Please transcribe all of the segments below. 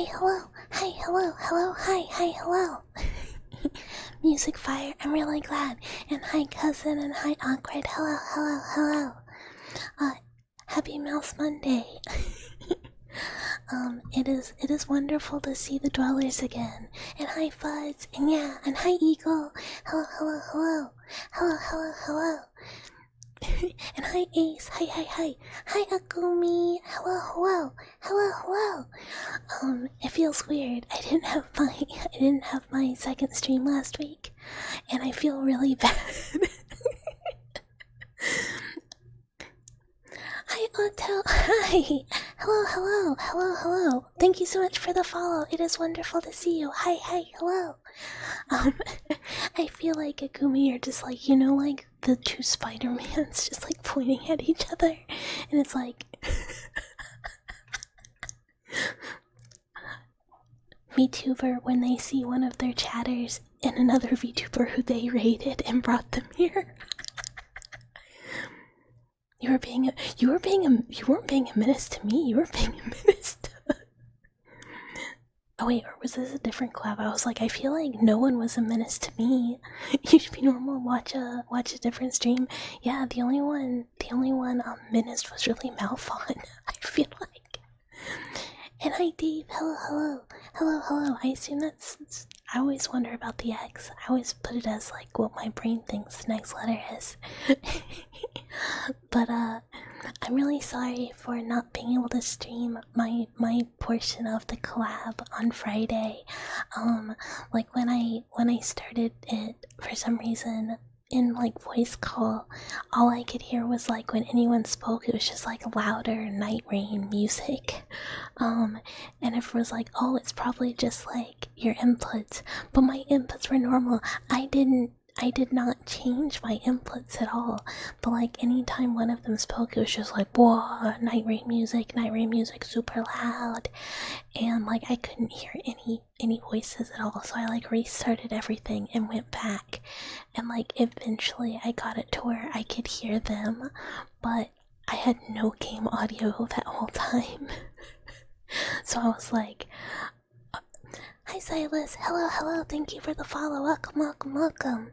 Hey, hello. Hi, hello, hello, hi, hello. Music fire, I'm really glad. And hi, cousin, and hi, awkward. Hello, hello, hello. Happy Mouse Monday. It is wonderful to see the dwellers again. And hi, Fuzz, and yeah, and hi, Eagle. Hello, hello, hello. Hello, hello, hello. And hi, Ace. Hi. Hi, Akumi. Hello. It feels weird. I didn't have my second stream last week, and I feel really bad. Hi, Otto. Hi. Hello. Thank you so much for the follow. It is wonderful to see you. Hi, hello. I feel like Akumi are just like, like the two Spider-Mans just like pointing at each other, and it's like VTuber when they see one of their chatters and another VTuber who they raided and brought them here. You weren't being a menace to me. You were being a menace to. Oh wait, or was this a different collab? I was like, I feel like no one was a menace to me. You should be normal. Watch a different stream. Yeah, the only one menaced was really Malphon. I feel like. And hi, Dave. Hello. I assume that's. I always wonder about the X. I always put it as like what my brain thinks the next letter is. But I'm really sorry for not being able to stream my portion of the collab on Friday. Like when I started it, for some reason in like voice call, all I could hear was like when anyone spoke, it was just like louder night rain music. And everyone was like, oh, it's probably just like your inputs, but my inputs were normal. I did not change my inputs at all, but like anytime one of them spoke, it was just like, whoa, night rain music, super loud, and like I couldn't hear any voices at all, so I like restarted everything and went back, and like eventually I got it to where I could hear them, but I had no game audio that whole time. So I was like, hi Silas, hello, thank you for the follow, welcome.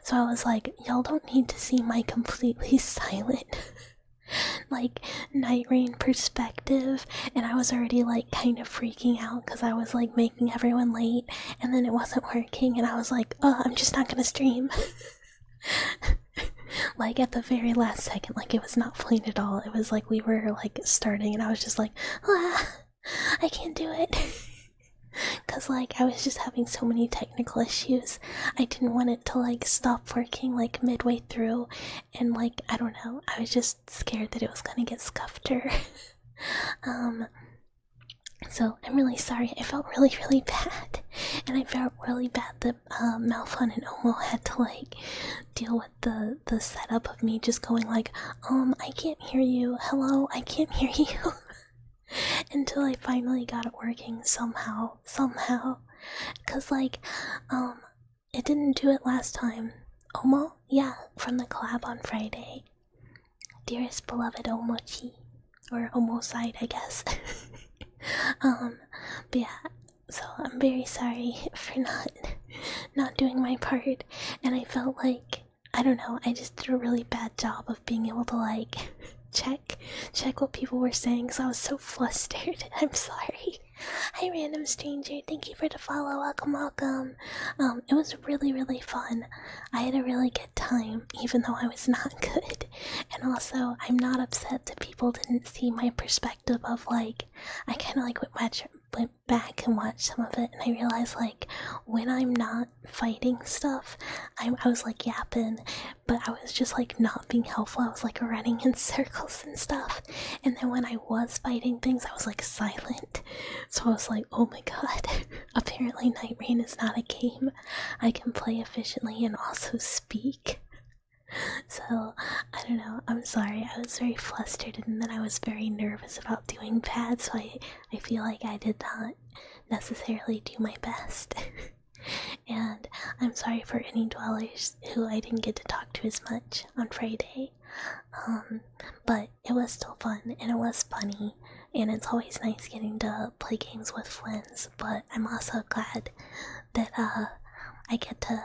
So I was like, y'all don't need to see my completely silent like night rain perspective, and I was already like kind of freaking out because I was like making everyone late, and then it wasn't working, and I was like, oh, I'm just not gonna stream. Like at the very last second, like it was not playing at all. It was like we were like starting, and I was just like, I can't do it. Cause like I was just having so many technical issues. I didn't want it to like stop working like midway through, and like I don't know, I was just scared that it was gonna get scuffed or so I'm really sorry. I felt really bad, and I felt really bad that Malphon and Omo had to like deal with the setup of me just going like, I can't hear you. Hello, I can't hear you. Until I finally got it working somehow. Cause like, it didn't do it last time. Omo? Yeah, from the collab on Friday. Dearest beloved Omochi. Or Omo-side, I guess. But yeah, so I'm very sorry for not doing my part, and I felt like, I don't know, I just did a really bad job of being able to like check what people were saying, because I was so flustered. I'm sorry. Hi random stranger, thank you for the follow, welcome. It was really fun. I had a really good time, even though I was not good. And also, I'm not upset that people didn't see my perspective of like, I kind of like went back and watched some of it, and I realized like when I'm not fighting stuff, I was like yapping, but I was just like not being helpful. I was like running in circles and stuff, and then when I was fighting things, I was like silent. So I was like, oh my god, apparently Night Rain is not a game I can play efficiently and also speak. So, I don't know, I'm sorry, I was very flustered, and then I was very nervous about doing bad, so I feel like I did not necessarily do my best. And I'm sorry for any dwellers who I didn't get to talk to as much on Friday. But it was still fun, and it was funny, and it's always nice getting to play games with friends. But I'm also glad that I get to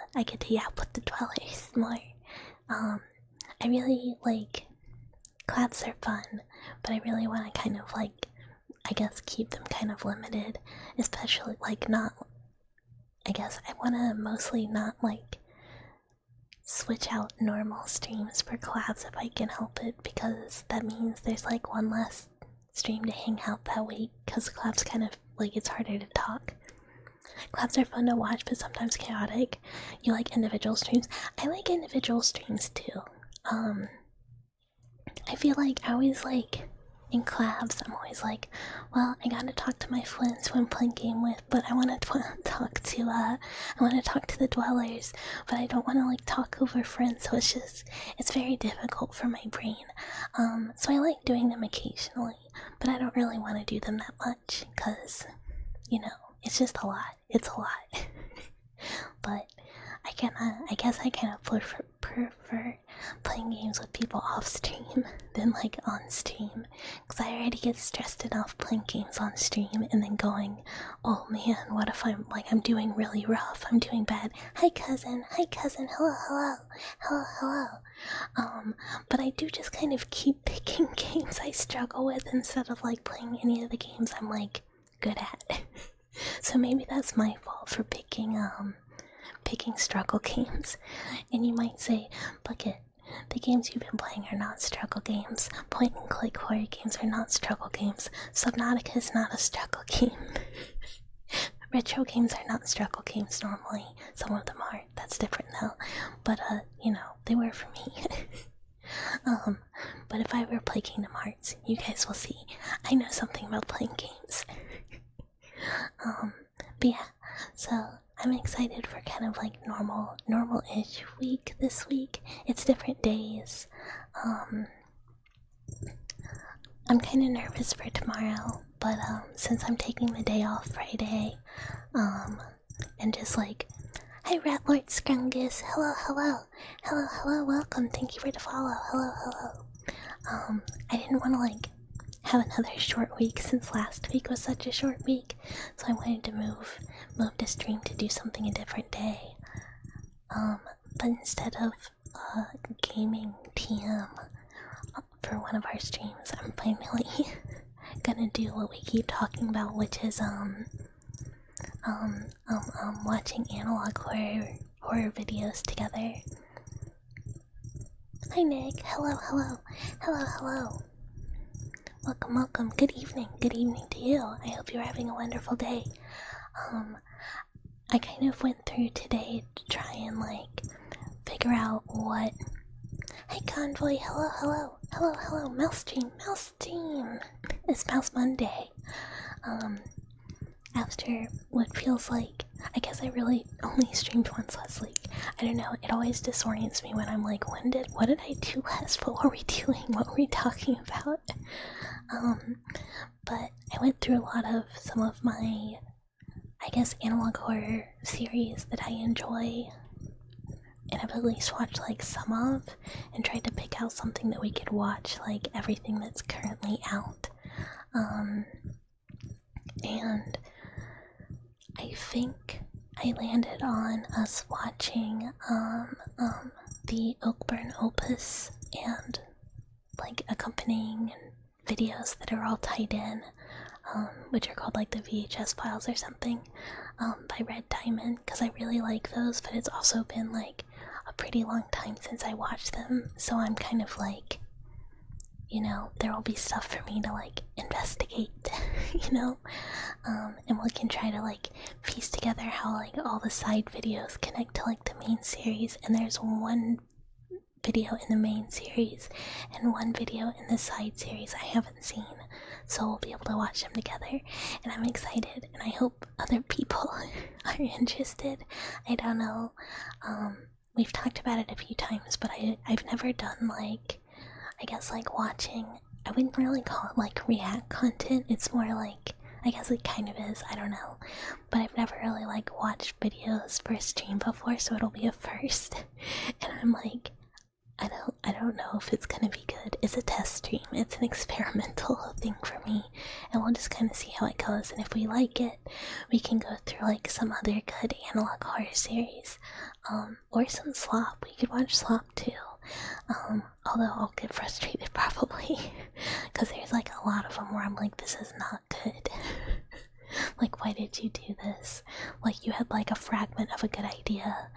yap with the dwellers more. I really like collabs are fun, but I really want to kind of like, I guess, keep them kind of limited, especially like not. I guess I want to mostly not like switch out normal streams for collabs if I can help it, because that means there's like one less stream to hang out that week, because collabs kind of like, it's harder to talk. Collabs are fun to watch but sometimes chaotic. You like individual streams? I like individual streams too. I feel like I always like, in collabs, I'm always like, well, I gotta talk to my friends who I'm playing game with, but I wanna talk to the dwellers, but I don't wanna like talk over friends, so it's very difficult for my brain. So I like doing them occasionally, but I don't really want to do them that much, cause, you know, it's just a lot. It's a lot. But I guess I kind of prefer playing games with people off stream than like on stream, because I already get stressed enough playing games on stream and then going, oh man, what if I'm doing really rough, I'm doing bad. Hi cousin, hello. But I do just kind of keep picking games I struggle with instead of like playing any of the games I'm like good at. So maybe that's my fault for picking struggle games. And you might say, Bucket, the games you've been playing are not struggle games. Point and click horror games are not struggle games. Subnautica is not a struggle game. Retro games are not struggle games normally. Some of them are. That's different though. But you know, they were for me. But if I ever play Kingdom Hearts, you guys will see I know something about playing games. But yeah, so I'm excited for kind of like normal-ish week this week. It's different days. I'm kind of nervous for tomorrow, but since I'm taking the day off Friday, and just like, hi Ratlord Scrungus, hello, welcome, thank you for the follow, hello. I didn't want to like have another short week since last week was such a short week, so I wanted to move the stream to do something a different day. But instead of gaming TM for one of our streams, I'm finally gonna do what we keep talking about, which is watching analog horror videos together. Hi Nick, hello. Welcome. Good evening to you. I hope you're having a wonderful day. I kind of went through today to try and like figure out what. Hi Convoy, hello, Mouse Stream. It's Mouse Monday. After what feels like, I guess I really only streamed once last week. I don't know, it always disorients me when I'm like, what did I do last? What were we doing? What were we talking about? But I went through a lot of some of my, I guess, analog horror series that I enjoy, and I've at least watched like some of, and tried to pick out something that we could watch, like everything that's currently out. And I think I landed on us watching the Oakburn Opus and like accompanying videos that are all tied in, which are called like the VHS files or something, by Red Diamond, because I really like those, but it's also been like a pretty long time since I watched them, so I'm kind of like, you know, there will be stuff for me to like investigate, you know, and we can try to like piece together how like all the side videos connect to like the main series. And there's one video in the main series and one video in the side series I haven't seen, so we'll be able to watch them together, and I'm excited, and I hope other people are interested. I don't know, we've talked about it a few times, but I've never done like, I guess like watching, I wouldn't really call it like react content, it's more like, I guess it kind of is, I don't know, but I've never really like watched videos for a stream before, so it'll be a first. And I'm like, I don't know if it's gonna be good. It's a test stream. It's an experimental thing for me, and we'll just kind of see how it goes. And if we like it, we can go through like some other good analog horror series, or some slop. We could watch slop too. Although I'll get frustrated probably, because there's like a lot of them where I'm like, this is not good. Like, why did you do this? Like, you had like a fragment of a good idea,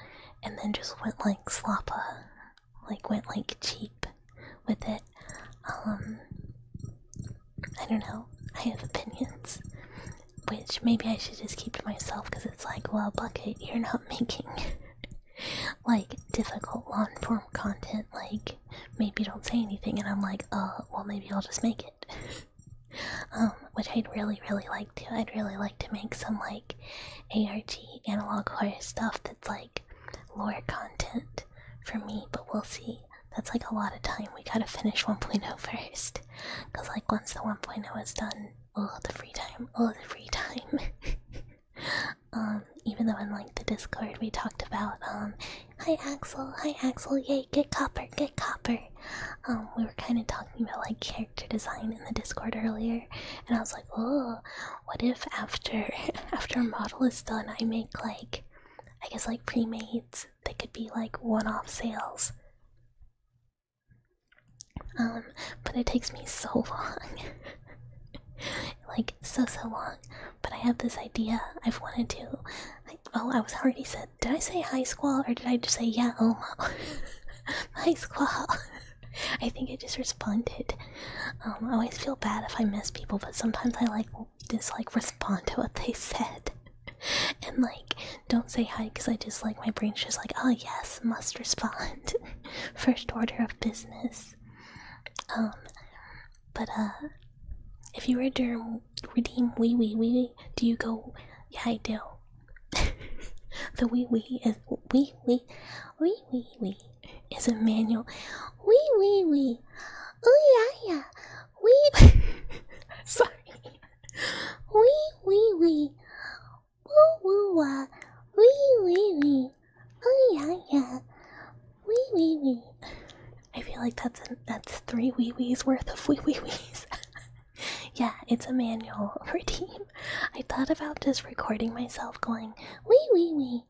and then just went like sloppa. Like, went like cheap with it. I don't know. I have opinions, which maybe I should just keep to myself, because it's like, well, Bucket, you're not making like difficult long form content. Like, maybe don't say anything, and I'm like, well, maybe I'll just make it. Which I'd really like to. I'd really like to make some like ARG analog horror stuff that's like lore content for me, but we'll see. That's like a lot of time. We gotta finish 1.0 first, because like once the 1.0 is done, the free time, the free time. Even though in like the Discord we talked about hi Axel, yay, get copper. We were kind of talking about like character design in the Discord earlier, and I was like, oh, what if after a model is done, I make like, I guess like pre-mades that could be like one-off sales. But it takes me so long. Like, so long. But I have this idea I've wanted to. I was already said. Did I say hi squall, or did I just say yeah, Omo? Hi squall. I think I just responded. I always feel bad if I miss people, but sometimes I like just like respond to what they said. And like, don't say hi, because I just like, my brain's just like, oh yes, must respond. First order of business. But if you were to redeem wee wee, do you go? Yeah, I do. The wee wee is wee is a manual. Wee. Oh yeah. Wee. Sorry. Wee. Woo wah. Wee. Oh yeah. Wee. I feel like that's 3 wee wees worth of wee wees. Yeah, it's a manual redeem. I thought about just recording myself going wee,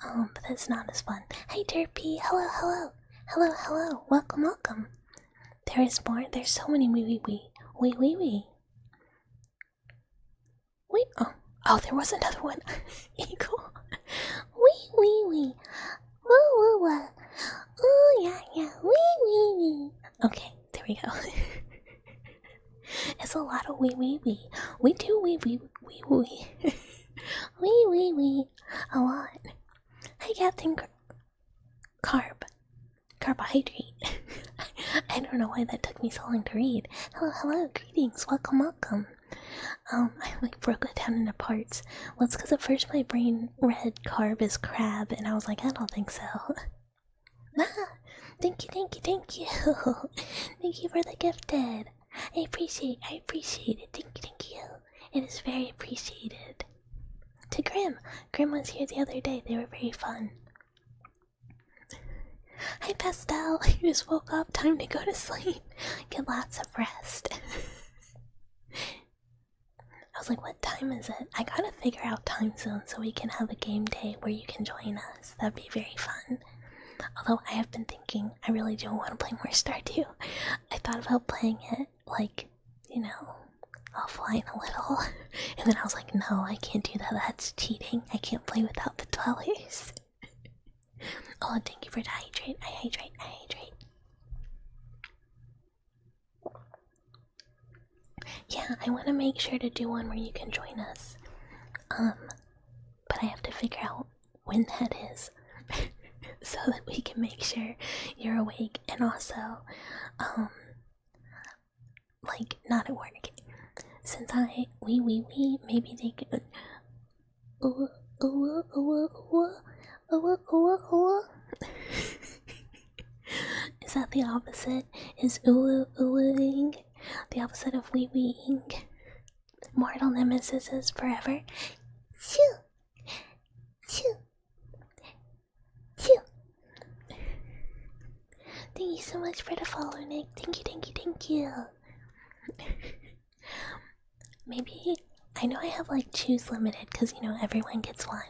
but that's not as fun. Hey Derpy, hello, welcome. There's more. There's so many wee. Wait, oh, there was another one. Eagle. Wee. Woo. Oh yeah. Wee. Okay, there we go. It's a lot of wee. We do wee. Wee. A lot. Hi, Captain Carbohydrate. I don't know why that took me so long to read. Hello, greetings, welcome. I like broke it down into parts. Well, it's because at first my brain read carb as crab, and I was like, I don't think so. Thank you. Thank you for the gifted. I appreciate it. Thank you. It is very appreciated. To Grim was here the other day. They were very fun. Hi Pastel, you just woke up. Time to go to sleep. Get lots of rest. I was like, what time is it? I gotta figure out time zones so we can have a game day where you can join us. That'd be very fun. Although I have been thinking, I really do want to play more Stardew. I thought about playing it, like, you know, offline a little. And then I was like, no, I can't do that. That's cheating. I can't play without the dwellers. Oh, thank you for the hydrate. I hydrate. Yeah, I want to make sure to do one where you can join us. But I have to figure out when that is. So that we can make sure you're awake and also, like, not at work. Since we, maybe they could. Is that the opposite? Is ooing the opposite of wee-weeing? Mortal nemesis is forever. Phew. you so much for the follow, Nick. Thank you, thank you, thank you. Maybe I know I have like choose limited because you know everyone gets one.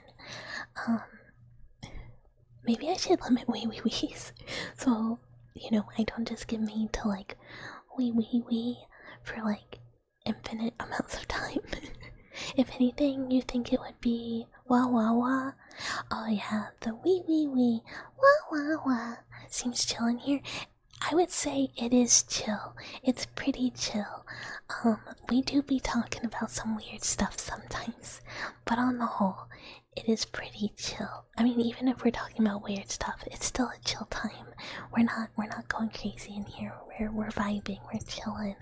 Maybe I should limit wee wee wees so you know I don't just get made to like wee wee wee for like infinite amounts of time. If anything, you think it would be wah wah wah. Oh yeah, the wee wee wee wah wah wah seems chill in here. I would say it is chill. It's pretty chill. We do be talking about some weird stuff sometimes, but on the whole, it is pretty chill. I mean, even if we're talking about weird stuff, it's still a chill time. We're not going crazy in here. We're vibing. We're chilling.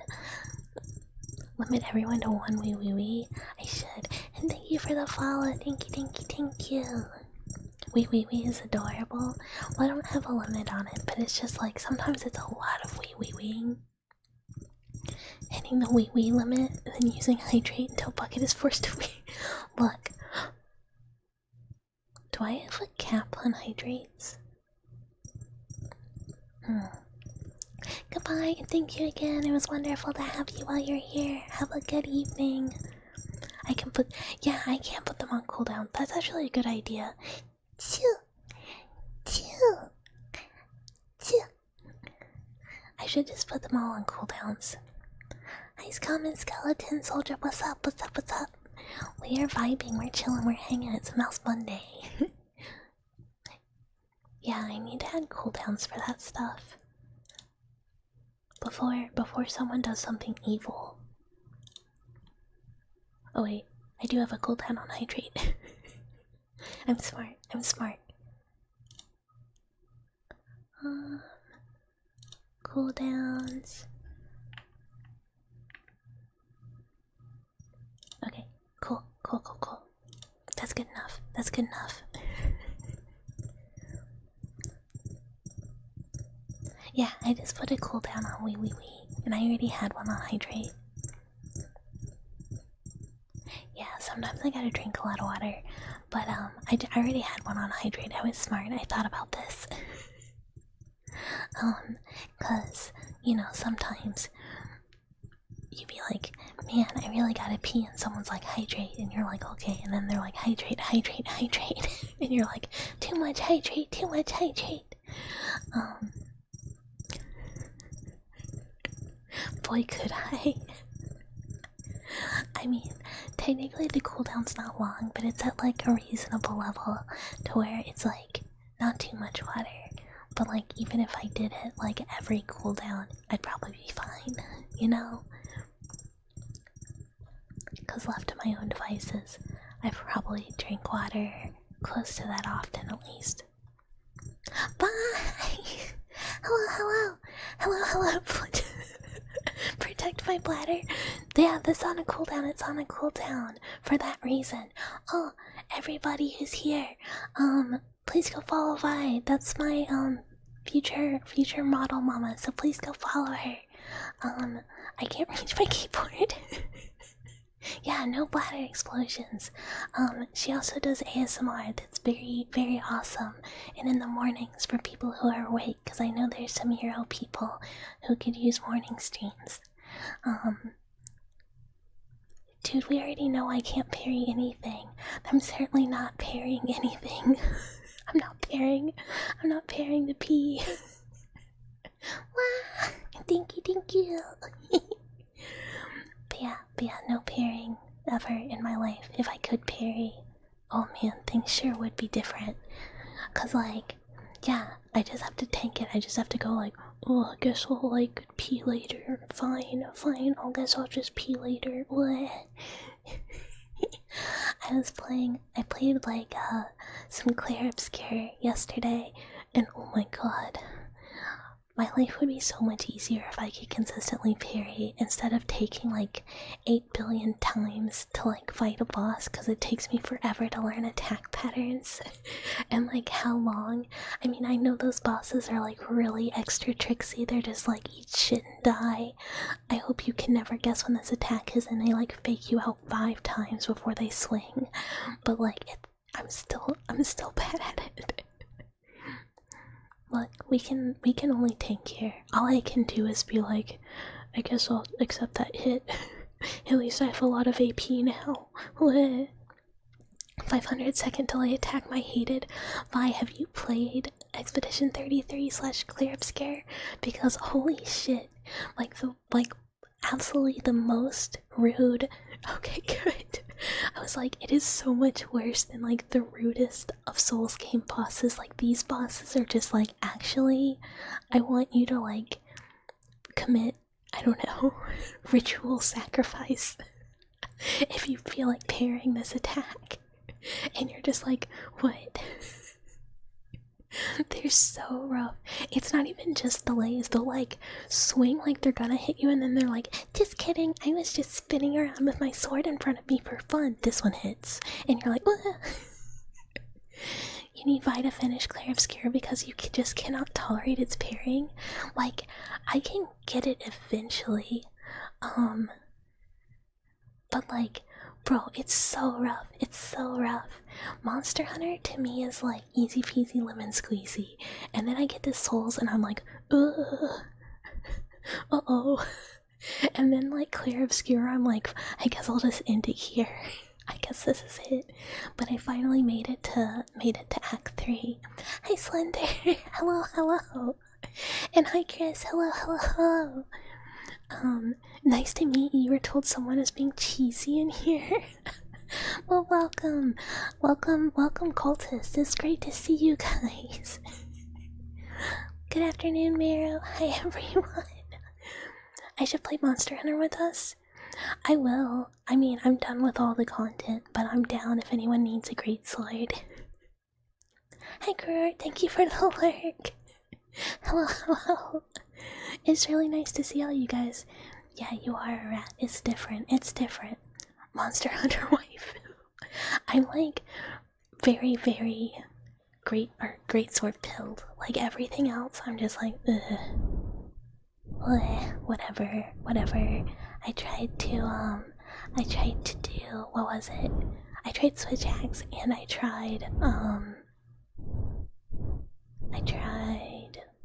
Limit everyone to one wee wee wee. I should. And thank you for the follow. Thank you, thank you, thank you. Wee wee wee is adorable. Well, I don't have a limit on it, but it's just like sometimes it's a lot of wee wee weeing. Hitting the wee wee limit and then using hydrate until bucket is forced to wee. Look. Do I have a cap on hydrates? Goodbye and thank you again. It was wonderful to have you while you're here. Have a good evening. I can put I can't put them on cooldown. That's actually a good idea. I should just put them all on cooldowns. Nice comment, skeleton soldier. What's up? What's up? What's up? We are vibing. We're chilling. We're hanging. It's Mouse Monday. Yeah, I need to add cooldowns for that stuff. Before someone does something evil. Oh wait, I do have a cooldown on hydrate. I'm smart. I'm smart. Cooldowns. Okay, cool. That's good enough. That's good enough. Yeah, I just put a cooldown on wee wee wee, and I already had one on hydrate. Yeah, sometimes I gotta drink a lot of water, but I already had one on hydrate. I was smart. I thought about this. Cause you know sometimes you be like, man, I really gotta pee, and someone's like hydrate, and you're like okay, and then they're like hydrate, and you're like too much hydrate. Boy, could I. I mean, technically the cooldown's not long, but it's at like a reasonable level to where it's like not too much water. But like even if I did it like every cooldown, I'd probably be fine, you know? Because left to my own devices, I probably drink water close to that often at least. Bye! Hello. Protect my bladder. Yeah, this on a cooldown. It's on a cooldown for that reason. Oh, everybody who's here, please go follow Vi. That's my future model mama. So please go follow her. I can't reach my keyboard. Yeah, no bladder explosions. She also does ASMR that's very awesome. And in the mornings for people who are awake, because I know there's some hero people who could use morning streams. Dude, we already know I can't parry anything. I'm certainly not parrying anything. I'm not parrying the P. Wow, thank you. But yeah, no parrying ever in my life. If I could parry, oh man, things sure would be different. Cause like, yeah, I just have to tank it. I just have to go like, oh, I guess I'll like pee later. Fine, I guess I'll just pee later. I played like some Clair Obscure yesterday, and oh my god. My life would be so much easier if I could consistently parry instead of taking like 8 billion times to like fight a boss, because it takes me forever to learn attack patterns. And like how long? I mean, I know those bosses are like really extra tricksy. They're just like eat shit and die. I hope you can never guess when this attack is and they like fake you out 5 times before they swing. But like I'm still bad at it. we can only tank here. All I can do is be like, I guess I'll accept that hit. At least I have a lot of AP now. What? 500 second delay attack, my hated. Vi, have you played Expedition 33/Clear Obscure? Because holy shit, like absolutely the most rude. Okay, good. I was like, it is so much worse than like the rudest of Souls game bosses. Like these bosses are just like, actually, I want you to like commit, I don't know, ritual sacrifice if you feel like parrying this attack. And you're just like, what? They're so rough. It's not even just delays. They'll like swing like they're gonna hit you, and then they're like, just kidding, I was just spinning around with my sword in front of me for fun. This one hits. And you're like, what? You need Vi to finish Clear Obscure because you just cannot tolerate its parrying. Like, I can get it eventually. But like, bro, it's so rough. It's so rough. Monster Hunter to me is like easy peasy lemon squeezy. And then I get to Souls and I'm like, ugh. Uh-oh. And then like Clear Obscure, I'm like, I guess I'll just end it here. I guess this is it. But I finally made it to Act 3. Hi Slender. Hello, hello. And hi Chris. Hello, hello. Nice to meet you. You were told someone is being cheesy in here. Well, welcome, cultists. It's great to see you guys. Good afternoon, Miro. Hi, everyone. I should play Monster Hunter with us. I will. I mean, I'm done with all the content, but I'm down if anyone needs a great sword. Hi, Kurt. Thank you for the lurk. Hello, hello. It's really nice to see all you guys. Yeah, you are a rat. It's different. It's different. Monster Hunter waifu. I'm like very, very great sword pilled. Like everything else, I'm just like, ugh. Whatever. I tried to do, what was it? I tried Switch Axe and I tried,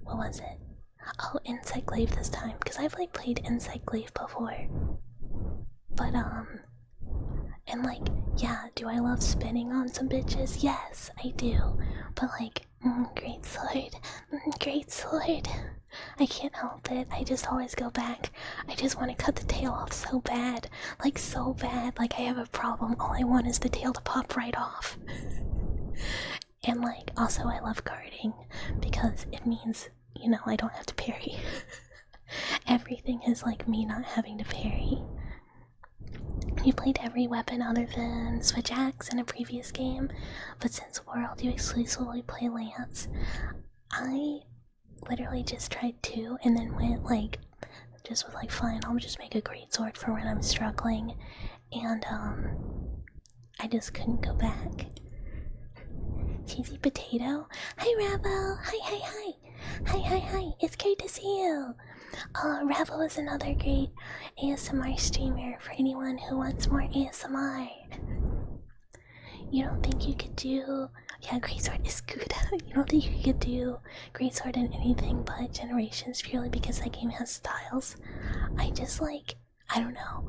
what was it? Oh, Insect Glaive this time, because I've like played Insect Glaive before. But and like, yeah, do I love spinning on some bitches? Yes, I do. But like, great sword, great sword. I can't help it. I just always go back. I just want to cut the tail off so bad. Like, so bad. Like, I have a problem. All I want is the tail to pop right off. And like, also I love guarding because it means, you know, I don't have to parry. Everything is like me not having to parry. You played every weapon other than Switch Axe in a previous game, but since World you exclusively play Lance. I literally just tried 2 and then went like, just was like, fine, I'll just make a great sword for when I'm struggling. And I just couldn't go back. Cheesy potato. Hi Ravo. Hi. It's great to see you. Ravo is another great ASMR streamer for anyone who wants more ASMR. You don't think you could do... Yeah, Greatsword is good. You don't think you could do Greatsword in anything but Generations purely because that game has styles? I just like... I don't know.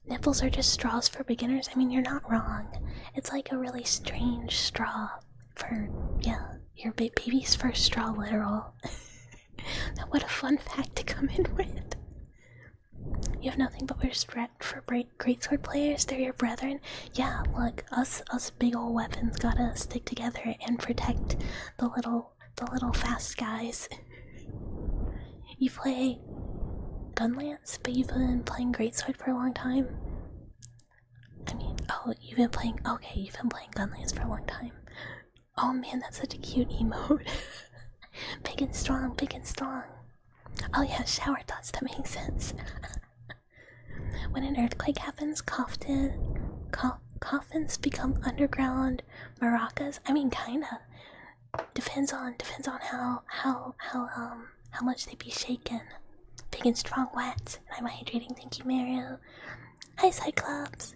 Nipples are just straws for beginners. I mean, you're not wrong. It's like a really strange straw for... Yeah, your baby's first straw, literal. What a fun fact to come in with. You have nothing but respect for greatsword players. They're your brethren. Yeah, look, us big ol' weapons gotta stick together and protect the little fast guys. You play Gunlance, but you've been playing greatsword for a long time. I mean, oh, you've been playing Gunlance for a long time. Oh man, that's such a cute emote. Big and strong. Oh yeah, shower thoughts, that makes sense. When an earthquake happens, coffins become underground maracas. I mean, kinda. Depends on how much they be shaken. Big and strong wet. I'm hydrating. Thank you, Mario. Hi, Cyclops.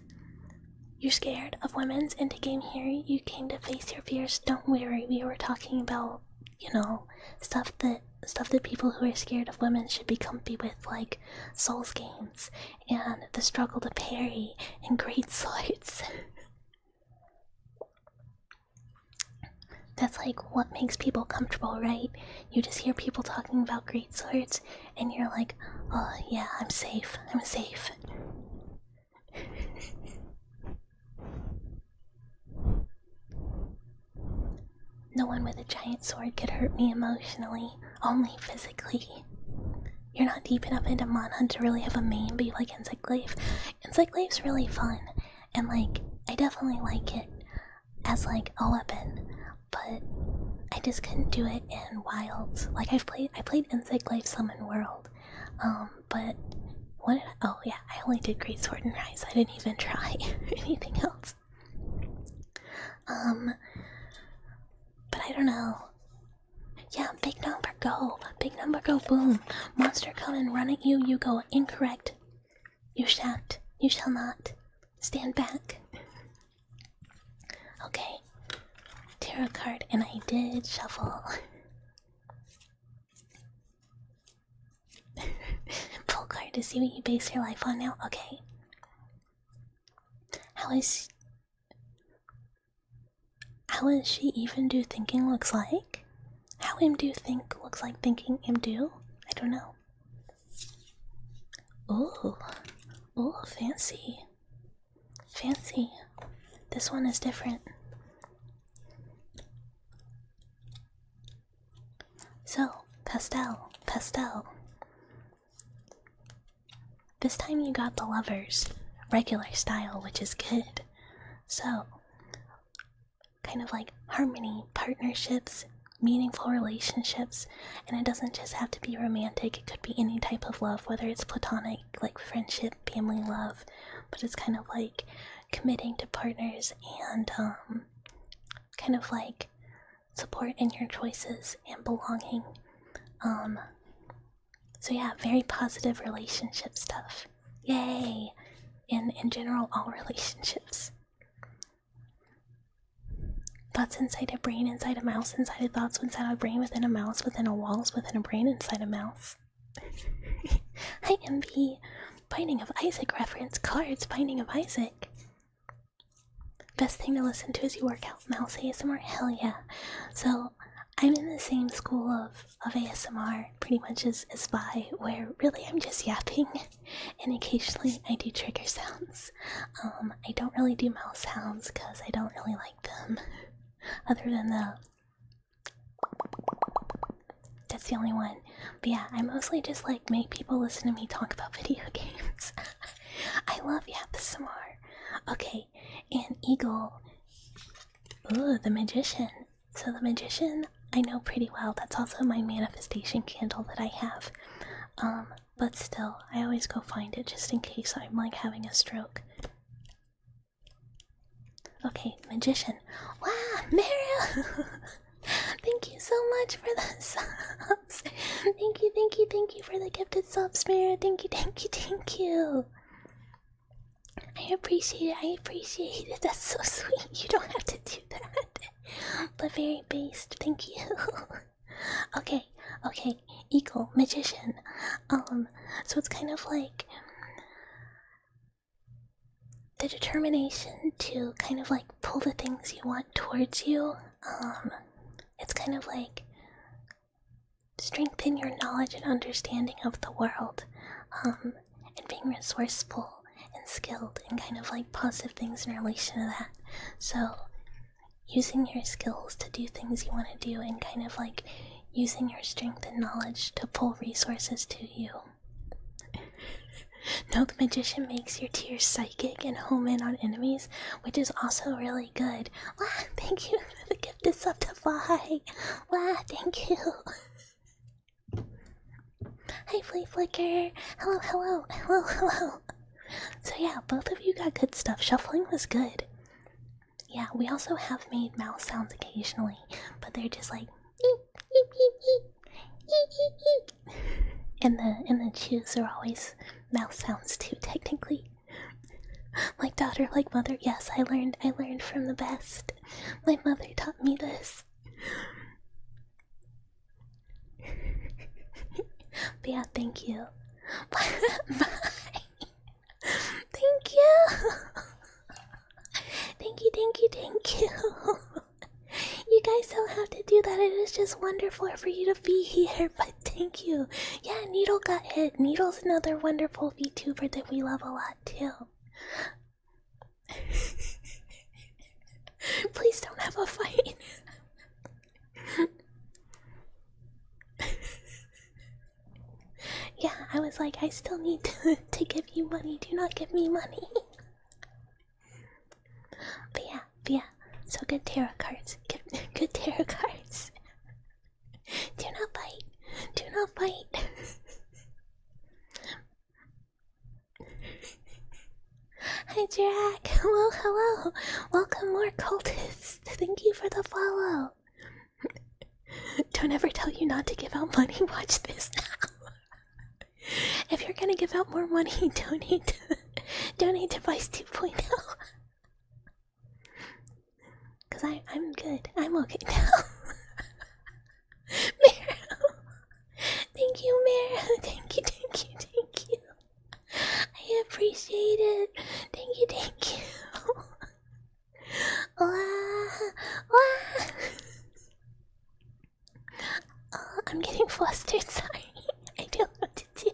You're scared of women's into game here. You came to face your fears. Don't worry. We were talking about you know, stuff that people who are scared of women should be comfy with, like Souls games and the struggle to parry and great swords. That's like what makes people comfortable, right? You just hear people talking about great swords and you're like, oh yeah, I'm safe. I'm safe. No one with a giant sword could hurt me emotionally, only physically. You're not deep enough into Manhunt to really have a main, but you like Encyclave. Encyclave's really fun, and like, I definitely like it as like a weapon, but I just couldn't do it in Wilds. Like I played Encyclave Summon World, but what did oh yeah, I only did Great Sword and Rise. I didn't even try anything else. But I don't know. Yeah, big number go. Big number go boom. Monster come and run at you, you go incorrect. You shan't. You shall not. Stand back. Okay. Tarot card, and I did shuffle. Pull card to see what you base your life on now. Okay. How is she even do thinking looks like? How him do think looks like thinking him do? I don't know. Ooh. Ooh, fancy. Fancy. This one is different. So, pastel. This time you got the lovers. Regular style, which is good. So, kind of like harmony, partnerships, meaningful relationships, and it doesn't just have to be romantic, it could be any type of love, whether it's platonic, like friendship, family love, but it's kind of like committing to partners and kind of like support in your choices and belonging. So yeah, very positive relationship stuff. Yay! In general, all relationships. Thoughts inside a brain, inside a mouse, inside a thoughts, inside a brain, within a mouse, within a walls, within a brain, inside a mouse. Hi, MB. Binding of Isaac reference. Cards, Binding of Isaac. Best thing to listen to as you work out. Mouse ASMR? Hell yeah. So, I'm in the same school of ASMR, pretty much as Vi, where really I'm just yapping, and occasionally I do trigger sounds. I don't really do mouse sounds because I don't really like them. Other than that's the only one. But yeah, I mostly just like make people listen to me talk about video games. I love ASMR. Okay, and Eagle. Ooh, the Magician. So the Magician, I know pretty well. That's also my manifestation candle that I have. But still, I always go find it just in case I'm like having a stroke. Okay, Magician. Wow, Mario! Thank you so much for the subs. Thank you for the gifted subs, Mario. Thank you. I appreciate it. That's so sweet. You don't have to do that. But very based. Thank you. Okay. Eagle, Magician. So it's kind of like the determination to kind of like pull the things you want towards you. It's kind of like strengthen your knowledge and understanding of the world, and being resourceful and skilled and kind of like positive things in relation to that. So using your skills to do things you want to do and kind of like using your strength and knowledge to pull resources to you. No, the Magician makes your tears psychic and home in on enemies, which is also really good. Wow, thank you for the gift of sub to Vi. Wow, thank you. Hi, Flea Flicker. Hello. So yeah, both of you got good stuff. Shuffling was good. Yeah, we also have made mouse sounds occasionally, but they're just like eep, eep, eep, eep, eep, eep, eep. And the chews are always mouse sounds too, technically. Like daughter, like mother. Yes, I learned from the best. My mother taught me this. yeah, thank you. Bye. Thank you. Thank you. You guys don't have to do that. It is just wonderful for you to be here, but thank you. Yeah, Needle got hit. Needle's another wonderful VTuber that we love a lot too. Please don't have a fight. Yeah, I was like, I still need to give you money. Do not give me money. But yeah. So good tarot cards. Good tarot cards. Do not bite. Do not bite. Hi, Jack. Hello. Welcome, more cultists. Thank you for the follow. Don't ever tell you not to give out money. Watch this now. If you're gonna give out more money, donate to Vice 2.0. Cause I'm good. I'm okay now. Mero. Thank you, Mero. Thank you. I appreciate it. Thank you. Oh, I'm getting flustered, sorry. I don't know what to do.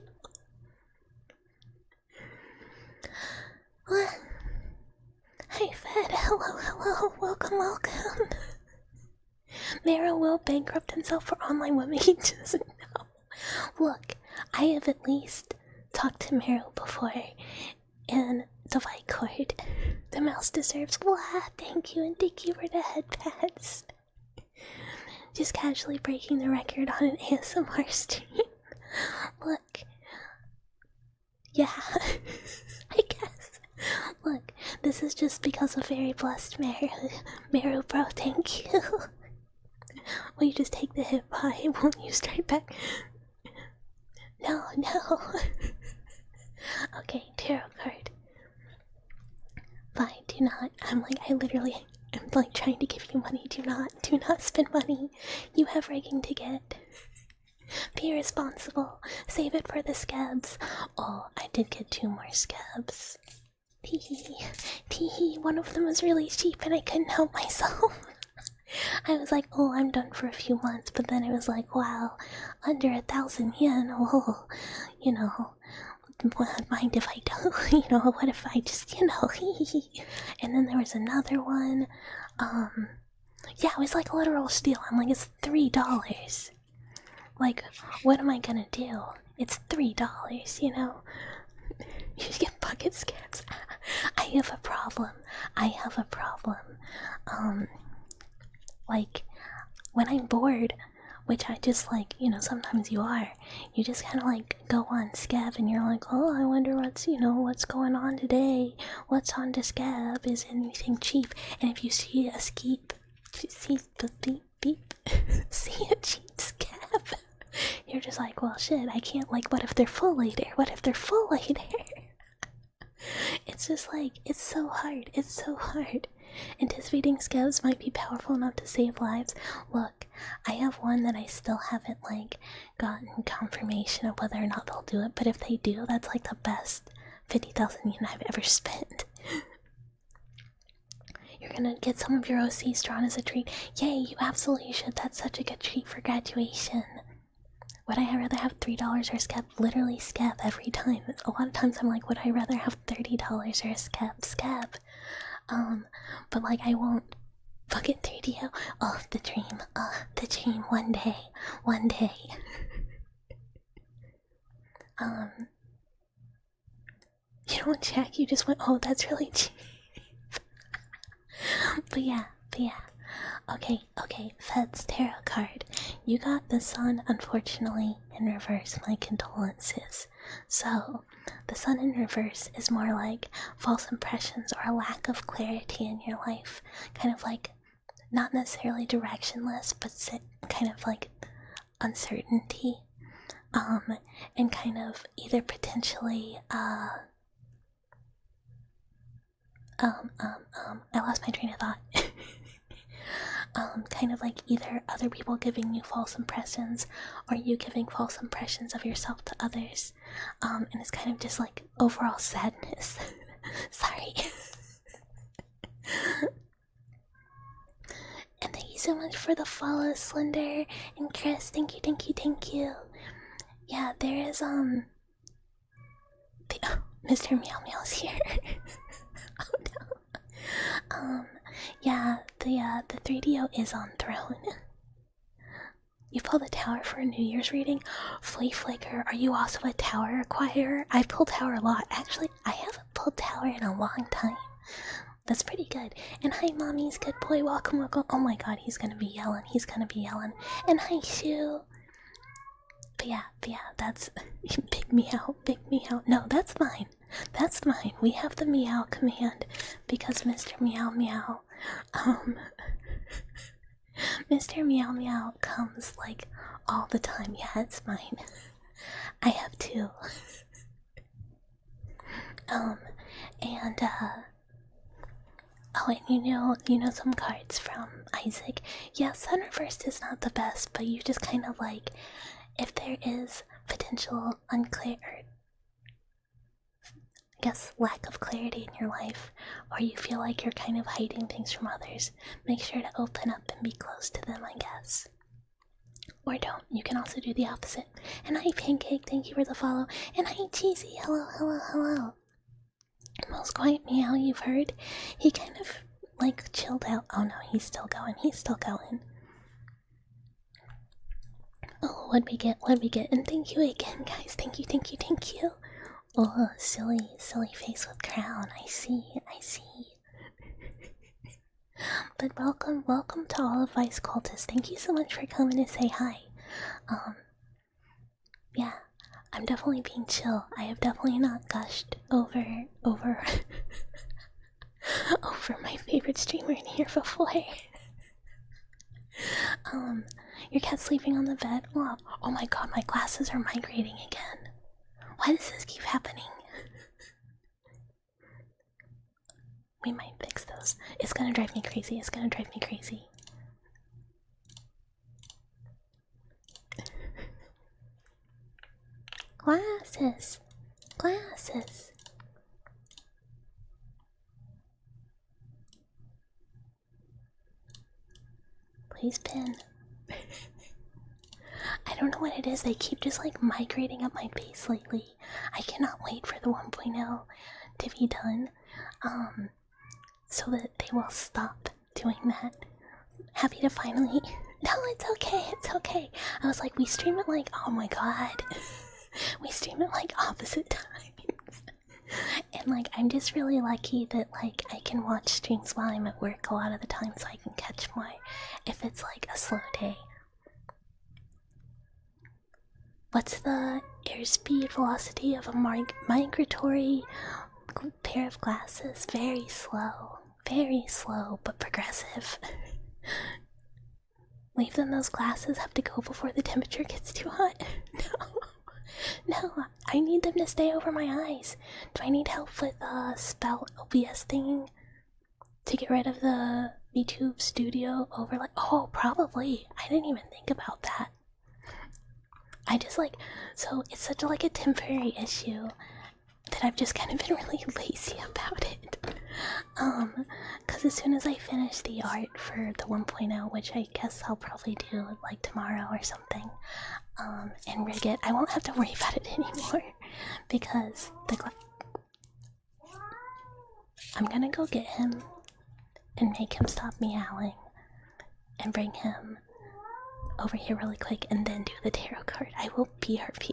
Hi, Fed. Hello. Welcome. Mero will bankrupt himself for online women. He doesn't know. Look, I have at least talked to Mero before, and the white cord. The mouse deserves thank you, and thank you for the headpads. Just casually breaking the record on an ASMR stream. Look. Yeah, I guess. Look, this is just because of very blessed Mero, bro, thank you. Will you just take the hit by? Won't you straight back? No. Okay, tarot card. Fine, do not. I'm like trying to give you money. Do not spend money. You have rigging to get. Be responsible. Save it for the scabs. Oh, I did get 2 more scabs. Teehee. One of them was really cheap and I couldn't help myself. I was like, oh, I'm done for a few months, but then I was like, wow, under 1,000 yen, oh, you know, mind if I don't, you know, what if I just, you know, and then there was another one, yeah, it was like a literal steal. I'm like, it's $3. Like, what am I gonna do? It's $3, you know? You get bucket scabs. I have a problem. Like, when I'm bored, which I just like, you know, sometimes you are, you just kind of like go on Scab and you're like, oh, I wonder what's going on today? What's on the Scab? Is anything cheap? And if you see a cheap Scab, you're just like, well, shit, I can't, like, what if they're full later? It's just like, it's so hard. Anticipating scabs might be powerful enough to save lives. Look, I have one that I still haven't, like, gotten confirmation of whether or not they'll do it, but if they do, that's like the best 50,000 yen I've ever spent. You're gonna get some of your OCs drawn as a treat. Yay, you absolutely should. That's such a good treat for graduation. Would I rather have $3 or scab? Literally scab every time. A lot of times I'm like, would I rather have $30 or a scab? But like, I won't. Fucking 3DO. Oh, the dream. One day. You don't check, you just went, oh, that's really cheap. But yeah. Okay, Fed's tarot card. You got the sun, unfortunately, in reverse. My condolences. So, the sun in reverse is more like false impressions or a lack of clarity in your life. Kind of like, not necessarily directionless, but kind of like uncertainty. And kind of either potentially, I lost my train of thought. Kind of like either other people giving you false impressions or you giving false impressions of yourself to others. And it's kind of just like overall sadness. Sorry. And thank you so much for the follow, Slender and Chris. Thank you, thank you, thank you. Yeah, there is Mr. Meow Meow's here. Oh no. Yeah, the 3DO is on throne. You pulled a tower for a New Year's reading? Flea Flicker, are you also a tower acquirer? I've pulled tower a lot. Actually, I haven't pulled tower in a long time. That's pretty good. And hi, mommies, good boy, welcome, welcome. Oh my god, he's gonna be yelling, he's gonna be yelling. And hi, Shu. But yeah, that's big meow, big meow. No, that's mine. That's mine. We have the meow command because Mr. Meow Meow, Mr. Meow Meow comes like all the time. Yeah, it's mine. I have two. And oh, and you know some cards from Isaac. Yeah, Sun Reversed is not the best, but you just kind of like, if there is potential unclear, I guess lack of clarity in your life, or you feel like you're kind of hiding things from others, make sure to open up and be close to them, I guess. Or don't. You can also do the opposite. And hi, Pancake, thank you for the follow. And hi, Cheesy, hello, hello, hello. Most quiet meow you've heard. He kind of like chilled out. Oh no, he's still going. He's still going. Oh, what'd we get? What'd we get? And thank you again, guys. Thank you, thank you, thank you. Oh, silly face with crown. I see, I see. But welcome to all of Vice Cultists. Thank you so much for coming to say hi. Yeah, I'm definitely being chill. I have definitely not gushed over over my favorite streamer in here before. Your cat's sleeping on the bed. Oh my god, my glasses are migrating again. Why does this keep happening? We might fix those. It's gonna drive me crazy. It's gonna drive me crazy. Glasses. Glasses. Please pin. I don't know what it is. They keep just like migrating up my face lately. I cannot wait for the 1.0 to be done. So that they will stop doing that. Happy to finally. No, it's okay. It's okay. I was like, we stream it like, oh my god. We stream it like opposite times. And like, I'm just really lucky that like I can watch streams while I'm at work a lot of the time, so I can catch more if it's like a slow day. What's the airspeed velocity of a migratory pair of glasses? Very slow, but progressive. Wait, then those glasses have to go before the temperature gets too hot? No, I need them to stay over my eyes. Do I need help with Spout OBS thing to get rid of the YouTube Studio overlay? Oh, probably. I didn't even think about that. I just like, so it's such like a temporary issue that I've just kind of been really lazy about it. Cause as soon as I finish the art for the 1.0, which I guess I'll probably do like tomorrow or something, and rig it, I won't have to worry about it anymore because I'm gonna go get him and make him stop meowing and bring him over here really quick and then do the tarot card. I will BRB.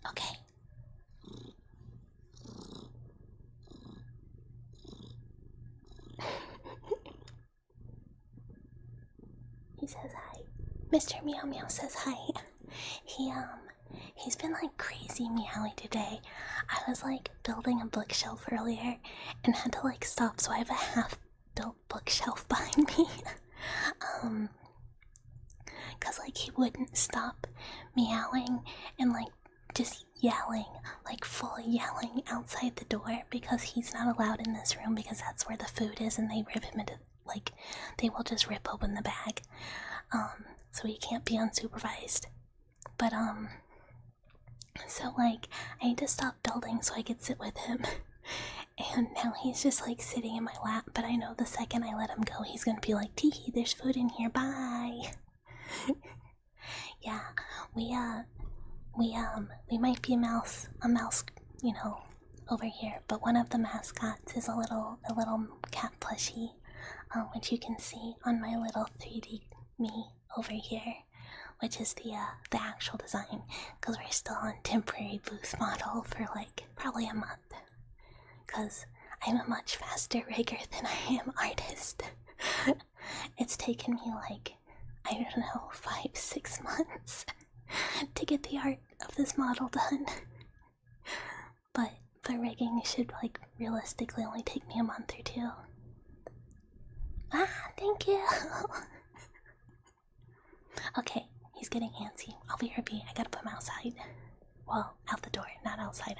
Okay. He says hi. Mr. Meow Meow says hi. He's been like crazy meowing today. I was like building a bookshelf earlier and had to like stop, so I have a half built bookshelf behind me. Cause like he wouldn't stop meowing and like just yelling, like full yelling outside the door because he's not allowed in this room because that's where the food is and they rip him into, like, they will just rip open the bag. So he can't be unsupervised. But, so like, I need to stop building so I could sit with him. And now he's just like sitting in my lap, but I know the second I let him go, he's gonna be like, Tee, there's food in here, bye. Yeah, we might be a mouse, you know, over here, but one of the mascots is a little cat plushie, which you can see on my little 3D me over here, which is the actual design, because we're still on temporary booth model for like probably a month, because I'm a much faster rigger than I am artist. It's taken me like, I don't know, 5-6 months to get the art of this model done. But rigging should like realistically only take me a month or 2. Ah, thank you. Okay, he's getting antsy. I'll be right back. I gotta put him outside. Well, out the door, not outside.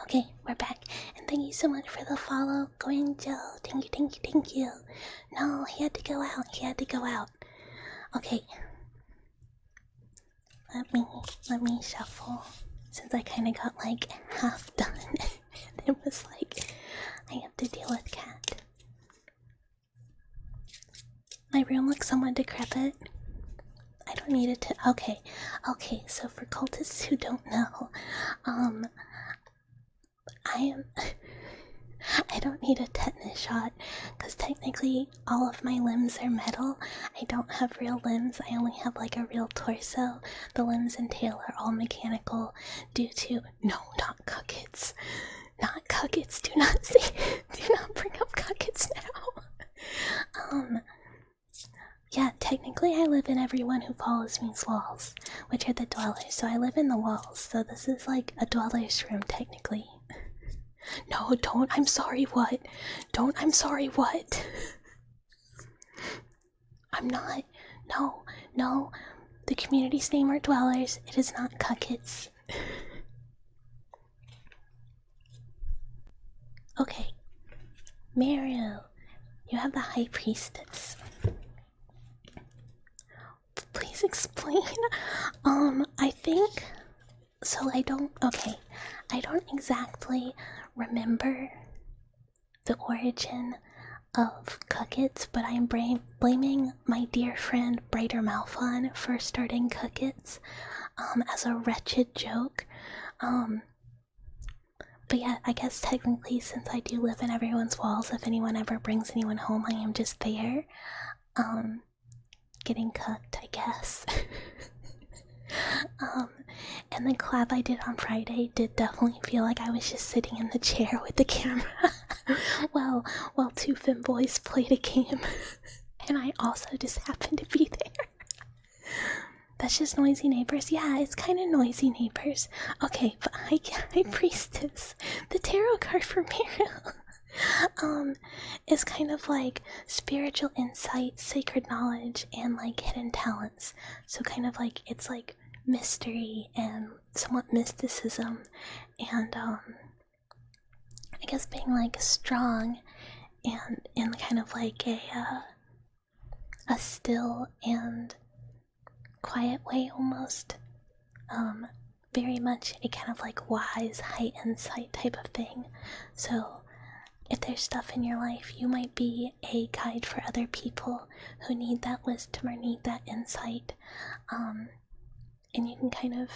Okay, we're back. And thank you so much for the follow, Green Joe. Thank you. No, he had to go out. Okay. Let me shuffle. Since I kinda got like half done. It was like I have to deal with cat. My room looks somewhat decrepit. I don't need it to. Okay, so for cultists who don't know, I don't need a tetanus shot because technically all of my limbs are metal. I don't have real limbs, I only have like a real torso. The limbs and tail are all mechanical due to. No, not cuckets. Not cuckets. Do not bring up cuckets now. Yeah, technically I live in everyone who follows me's walls, which are the dwellers, so I live in the walls, so this is like a dweller's room technically. No, don't. I'm sorry, what? Don't. I'm sorry, what? I'm not. No. The community's name are dwellers. It is not cuckets. Okay. Maru, you have the High Priestess. Please explain. I think. So I don't exactly remember the origin of Cuckets, but I am blaming my dear friend Brighter Malphon for starting Cuckets as a wretched joke. But yeah, I guess technically since I do live in everyone's walls, if anyone ever brings anyone home, I am just there. Getting cooked, I guess. And the collab I did on Friday did definitely feel like I was just sitting in the chair with the camera while 2 femboys played a game. And I also just happened to be there. That's just noisy neighbors. Yeah, it's kind of noisy neighbors. Okay, but High Priestess, the tarot card for Meryl, is kind of like spiritual insight, sacred knowledge, and like hidden talents. So kind of like it's like mystery and somewhat mysticism, and I guess being like strong and in kind of like a still and quiet way almost. Very much a kind of like wise, high insight type of thing. So if there's stuff in your life, you might be a guide for other people who need that wisdom or need that insight. And you can kind of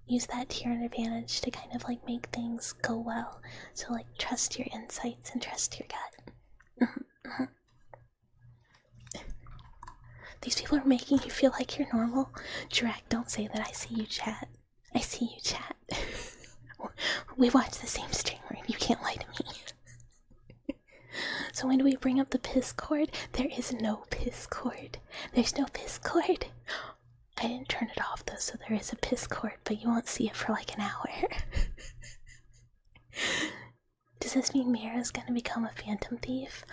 use that to your advantage to kind of like make things go well. So like trust your insights and trust your gut. These people are making you feel like you're normal. Drac, don't say that. I see you, chat. I see you, chat. We watch the same streamer and you can't lie to me. So when do we bring up the piss cord? There is no piss cord. There's no piss cord. I didn't turn it off though, so there is a piss cord, but you won't see it for like an hour. Does this mean Mira's gonna become a phantom thief?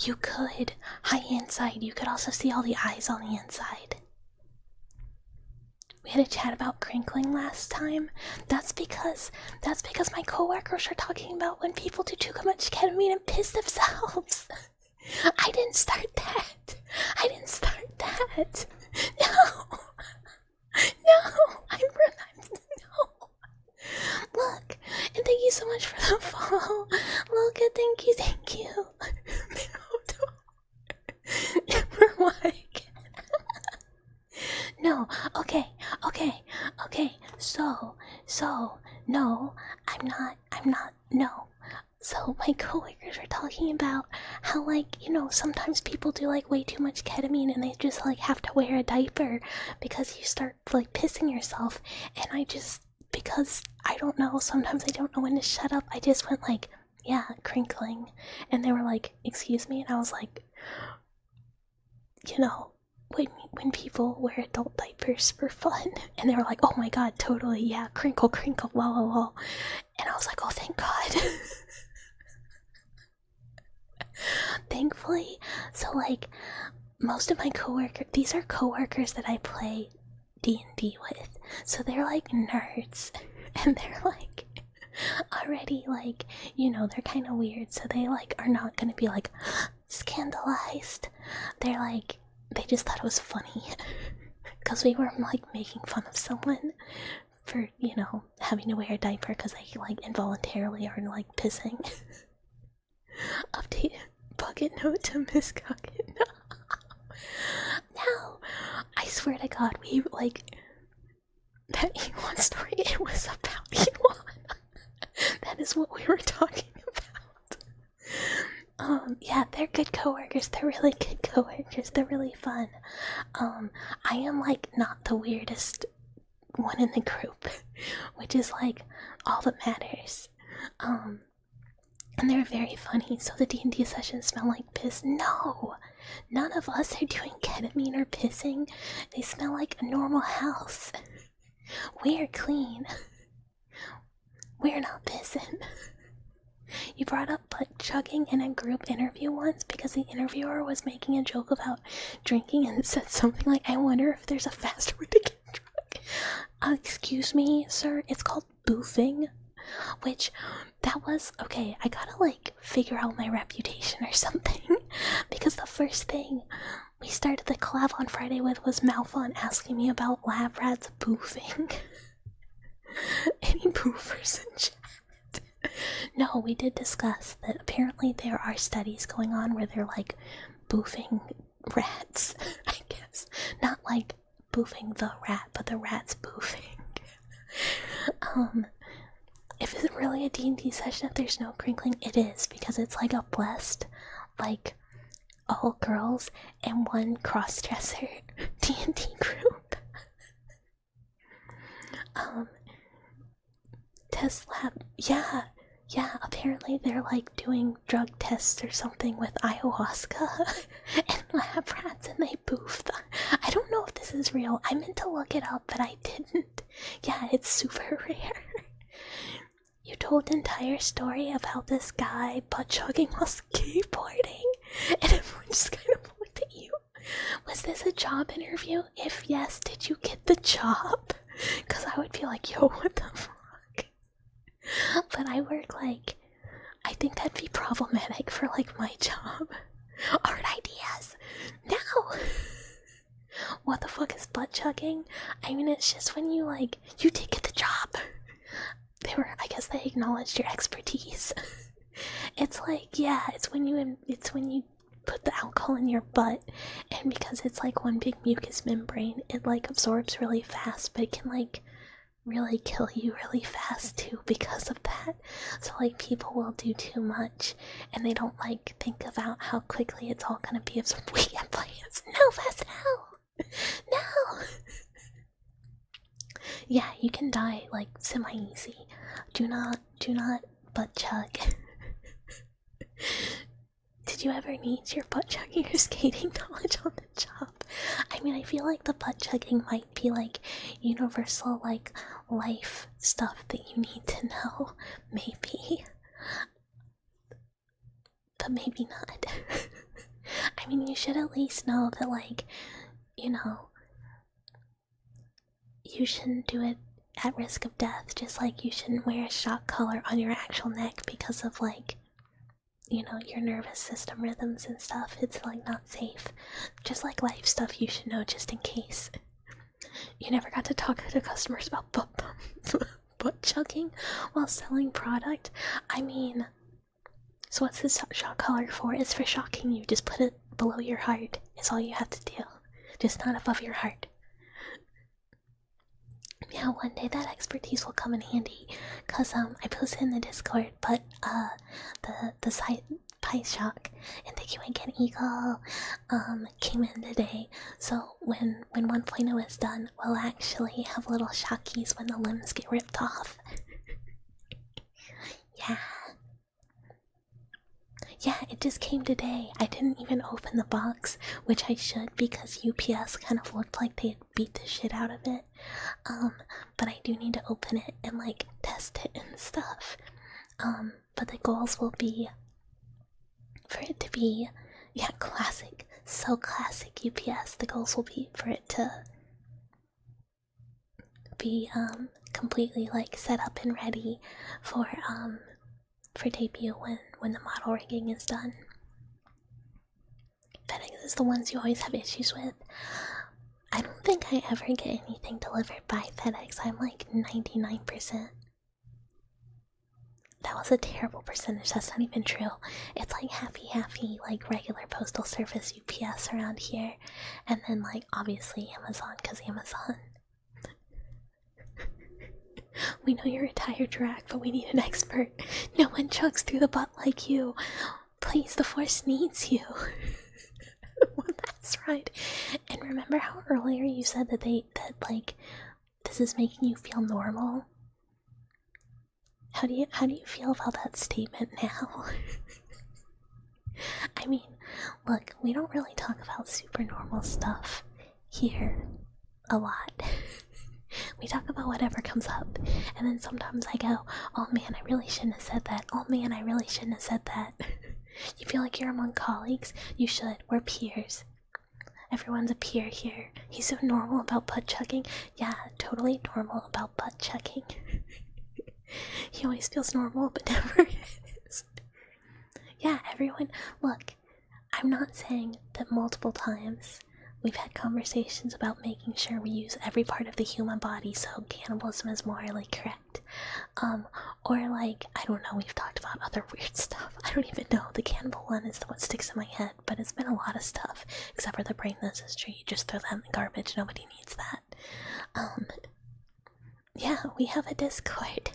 You could. Hi, inside. You could also see all the eyes on the inside. We had a chat about crinkling last time. That's because my coworkers are talking about when people do too much ketamine and piss themselves. I didn't start that. No. No. Look, and thank you so much for the follow. Look, thank you. Never mind. No, okay. So, no, I'm not, no. So my coworkers were talking about how, like, sometimes people do like way too much ketamine and they just like have to wear a diaper because you start like pissing yourself. And because I don't know, sometimes I don't know when to shut up, I just went like, yeah, crinkling. And they were like, excuse me? And I was like, when people wear adult diapers for fun. And they were like, oh my god, totally, yeah, crinkle, lol. And I was like, oh, thank god. Thankfully, so like, most of my these are coworkers that I play D&D with, so they're like nerds, and they're like, already like, they're kind of weird, so they like are not gonna be like scandalized. They're like, they just thought it was funny because we were like making fun of someone for having to wear a diaper because they like involuntarily are like pissing. Update bucket note to Miss Cocket. No, I swear to God, we like that Elon story. It was about Elon. That is what we were talking about. Yeah, they're good coworkers. They're really good coworkers. They're really fun. I am like not the weirdest one in the group, which is like all that matters. And they're very funny, so the D&D sessions smell like piss. No! None of us are doing ketamine or pissing. They smell like a normal house. We're clean. We're not pissing. You brought up butt chugging in a group interview once because the interviewer was making a joke about drinking and said something like, I wonder if there's a faster way to get drunk. Excuse me, sir, it's called boofing. Which, that was, okay, I gotta like figure out my reputation or something. Because the first thing we started the collab on Friday with was Malphon asking me about lab rats boofing. Any boofers in chat? No, we did discuss that apparently there are studies going on where they're like boofing rats, I guess. Not like boofing the rat, but the rat's boofing. If it's really a D&D session, if there's no crinkling, it is, because it's like a blessed, like, all girls and one cross-dresser D&D group. Test lab, yeah, apparently they're like doing drug tests or something with ayahuasca and lab rats and they boof them. I don't know if this is real. I meant to look it up, but I didn't. Yeah, it's super rare. You told an entire story about this guy butt chugging while skateboarding, and everyone just kind of looked at you. Was this a job interview? If yes, did you get the job? Because I would be like, yo, what the fuck? But I work like, I think that'd be problematic for like my job. Art ideas! No! What the fuck is butt chugging? I mean, it's just when you like, you did get the job. I guess they acknowledged your expertise. It's like, yeah, it's when you put the alcohol in your butt, and because it's like one big mucus membrane, it like absorbs really fast, but it can like really kill you really fast too because of that. So like people will do too much and they don't like think about how quickly it's all gonna be absorbed. We can't play it. No, fast now. No. Yeah, you can die like semi-easy. Do not butt chug. Did you ever need your butt chugging or skating knowledge on the job? I mean, I feel like the butt chugging might be like universal, like life stuff that you need to know. Maybe. But maybe not. I mean, you should at least know that, like, you know, you shouldn't do it at risk of death, just like you shouldn't wear a shock collar on your actual neck because of, like, you know, your nervous system rhythms and stuff. It's like not safe. Just like life stuff you should know just in case. You never got to talk to customers about butt chugging while selling product? I mean, so what's this shock collar for? It's for shocking you. Just put it below your heart. It's all you have to do. Just not above your heart. Yeah, one day that expertise will come in handy, cause I posted in the Discord, but the site PyShock and the Q&A Eagle came in today. So when 1.0 is done, we'll actually have little shockies when the limbs get ripped off. Yeah. Yeah, it just came today. I didn't even open the box, which I should because UPS kind of looked like they had beat the shit out of it. But I do need to open it and like test it and stuff. But the goals will be for it to be, yeah, classic. So classic UPS. The goals will be for it to be completely like set up and ready for debut when the model rigging is done. FedEx is the ones you always have issues with. I don't think I ever get anything delivered by FedEx. I'm like 99%. That was a terrible percentage. That's not even true. It's like happy, like regular postal service UPS around here. And then like obviously Amazon, because Amazon. We know you're a tired drag, but we need an expert. No one chugs through the butt like you. Please, the force needs you. Well, that's right. And remember how earlier you said that like this is making you feel normal? How do you feel about that statement now? I mean, look, we don't really talk about super normal stuff here a lot. We talk about whatever comes up, and then sometimes I go, oh man, I really shouldn't have said that. Oh man, I really shouldn't have said that. You feel like you're among colleagues? You should. We're peers. Everyone's a peer here. He's so normal about butt chugging. Yeah, totally normal about butt chugging. He always feels normal, but never is. Yeah, everyone, look, I'm not saying that multiple times we've had conversations about making sure we use every part of the human body so cannibalism is morally correct. Or like, I don't know, we've talked about other weird stuff. I don't even know. The cannibal one is what sticks in my head, but it's been a lot of stuff. Except for the brainless history, you just throw that in the garbage. Nobody needs that. Yeah, we have a Discord.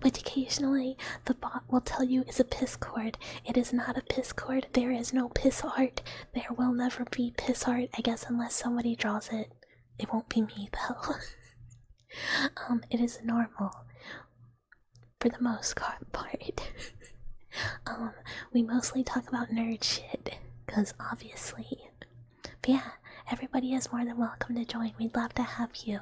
Which occasionally the bot will tell you is a piss cord. It is not a piss cord. There is no piss art. There will never be piss art, I guess, unless somebody draws it. It won't be me, though. It is normal. For the most part. We mostly talk about nerd shit. Because obviously. But yeah, everybody is more than welcome to join. We'd love to have you.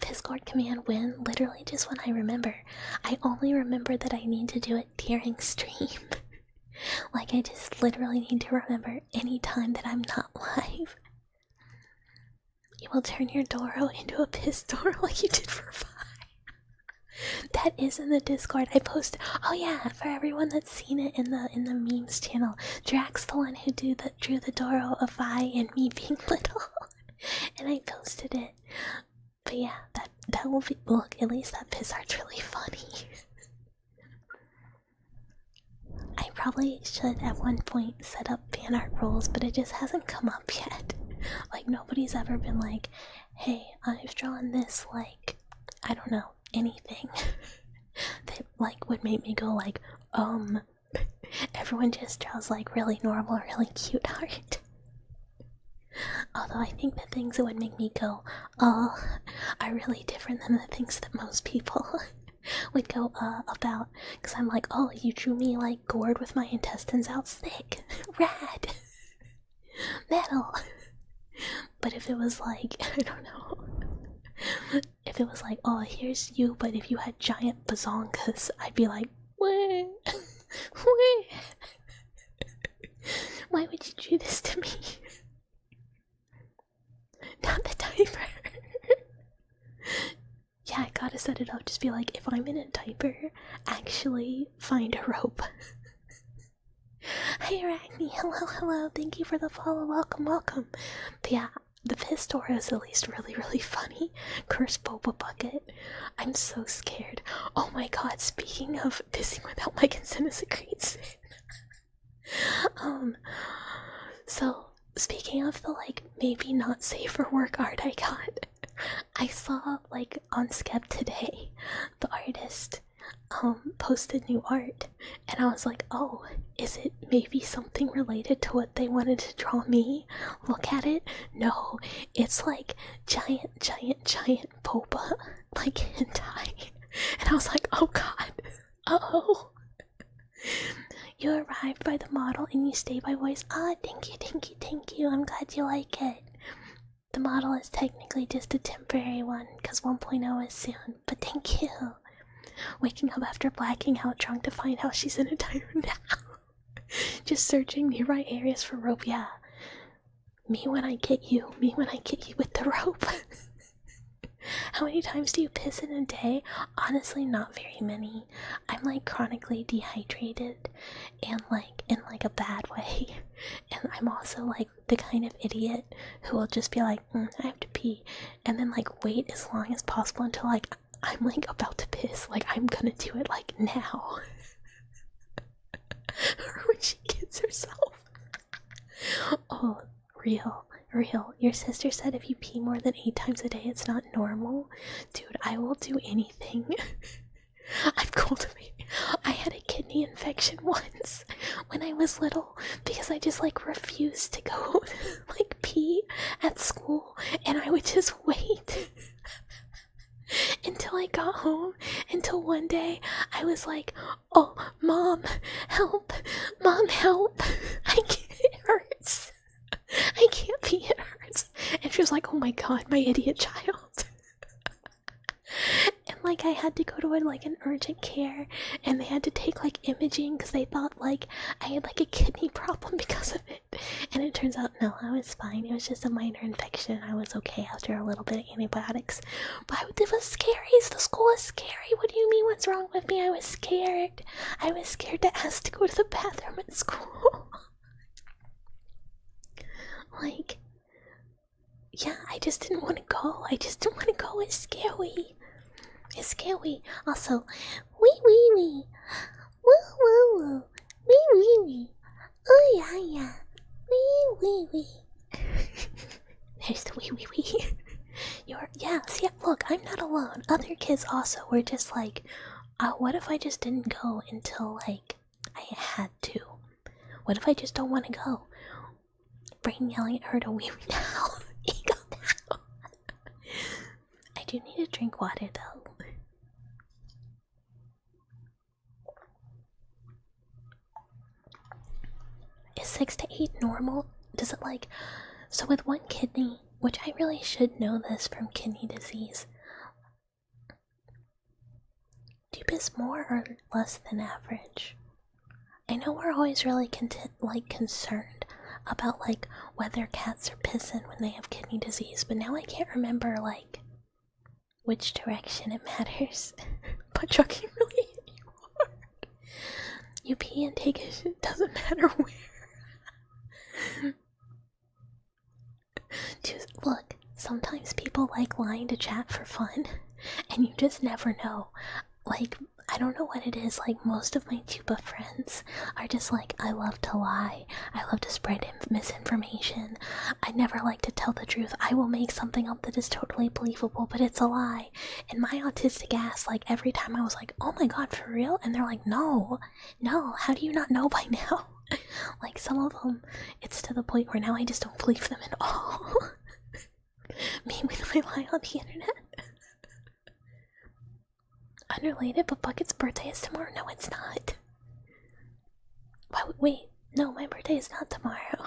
Discord command when? Literally just when I remember. I only remember that I need to do it during stream. Like I just literally need to remember any time that I'm not live. You will turn your Doro into a piss Doro like you did for Vi. That is in the Discord. I posted. Oh yeah, for everyone that's seen it in the memes channel, Drax the one who drew the Doro of Vi and me being little, and I posted it. But yeah, that will be, look, at least that piss art's really funny. probably should at one point set up fan art rules, but it just hasn't come up yet. Like, nobody's ever been like, hey, I've drawn this, like, I don't know, anything that, like, would make me go, like, everyone just draws, like, really normal, really cute art. Although I think the things that would make me go, oh, are really different than the things that most people would go, about. Because I'm like, oh, you drew me, like, gourd with my intestines out sick. Rad. Metal. But if it was like, I don't know. If it was like, oh, here's you, but if you had giant bazongas, I'd be like, what? What? Why would you do this to me? Not the diaper. Yeah, I gotta set it up. Just be like, if I'm in a diaper, actually find a rope. Hi, Arachne. Hello, hello. Thank you for the follow. Welcome, welcome. But yeah, the piss door is at least really, really funny. Curse Boba Bucket. I'm so scared. Oh my god, speaking of pissing without my consent is a great sin. So, speaking of the, like, maybe not safe for work art I got, I saw, like, on Skep today, the artist, posted new art, and I was like, oh, is it maybe something related to what they wanted to draw me? Look at it. No, it's like giant boba, like hentai. And I was like, oh god. Oh. You arrived by the model and you stay by voice. Ah, thank you. I'm glad you like it. The model is technically just a temporary one, because 1.0 is soon, but thank you. Waking up after blacking out drunk to find out she's in a diaper now. Just searching nearby areas for rope, yeah. Me when I get you with the rope. How many times do you piss in a day? Honestly, not very many. I'm like chronically dehydrated and like in like a bad way. And I'm also like the kind of idiot who will just be like, I have to pee, and then like wait as long as possible until like I'm like about to piss. Like I'm gonna do it like now. Or when she gets herself. Oh, real. Your sister said if you pee more than 8 times a day, it's not normal. Dude, I will do anything. I've cultivated. I had a kidney infection once when I was little because I just like refused to go like pee at school, and I would just wait until I got home, until one day I was like, oh, mom, help, I can't, it hurts. I can't pee, it hurts. And she was like, oh my god, my idiot child. And like I had to go to like an urgent care, and they had to take like imaging because they thought like I had like a kidney problem because of it. And it turns out no, I was fine. It was just a minor infection. I was okay after a little bit of antibiotics. But it was scary. The school was scary. What do you mean what's wrong with me? I was scared. I was scared to ask to go to the bathroom at school. Like, yeah, I just didn't want to go. It's scary. It's scary. Also, wee. Woo. Wee. Oh, yeah. Wee. There's the wee. Yeah, look, I'm not alone. Other kids also were just like, what if I just didn't go until, like, I had to? What if I just don't want to go? Brain yelling at her to wee now. Ego now. I do need to drink water though. Is 6 to 8 normal? Does it like... So with one kidney, which I really should know this from kidney disease, do you piss more or less than average? I know we're always really concerned about like whether cats are pissing when they have kidney disease, but now I can't remember like which direction it matters. But trucking really hit you hard. You pee and take a shit, doesn't matter where. Just look, sometimes people like lying to chat for fun, and you just never know. Like, I don't know what it is, like most of my tuba friends are just like, I love to lie, I love to spread misinformation, I never like to tell the truth, I will make something up that is totally believable but it's a lie. And my autistic ass, like every time I was like, oh my god, for real? And they're like, no, how do you not know by now? Like some of them, it's to the point where now I just don't believe them at all. Me when I lie on the internet. Unrelated, but Bucket's birthday is tomorrow. No, it's not. Wait, no, my birthday is not tomorrow.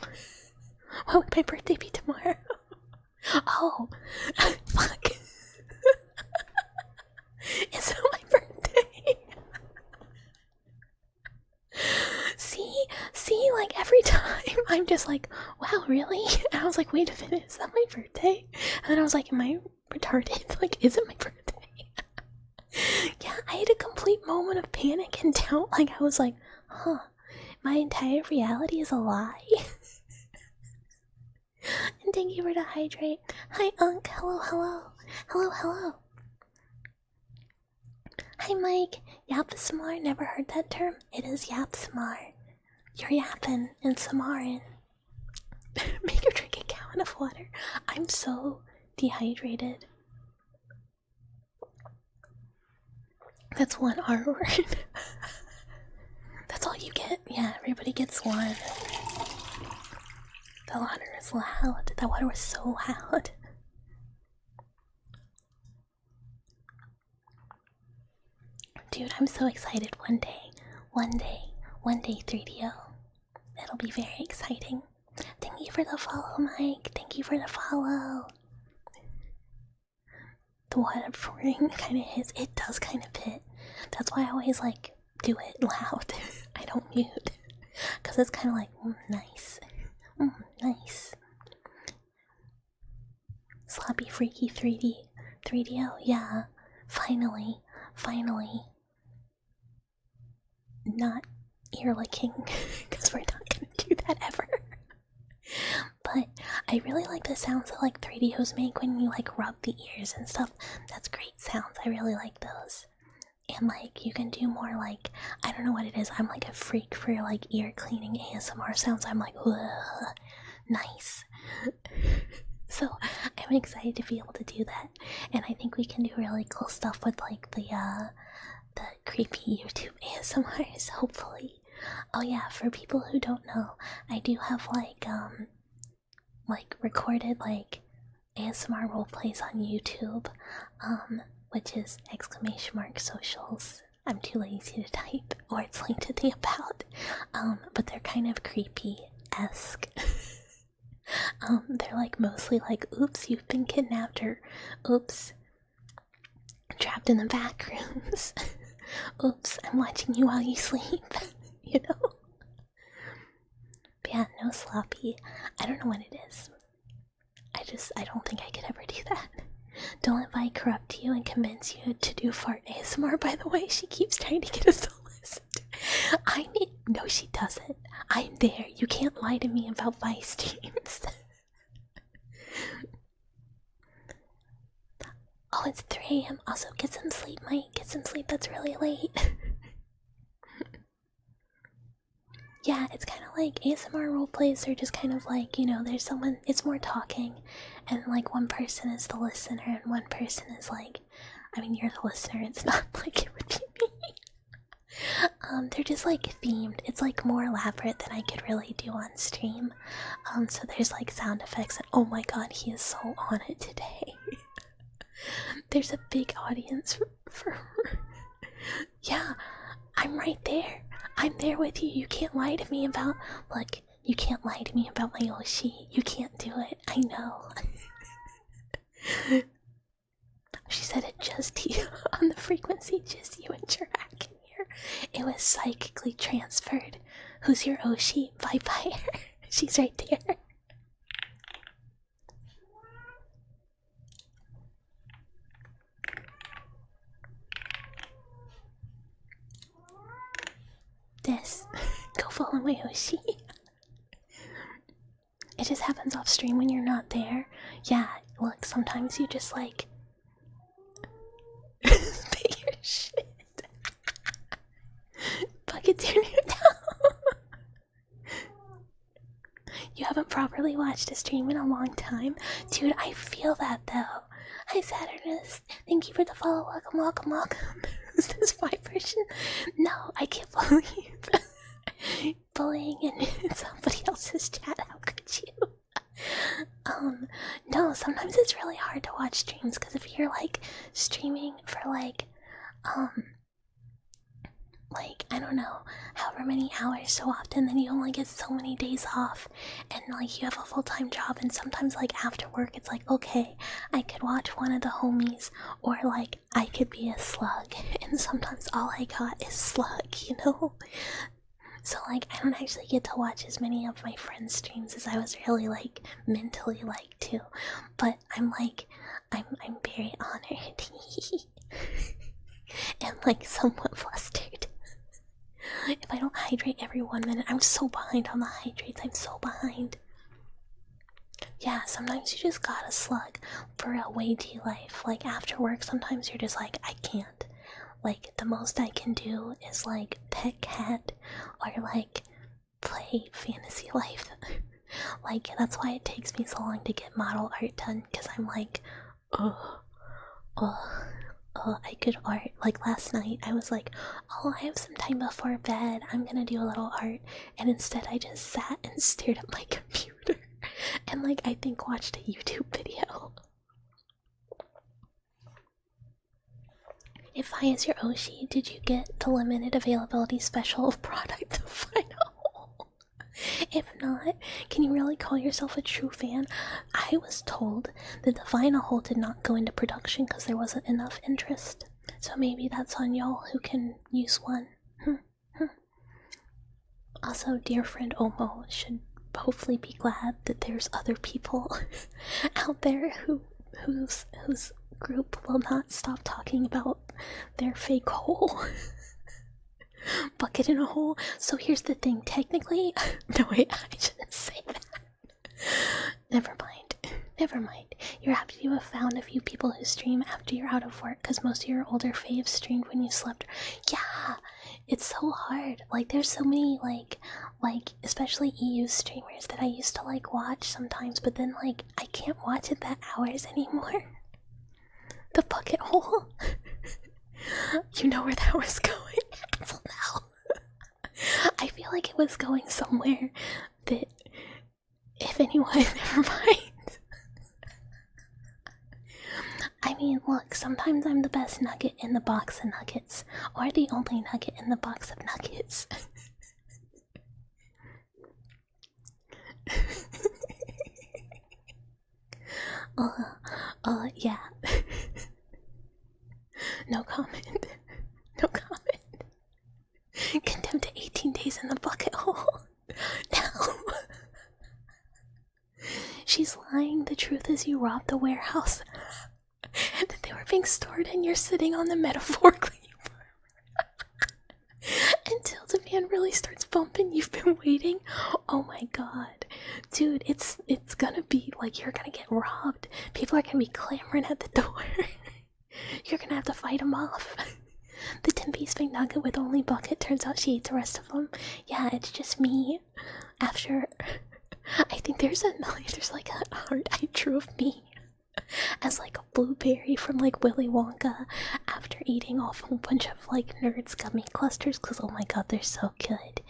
Why would my birthday be tomorrow? Oh, fuck. It's not my birthday. See, like every time I'm just like, wow, really? And I was like, wait a minute, is that my birthday? And then I was like, am I retarded? Like, is it my birthday? Yeah, I had a complete moment of panic and doubt. Like, I was like, huh, my entire reality is a lie. And thank you for the hydrate. Hi, Unk. Hello, hello. Hello, hello. Hi, Mike. Yapsmar. Never heard that term? It is Yapsmar. You're yapping and samarin. Make her drink a gallon of water. I'm so dehydrated. That's one R word. That's all you get. Yeah, everybody gets one. The water is loud. That water was so loud. Dude, I'm so excited. One day, 3DO. It'll be very exciting. Thank you for the follow, Mike. Thank you for the follow. The water pouring kind of hits. It does kind of hit. That's why I always like do it loud. I don't mute. Because it's kind of like, nice. Nice. Sloppy freaky 3DO. Yeah. Finally. Not ear licking. Because we're not going to do that ever. But I really like the sounds that like 3DOs make when you like rub the ears and stuff. That's great sounds. I really like those. And like you can do more like, I don't know what it is. I'm like a freak for like ear cleaning ASMR sounds. I'm like, ugh, nice. So I'm excited to be able to do that. And I think we can do really cool stuff with like the creepy YouTube ASMRs, hopefully. Oh yeah, for people who don't know, I do have like recorded like ASMR roleplays on YouTube, which is !socials. I'm too lazy to type, or it's linked to the about. But they're kind of creepy-esque. They're like mostly like, oops, you've been kidnapped, or oops, trapped in the back rooms. Oops, I'm watching you while you sleep. You know? But yeah, no sloppy. I don't know what it is. I don't think I could ever do that. Don't let Vi corrupt you and convince you to do fart ASMR, by the way. She keeps trying to get us to listen. No, she doesn't. I'm there. You can't lie to me about Vi streams. Oh, it's 3 AM. Also, get some sleep, Mike. Get some sleep. That's really late. Yeah, it's kind of like ASMR roleplays are just kind of like, you know, there's someone, it's more talking, and like one person is the listener, and one person is like, I mean, you're the listener, it's not like it would be me. They're just like themed. It's like more elaborate than I could really do on stream. So there's like sound effects, and oh my god, he is so on it today. There's a big audience for yeah, I'm right there. I'm there with you. You can't lie to me about, like, you can't lie to me about my Yoshi. You can't do it. I know. She said it just you on the frequency, just you and Jirak can hear. It was psychically transferred. Who's your Oshi? Bye bye. She's right there. This. Go follow my Yoshi. It just happens off stream when you're not there. Yeah, look, sometimes you just like spit your shit. haven't properly watched a stream in a long time. Dude, I feel that though. Hi Saturnus, thank you for the follow. Welcome, welcome, welcome. Is this my version? No, I can't believe bullying in somebody else's chat. How could you? No, sometimes it's really hard to watch streams because if you're like streaming for like I don't know, however many hours so often, then you only get so many days off, and like you have a full-time job, and sometimes like after work it's like, okay, I could watch one of the homies, or like I could be a slug, and sometimes all I got is slug, you know? So like I don't actually get to watch as many of my friends' streams as I was really like mentally like to, but I'm very honored and like somewhat flustered. If I don't hydrate every 1 minute, I'm so behind on the hydrates. I'm so behind. Yeah, sometimes you just gotta slug for a weighty life. Like after work, sometimes you're just like, I can't. Like the most I can do is like pet cat or like play fantasy life. Like that's why it takes me so long to get model art done, because I'm like, oh, I could art. Like last night, I was like, oh, I have some time before bed. I'm gonna do a little art. And instead, I just sat and stared at my computer and, like, I think watched a YouTube video. If I is your Oshi, did you get the limited availability special product to final? If not, can you really call yourself a true fan? I was told that the final hole did not go into production because there wasn't enough interest. So maybe that's on y'all who can use one. Also, dear friend Omo should hopefully be glad that there's other people out there whose group will not stop talking about their fake hole. Bucket in a hole. So here's the thing, technically no, wait, I shouldn't say that. Never mind. You're happy you have found a few people who stream after you're out of work, because most of your older faves streamed when you slept. Yeah, it's so hard. Like there's so many like especially EU streamers that I used to like watch sometimes, but then like I can't watch it that hours anymore. The bucket hole. You know where that was going. Until now. I feel like it was going somewhere that, if anyone, never mind. I mean, look, sometimes I'm the best nugget in the box of nuggets, or the only nugget in the box of nuggets. Yeah. No comment. No comment. Condemned to 18 days in the bucket hole. No. She's lying. The truth is you robbed the warehouse. That they were being stored and you're sitting on them metaphorically. Until the van really starts bumping, you've been waiting. Oh my god. Dude, it's gonna be like you're gonna get robbed. People are gonna be clamoring at the door. You're gonna have to fight them off. The 10-piece big nugget with only bucket, turns out she ate the rest of them. Yeah, it's just me. After, I think there's like a heart I drew of me as like a blueberry from like Willy Wonka after eating off a whole bunch of like Nerds gummy clusters, because oh my god, they're so good.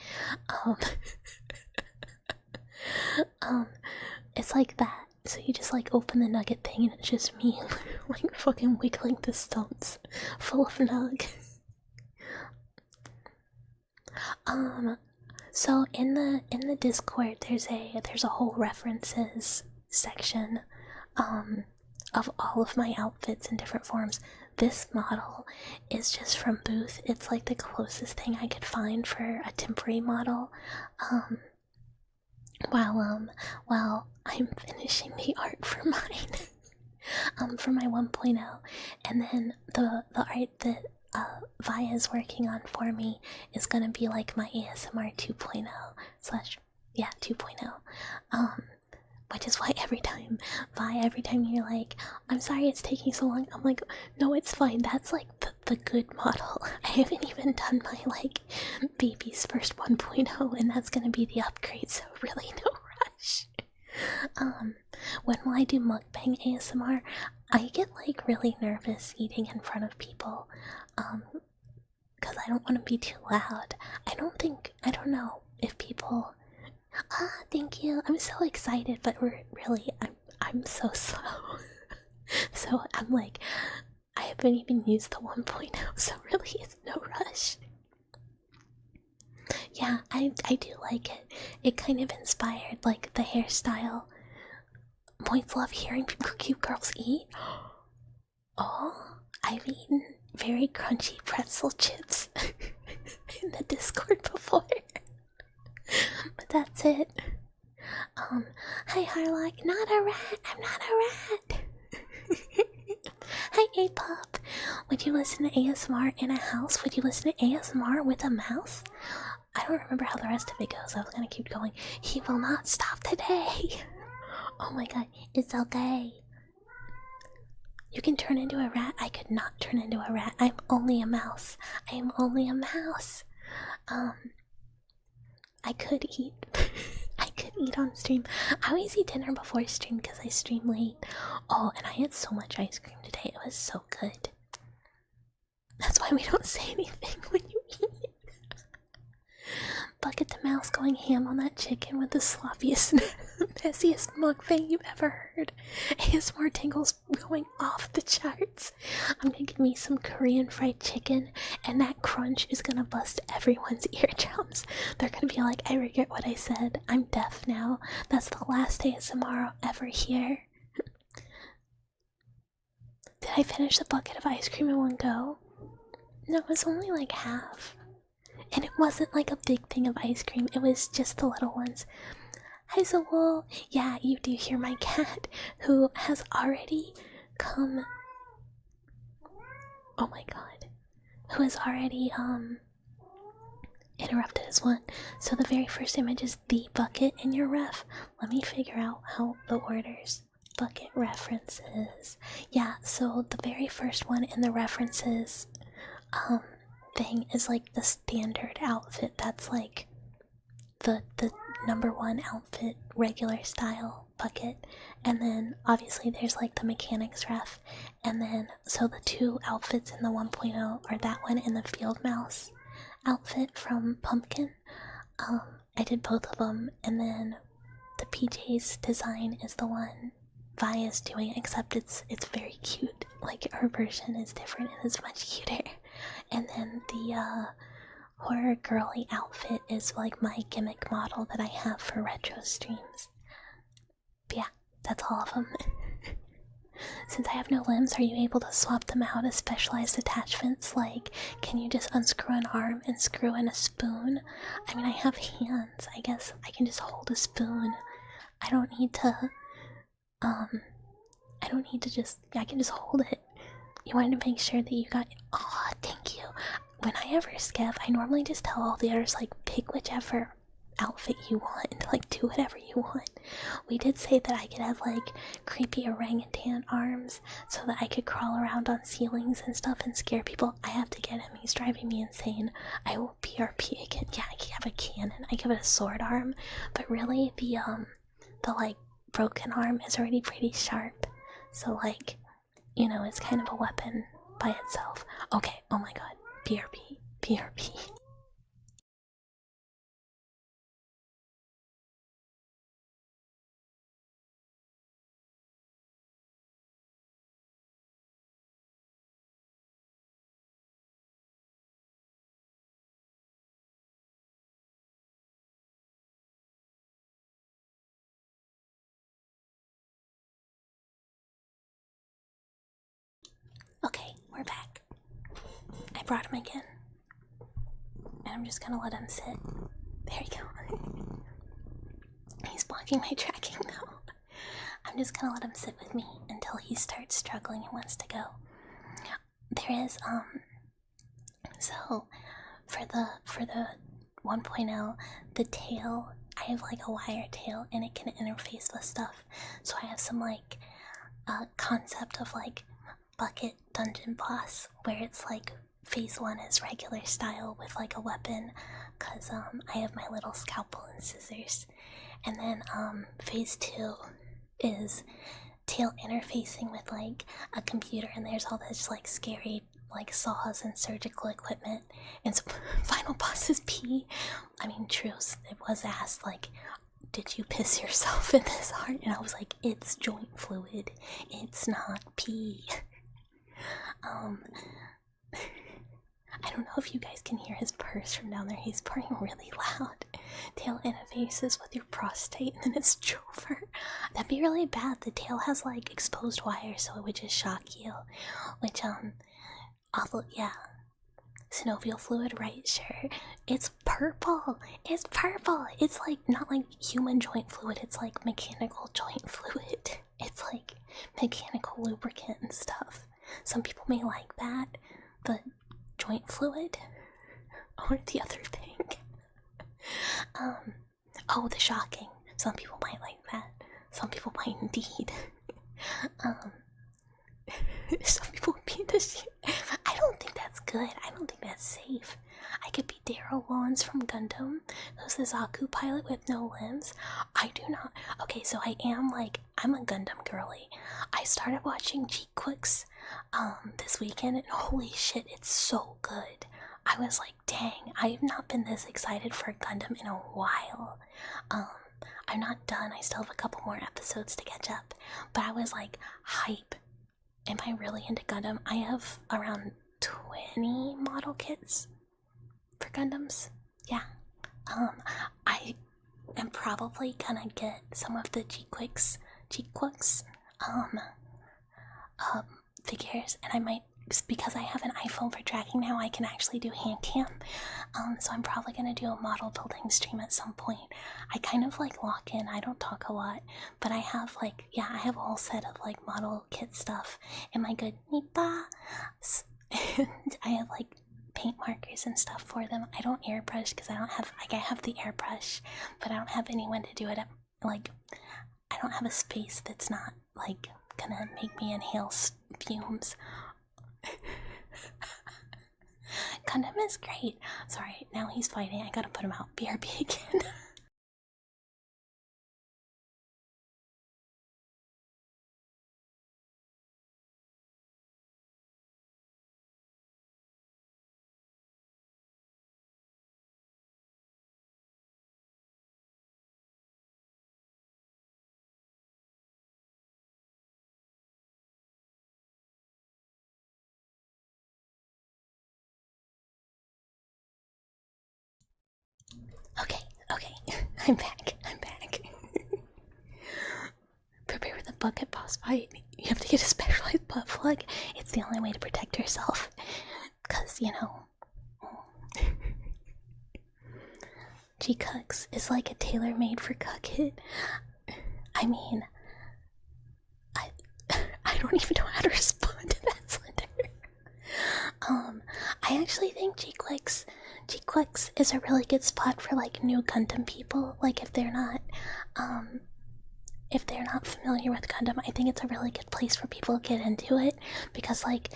It's like that. So you just like open the nugget thing and it's just me like fucking wiggling the stumps full of nug. So in the Discord there's a whole references section of all of my outfits in different forms. This model is just from Booth. It's like the closest thing I could find for a temporary model. While I'm finishing the art for mine, for my 1.0, and then the art that Via's working on for me is gonna be like my ASMR 2.0 slash 2.0. Which is why every time you're like, I'm sorry it's taking so long, I'm like, no, it's fine. That's like the good model. I haven't even done my like baby's first 1.0, and that's gonna be the upgrade, so really no rush. When will I do mukbang ASMR? I get like really nervous eating in front of people. Because I don't want to be too loud. I don't know if people. Thank you. I'm so excited, but I'm so slow. So I'm like, I haven't even used the 1.0, so really it's no rush. Yeah, I do like it. It kind of inspired like the hairstyle. Boys love hearing cute girls eat. Oh, I've eaten very crunchy pretzel chips in the Discord before. But that's it. Hi Harlock, not a rat, I'm not a rat. Hi A-Pop, would you listen to ASMR in a house? Would you listen to ASMR with a mouse? I don't remember how the rest of it goes, I was gonna keep going. He will not stop today. Oh my god, it's okay. You can turn into a rat. I could not turn into a rat. I'm only a mouse. I am only a mouse. I could eat. I could eat on stream. I always eat dinner before stream because I stream late. Oh, and I had so much ice cream today. It was so good. That's why we don't say anything when you eat. Bucket the mouse going ham on that chicken with the sloppiest, messiest mukbang you've ever heard. ASMR tingles going off the charts. I'm gonna get me some Korean fried chicken, and that crunch is gonna bust everyone's eardrums. They're gonna be like, I regret what I said. I'm deaf now. That's the last ASMR I'll ever hear. Did I finish the bucket of ice cream in one go? No, it was only like half. And it wasn't like a big thing of ice cream, it was just the little ones. Hi Zool! Yeah, you do hear my cat, who has already come. Oh my god. Who has already, interrupted as one. So the very first image is the bucket in your ref. Let me figure out how the orders. Bucket references. Yeah, so the very first one in the references, thing is like the standard outfit. That's like the number one outfit, regular style bucket. And then obviously there's like the mechanics ref. And then so the two outfits in the 1.0 are that one and the field mouse outfit from Pumpkin. I did both of them, and then the PJ's design is the one Via's doing, except it's very cute. Like her version is different and it's much cuter. And then the horror girly outfit is like my gimmick model that I have for retro streams. But yeah, that's all of them. Since I have no limbs, are you able to swap them out as specialized attachments? Like, can you just unscrew an arm and screw in a spoon? I mean, I have hands. I guess I can just hold a spoon. I don't need to, I can just hold it. You wanted to make sure that you got. Oh, thank you. When I ever skip, I normally just tell all the others, like, pick whichever outfit you want. Like, do whatever you want. We did say that I could have, like, creepy orangutan arms so that I could crawl around on ceilings and stuff and scare people. I have to get him. He's driving me insane. I will PRP again. Yeah, I could have a cannon. I give it a sword arm. But really, the like, broken arm is already pretty sharp. So, like, you know, it's kind of a weapon by itself. Okay, oh my god. PRP. PRP. Okay, we're back. I brought him again. And I'm just gonna let him sit. There we go. He's blocking my tracking now. I'm just gonna let him sit with me until he starts struggling and wants to go. There is, so for the 1.0, the tail, I have like a wire tail and it can interface with stuff. So I have some like concept of like bucket dungeon boss where it's like phase 1 is regular style with like a weapon, cause I have my little scalpel and scissors. And then phase 2 is tail interfacing with like a computer, and there's all this like scary like saws and surgical equipment. And so final boss is pee. I mean, truth, it was asked like, did you piss yourself in this art? And I was like, it's joint fluid, it's not pee. I don't know if you guys can hear his purse from down there. He's purring really loud. Tail interfaces with your prostate and then it's over. That'd be really bad. The tail has like exposed wires, so it would just shock you. Which, awful, yeah. Synovial fluid, right? Sure. It's purple. It's purple. It's like not like human joint fluid. It's like mechanical joint fluid. It's like mechanical lubricant and stuff. Some people may like that, but joint fluid or the other thing. Oh, the shocking. Some people might like that. Some people might indeed. Some people would be into shit. I don't think that's good. I don't think that's safe. I could be Daryl Wans from Gundam, who's the Zaku pilot with no limbs. I do not. Okay, so I'm a Gundam girly. I started watching G-Quicks this weekend, and holy shit, it's so good. I was like, dang, I've not been this excited for Gundam in a while. I'm not done. I still have a couple more episodes to catch up, but I was like, hype. Am I really into Gundam? I have around 20 model kits for Gundams. Yeah. I am probably gonna get some of the G-Quicks figures, and I might, because I have an iPhone for tracking now, I can actually do hand cam. So I'm probably gonna do a model building stream at some point. I kind of like lock in. I don't talk a lot, but I have like, yeah, I have a whole set of like model kit stuff in my good Nipa. I have like paint markers and stuff for them. I don't airbrush because I don't have, like, I have the airbrush, but I don't have anyone to do it at, like, I don't have a space that's not like gonna make me inhale fumes. Gundam is great. Sorry, now he's fighting. I gotta put him out. BRB again. Okay, I'm back. Prepare for the bucket boss fight. You have to get a specialized butt plug. It's the only way to protect yourself. Because, you know, G-Cucks is like a tailor-made for cuck it. I mean, I don't even know how to respond to that, Slender. I actually think G-Quicks is a really good spot for like new Gundam people. Like if they're not familiar with Gundam, I think it's a really good place for people to get into it, because like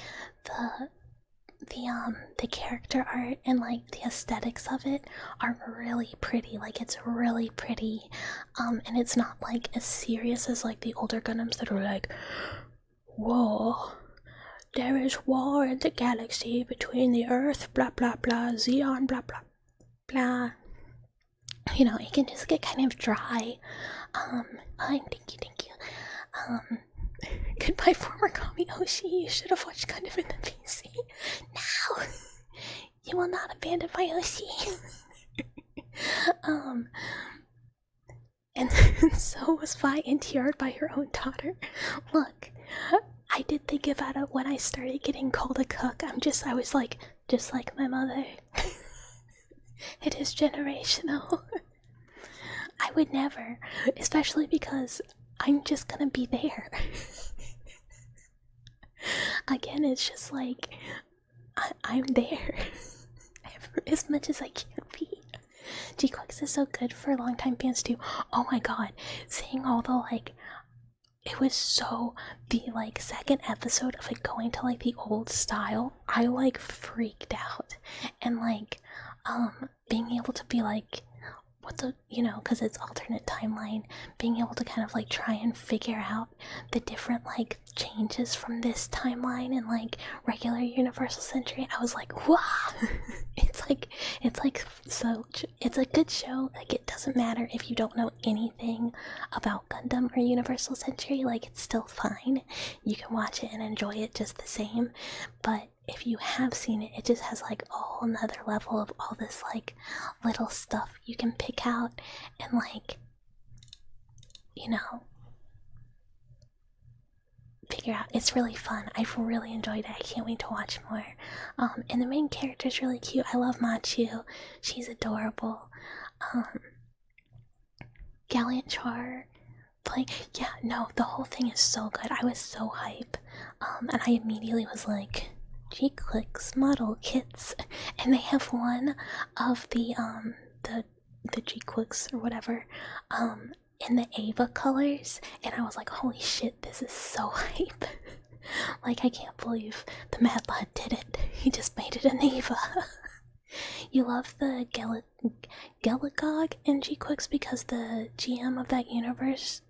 the character art and like the aesthetics of it are really pretty. Like it's really pretty, and it's not like as serious as like the older Gundams that are like, whoa, there is war in the galaxy between the Earth, blah blah blah, Xeon, blah blah blah. You know, it can just get kind of dry. Thank you. Goodbye, former Kami Oshi. You should have watched Gundam in the PC. No, you will not abandon my Oshi. And so was Vi NTR'd by her own daughter. Look, I did think about it when I started getting called a cuck. I was like, just like my mother. It is generational. I would never, especially because I'm just gonna be there. Again, it's just like, I'm there as much as I can be. G-Quicks is so good for longtime fans too. Oh my god, seeing all the like it was so, the like second episode of it going to like the old style, I like freaked out. And like being able to be like, what the, because it's alternate timeline, being able to kind of like try and figure out the different like changes from this timeline and like regular Universal Century, I was like, wow. It's a good show. Like, it doesn't matter if you don't know anything about Gundam or Universal Century, like, it's still fine. You can watch it and enjoy it just the same. But if you have seen it, it just has like a whole nother level of all this like little stuff you can pick out and like, figure out. It's really fun. I've really enjoyed it. I can't wait to watch more. And the main character is really cute. I love Machu. She's adorable. Gallant Char playing. Yeah, no, the whole thing is so good. I was so hype. And I immediately was like, G-Clicks model kits, and they have one of the G-Clicks or whatever, in the Ava colors, and I was like, holy shit, this is so hype. Like, I can't believe the Mad Lad did it. He just made it an Ava. You love the Gelagog in G-Quicks because the GM of that universe,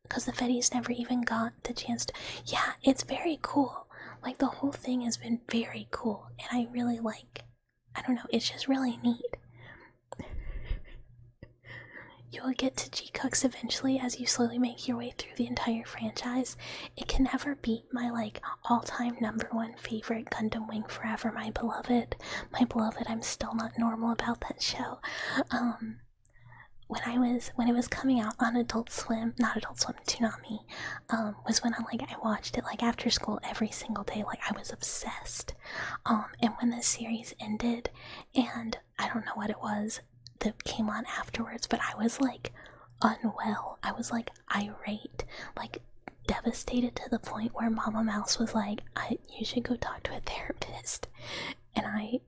because the Fetties never even got the chance to. Yeah, it's very cool. Like, the whole thing has been very cool, and I really like, I don't know, it's just really neat. You'll get to G-Cooks eventually as you slowly make your way through the entire franchise. It can never beat my like all-time #1 favorite Gundam Wing Forever, My Beloved. My Beloved, I'm still not normal about that show. When it was coming out on Adult Swim, not Adult Swim, Toonami, was when I watched it like after school every single day. Like, I was obsessed. And when the series ended, and I don't know what it was that came on afterwards, but I was like unwell. I was like irate, like devastated to the point where Mama Mouse was like, you should go talk to a therapist. And I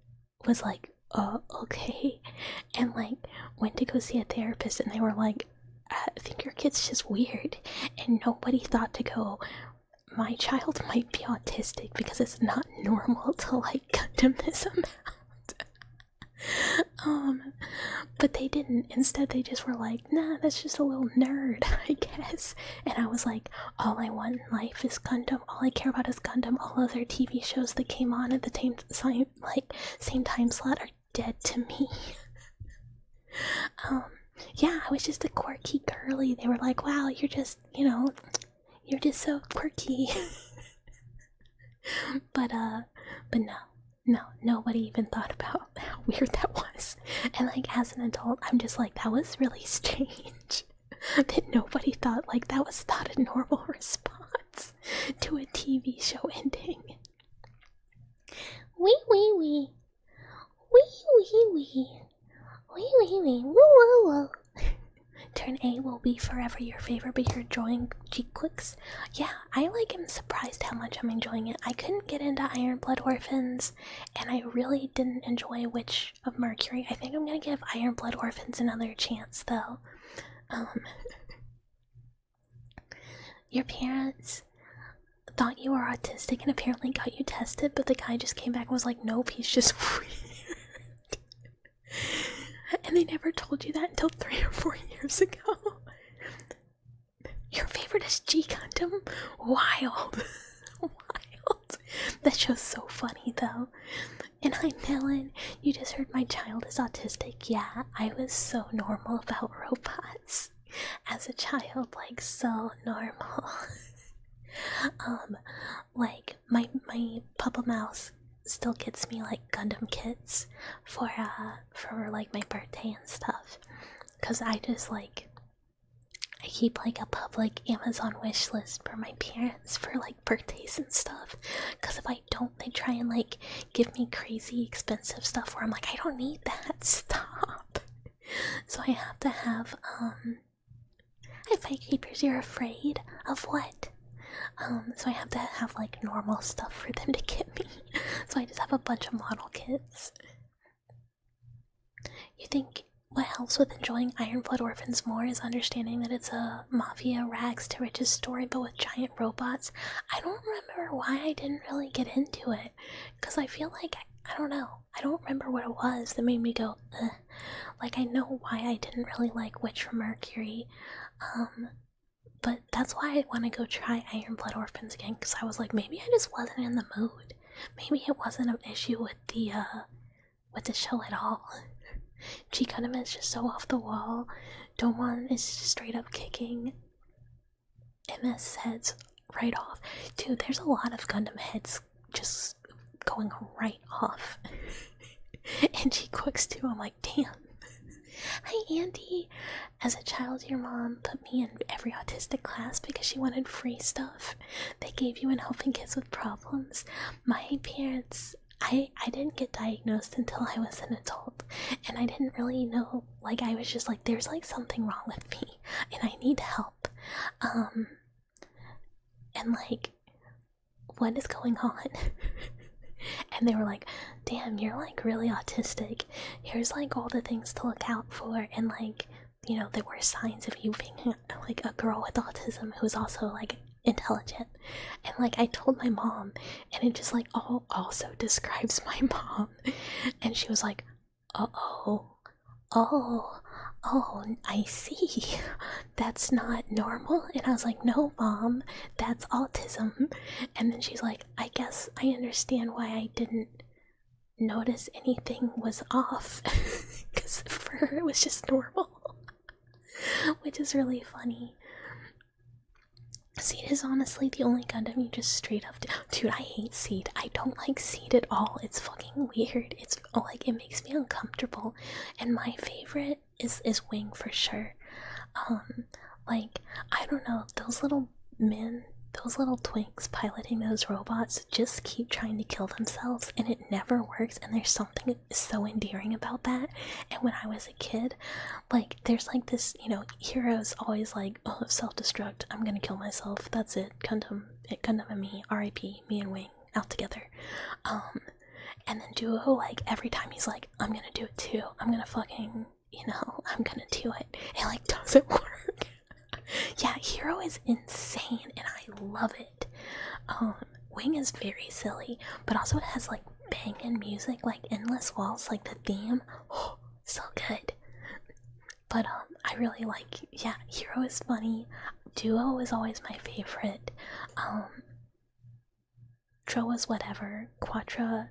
was like, okay. And like went to go see a therapist, and they were like, I think your kid's just weird. And nobody thought to go, my child might be autistic because it's not normal to like Gundam this amount. But they didn't. Instead, they just were like, nah, that's just a little nerd, I guess. And I was like, all I want in life is Gundam. All I care about is Gundam. All other TV shows that came on at the same time slot are dead to me. Yeah, I was just a quirky girly. They were like, wow, you're just, you're just so quirky. But no, nobody even thought about how weird that was. And like, as an adult, I'm just like, that was really strange. That nobody thought, like, that was not a normal response to a TV show ending. Wee wee wee. Wee wee wee. Wee wee wee. Woo woo woo. Turn A will be forever your favorite, but you're enjoying G-Clicks. Yeah, I am surprised how much I'm enjoying it. I couldn't get into Iron Blood Orphans, and I really didn't enjoy Witch of Mercury. I think I'm gonna give Iron Blood Orphans another chance, though. Your parents thought you were autistic and apparently got you tested, but the guy just came back and was like, nope, he's just weird. And they never told you that until 3 or 4 years ago. Your favorite is G Gundam? Wild. Wild. That show's so funny, though. And I'm Helen. You just heard my child is autistic. Yeah, I was so normal about robots. As a child, like, so normal. Like, my Papa Mouse still gets me like Gundam kits for like my birthday and stuff, because I just like, I keep like a public Amazon wish list for my parents for like birthdays and stuff, because if I don't, they try and like give me crazy expensive stuff where I'm like, I don't need that, stop. So I have to have hi Fight Creepers, you're afraid of what? So I have to have like normal stuff for them to get me. So I just have a bunch of model kits. You think what helps with enjoying Iron Blood Orphans more is understanding that it's a mafia rags to riches story but with giant robots. I don't remember why I didn't really get into it, because I feel like, I don't know, I don't remember what it was that made me go, ugh. Like, I know why I didn't really like Witch from Mercury, but that's why I want to go try Iron Blood Orphans again, because I was like, maybe I just wasn't in the mood. Maybe it wasn't an issue with the show at all. Gundam is just so off the wall. Domon is just straight up kicking MS heads right off. Dude, there's a lot of Gundam heads just going right off. And she quicks too. I'm like, damn. Hi, Andy. As a child, your mom put me in every autistic class because she wanted free stuff they gave you in helping kids with problems. My parents, I didn't get diagnosed until I was an adult, and I didn't really know, like, I was just like, there's like something wrong with me, and I need help. And like, what is going on? And they were like, damn, you're like really autistic. Here's like all the things to look out for, and like, you know, there were signs of you being like a girl with autism who's also like intelligent. And like, I told my mom, and it just like all also describes my mom. And she was like, oh, I see. That's not normal. And I was like, no, Mom, that's autism. And then she's like, I guess I understand why I didn't notice anything was off. Because for her, it was just normal. Which is really funny. Seed is honestly the only Gundam you just straight up do. Dude, I hate Seed. I don't like Seed at all. It's fucking weird. It's like, it makes me uncomfortable. And my favorite is Wing for sure. Like, I don't know, those little men, those little twinks piloting those robots just keep trying to kill themselves, and it never works, and there's something so endearing about that. And when I was a kid, like, there's like this, you know, heroes always like, oh, self-destruct, I'm gonna kill myself, that's it, Gundam and me, R.I.P., me and Wing, out together. And then Duo, like, every time he's like, I'm gonna do it too, I'm gonna fucking, you know, I'm gonna do it, it like doesn't work. Yeah, Hero is insane, and I love it. Wing is very silly, but also it has like banging music, like Endless Waltz, like the theme. Oh, so good. But I really like, yeah, Hero is funny. Duo is always my favorite. Tro is whatever. Quatra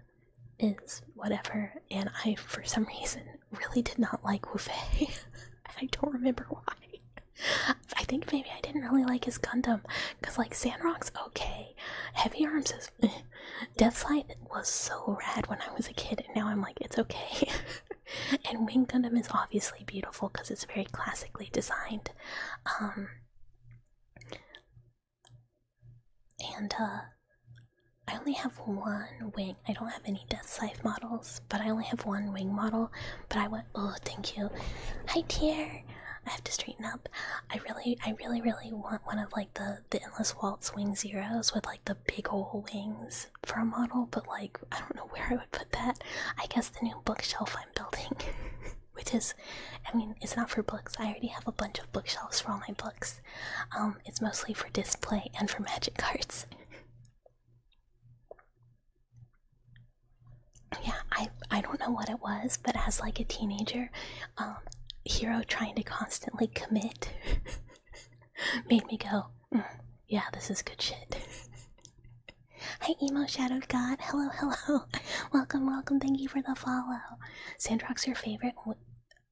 is whatever, and I, for some reason, really did not like Wu Fei. I don't remember why. I think maybe I didn't really like his Gundam, because like Sandrock's okay, Heavy Arms is Deathlight was so rad when I was a kid, and now I'm like, it's okay. And Wing Gundam is obviously beautiful because it's very classically designed. And I only have one Wing. I don't have any Death Scythe models, but I only have one Wing model. But I went, oh, thank you. Hi, Tier. I have to straighten up. I really want one of like the Endless Waltz Wing Zeros with like the big ol' wings for a model, but like, I don't know where I would put that. I guess the new bookshelf I'm building, which is, I mean, it's not for books. I already have a bunch of bookshelves for all my books. It's mostly for display and for magic cards. Yeah, I don't know what it was, but as like a teenager, Hero trying to constantly commit made me go, yeah, this is good shit. Hi, Emo Shadowed God. Hello. Welcome. Thank you for the follow. Sandrock's your favorite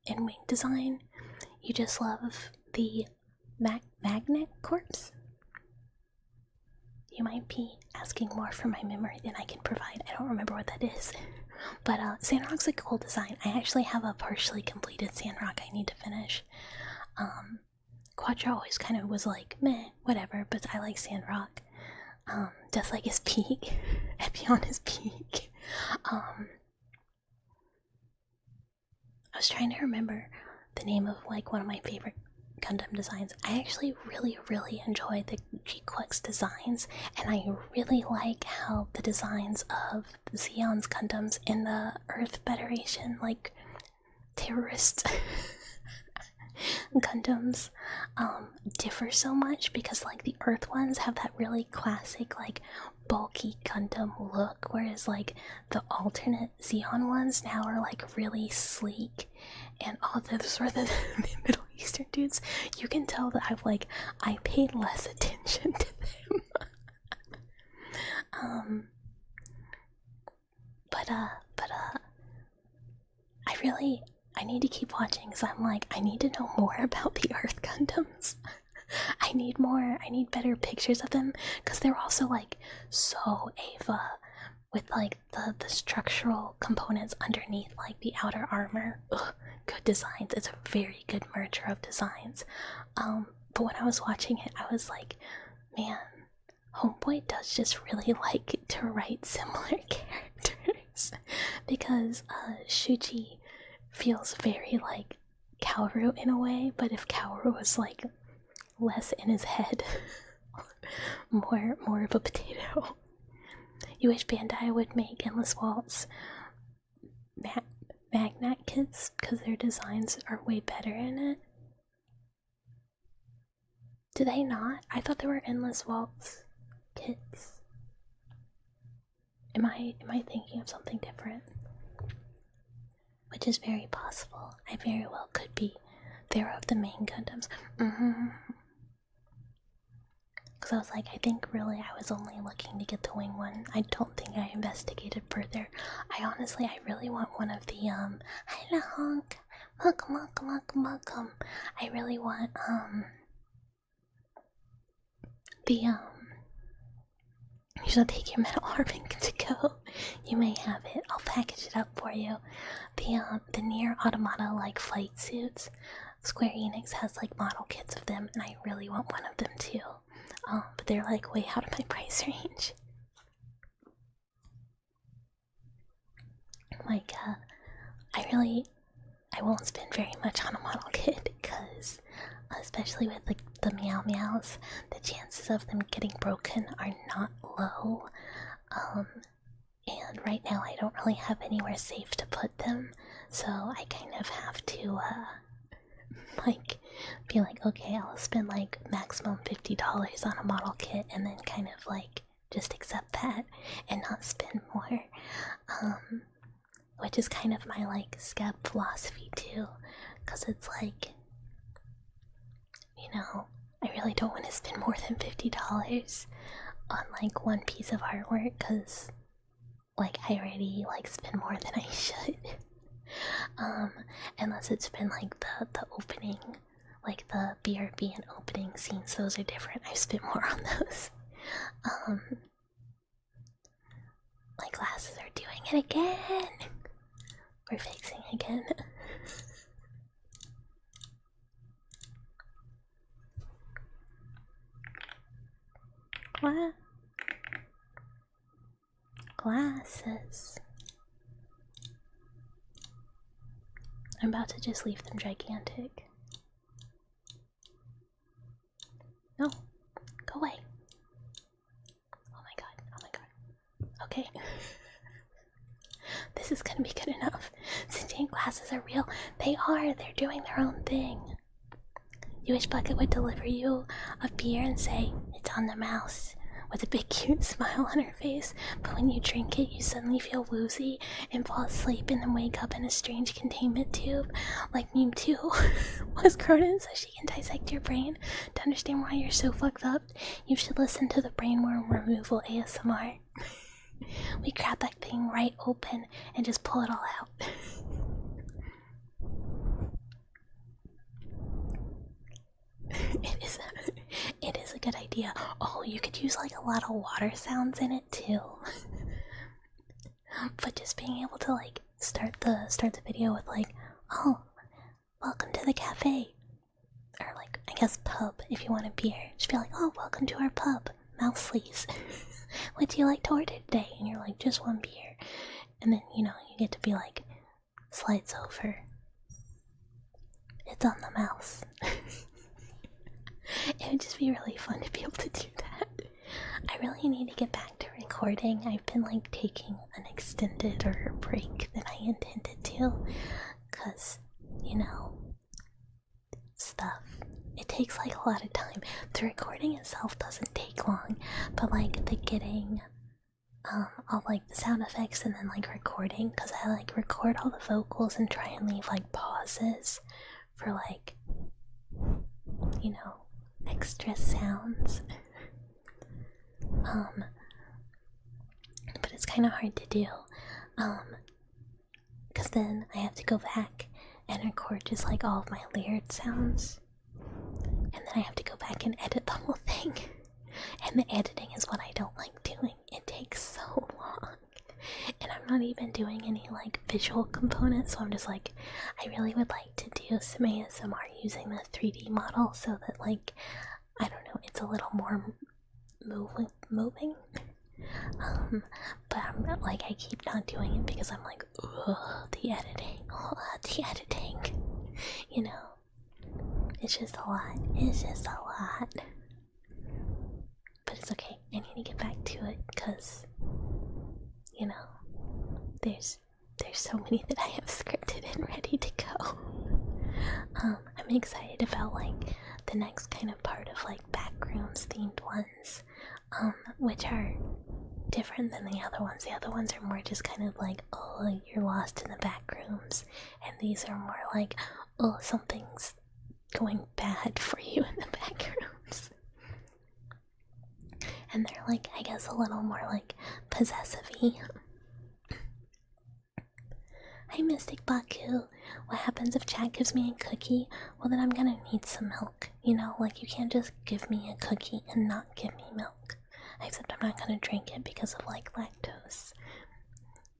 in Wing design? You just love the magnet corpse? You might be asking more from my memory than I can provide. I don't remember what that is. But Sandrock's a cool design. I actually have a partially completed Sandrock I need to finish. Quadra always kind of was like, meh, whatever, but I like Sandrock. Just like his peak. Epion is peak. I was trying to remember the name of like one of my favorite Gundam designs. I actually really enjoy the G-Quex designs, and I really like how the designs of Zeon's Gundams in the Earth Federation, like terrorist Gundams differ so much, because like the Earth ones have that really classic like bulky Gundam look, whereas like the alternate Xeon ones now are like really sleek, and all the sort of the Middle Eastern dudes, you can tell that I paid less attention to them. I need to keep watching, because I'm like, I need to know more about the Earth Gundams. I need better pictures of them, because they're also like so Ava with like the structural components underneath like the outer armor. Ugh, good designs. It's a very good merger of designs. But when I was watching it, I was like, man, Homeboy does just really like to write similar characters, because Shuji feels very like Kaoru in a way, but if Kaoru was like less in his head, more of a potato. You wish Bandai would make Endless Waltz Magnat kits, because their designs are way better in it. Do they not? I thought they were Endless Waltz kits. Am I thinking of something different? Which is very possible. I very well could be. They're of the main Gundams. Because I was like, I think really I was only looking to get the wing one. I don't think I investigated further. I really want one of the hi honk, welcome. I really want you should take your metal arming to go. You may have it. I'll package it up for you. The Nier Automata like flight suits. Square Enix has like model kits of them, and I really want one of them too. But they're like way out of my price range. Like, I won't spend very much on a model kit, because especially with the Meow Meows, the chances of them getting broken are not low. And right now I don't really have anywhere safe to put them, so I kind of have to like be like, okay, I'll spend like maximum $50 on a model kit, and then kind of like just accept that and not spend more. Which is kind of my like scab philosophy too, because it's like, you know, I really don't want to spend more than $50 on like one piece of artwork, because like I already like spend more than I should. Unless it's been like the opening, like the BRB and opening scenes, those are different. I've spent more on those. My glasses are doing it again. We're fixing again. What? Glasses. I'm about to just leave them gigantic. No, go away. Oh my god. Okay. This is gonna be good enough. Sentient glasses are real. They are. They're doing their own thing. You wish Bucket would deliver you a beer and say, "It's on the mouse," with a big cute smile on her face, but when you drink it, you suddenly feel woozy and fall asleep and then wake up in a strange containment tube, like Meme 2 was Cronin, so she can dissect your brain to understand why you're so fucked up. You should listen to the brainworm removal ASMR. We crack that thing right open and just pull it all out. It is a good idea. Oh, you could use like a lot of water sounds in it too. But just being able to like start the video with like, "Oh, welcome to the cafe," or like, I guess pub if you want a beer. Just be like, "Oh, welcome to our pub, Mouseleys. What do you like to order today?" And you're like, "Just one beer." And then, you know, you get to be like, "Slides over. It's on the mouse." It would just be really fun to be able to do that. I really need to get back to recording. I've been like taking an extended break than I intended to. cause, you know, stuff. It takes like a lot of time. The recording itself doesn't take long, but like the getting all like the sound effects and then like recording, because I like record all the vocals and try and leave like pauses for like, you know, extra sounds. But it's kind of hard to do, because then I have to go back and record just like all of my layered sounds, and then I have to go back and edit the whole thing. And the editing is what I don't like doing. It takes so long, and I'm not even doing any like visual components, so I'm just like, I really would like to do some ASMR using the 3D model so that like, I don't know, it's a little more moving. But I'm like, I keep not doing it because I'm like, ugh, the editing, you know, it's just a lot. But it's okay. I need to get back to it because, you know, there's so many that I have scripted and ready to go. I'm excited about like the next kind of part of like backrooms themed ones, which are different than the other ones. The other ones are more just kind of like, oh, you're lost in the backrooms, and these are more like, oh, something's going bad for you in the backrooms. And they're like, I guess a little more like possessive-y. Hi, Mystic Baku. What happens if chat gives me a cookie? Well, then I'm gonna need some milk. You know, like you can't just give me a cookie and not give me milk. Except I'm not gonna drink it because of like lactose.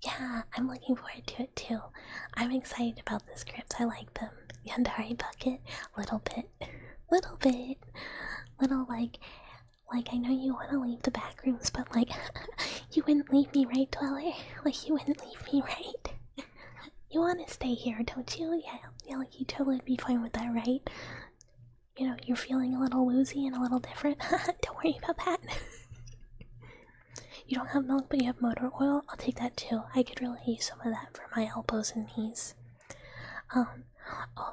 Yeah, I'm looking forward to it too. I'm excited about the scripts. I like them. Yandari Bucket, little bit, little like I know you want to leave the back rooms, but like, you wouldn't leave me, right, Dweller? Like, you wouldn't leave me, right? You want to stay here, don't you? Yeah, like you totally would be fine with that, right? You know, you're feeling a little woozy and a little different. Don't worry about that. You don't have milk, but you have motor oil? I'll take that too. I could really use some of that for my elbows and knees. Oh,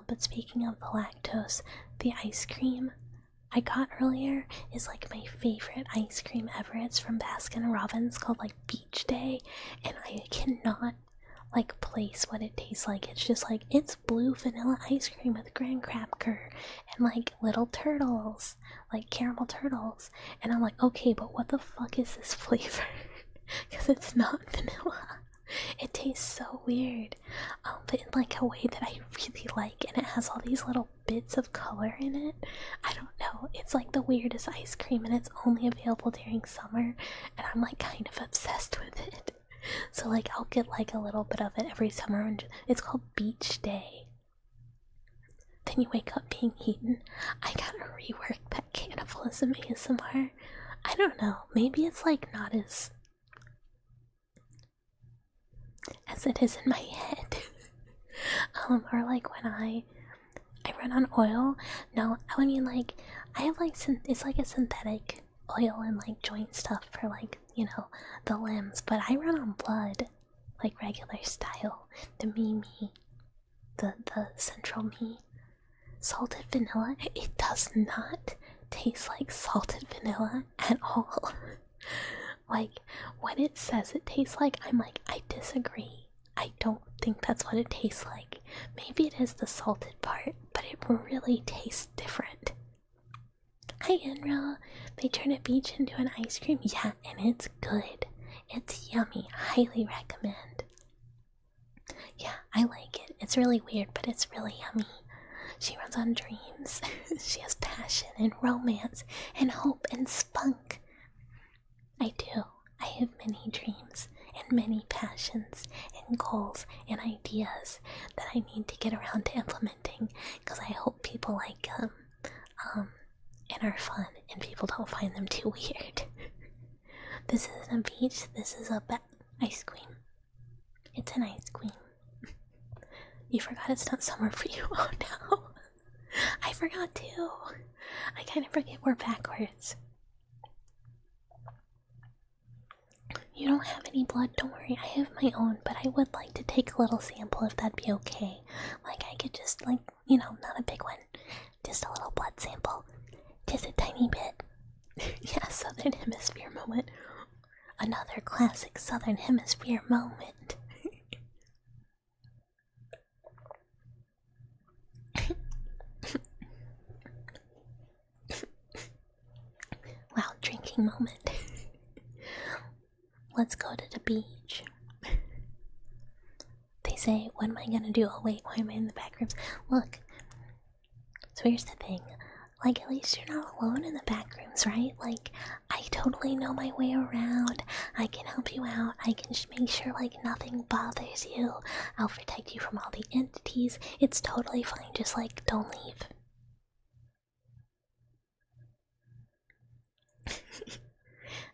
but speaking of the lactose, the ice cream I got earlier is like my favorite ice cream ever. It's from Baskin Robbins, called like Beach Day, and I cannot like place what it tastes like. It's just like, it's blue vanilla ice cream with graham cracker and like little turtles, like caramel turtles, and I'm like, okay, but what the fuck is this flavor? Because it's not vanilla. It tastes so weird, but in like a way that I really like, and it has all these little bits of color in it. I don't know, it's like the weirdest ice cream, and it's only available during summer, and I'm like kind of obsessed with it. So like I'll get like a little bit of it every summer, and it's called Beach Day. Then you wake up being eaten. I gotta rework that cannibalism ASMR. I don't know, maybe it's like not as it is in my head. Or like when I run on oil. No, I mean like I have like it's like a synthetic oil and like joint stuff for like, you know, the limbs, but I run on blood, like regular style. The me, the central me. Salted vanilla, it does not taste like salted vanilla at all. Like, when it says it tastes like, I'm like, I disagree. I don't think that's what it tastes like. Maybe it is the salted part, but it really tastes different. Hi, Enra. They turn a beach into an ice cream? Yeah, and it's good. It's yummy. Highly recommend. Yeah, I like it. It's really weird, but it's really yummy. She runs on dreams. She has passion and romance and hope and spunk. I do. I have many dreams and many passions and goals and ideas that I need to get around to implementing, because I hope people like them and are fun, and people don't find them too weird. This isn't a beach, this is a ice cream. It's an ice cream. You forgot it's not summer for you. Oh no. I forgot too. I kind of forget we're backwards. You don't have any blood, don't worry, I have my own, but I would like to take a little sample if that'd be okay. Like, I could just, like, you know, not a big one, just a little blood sample. Just a tiny bit. Yeah, Southern Hemisphere moment. Another classic Southern Hemisphere moment. Wow, drinking moment. Let's go to the beach. They say, what am I gonna do? Oh wait, why am I in the back rooms? Look. So here's the thing. Like, at least you're not alone in the back rooms, right? Like, I totally know my way around. I can help you out. I can make sure, like, nothing bothers you. I'll protect you from all the entities. It's totally fine. Just, like, don't leave.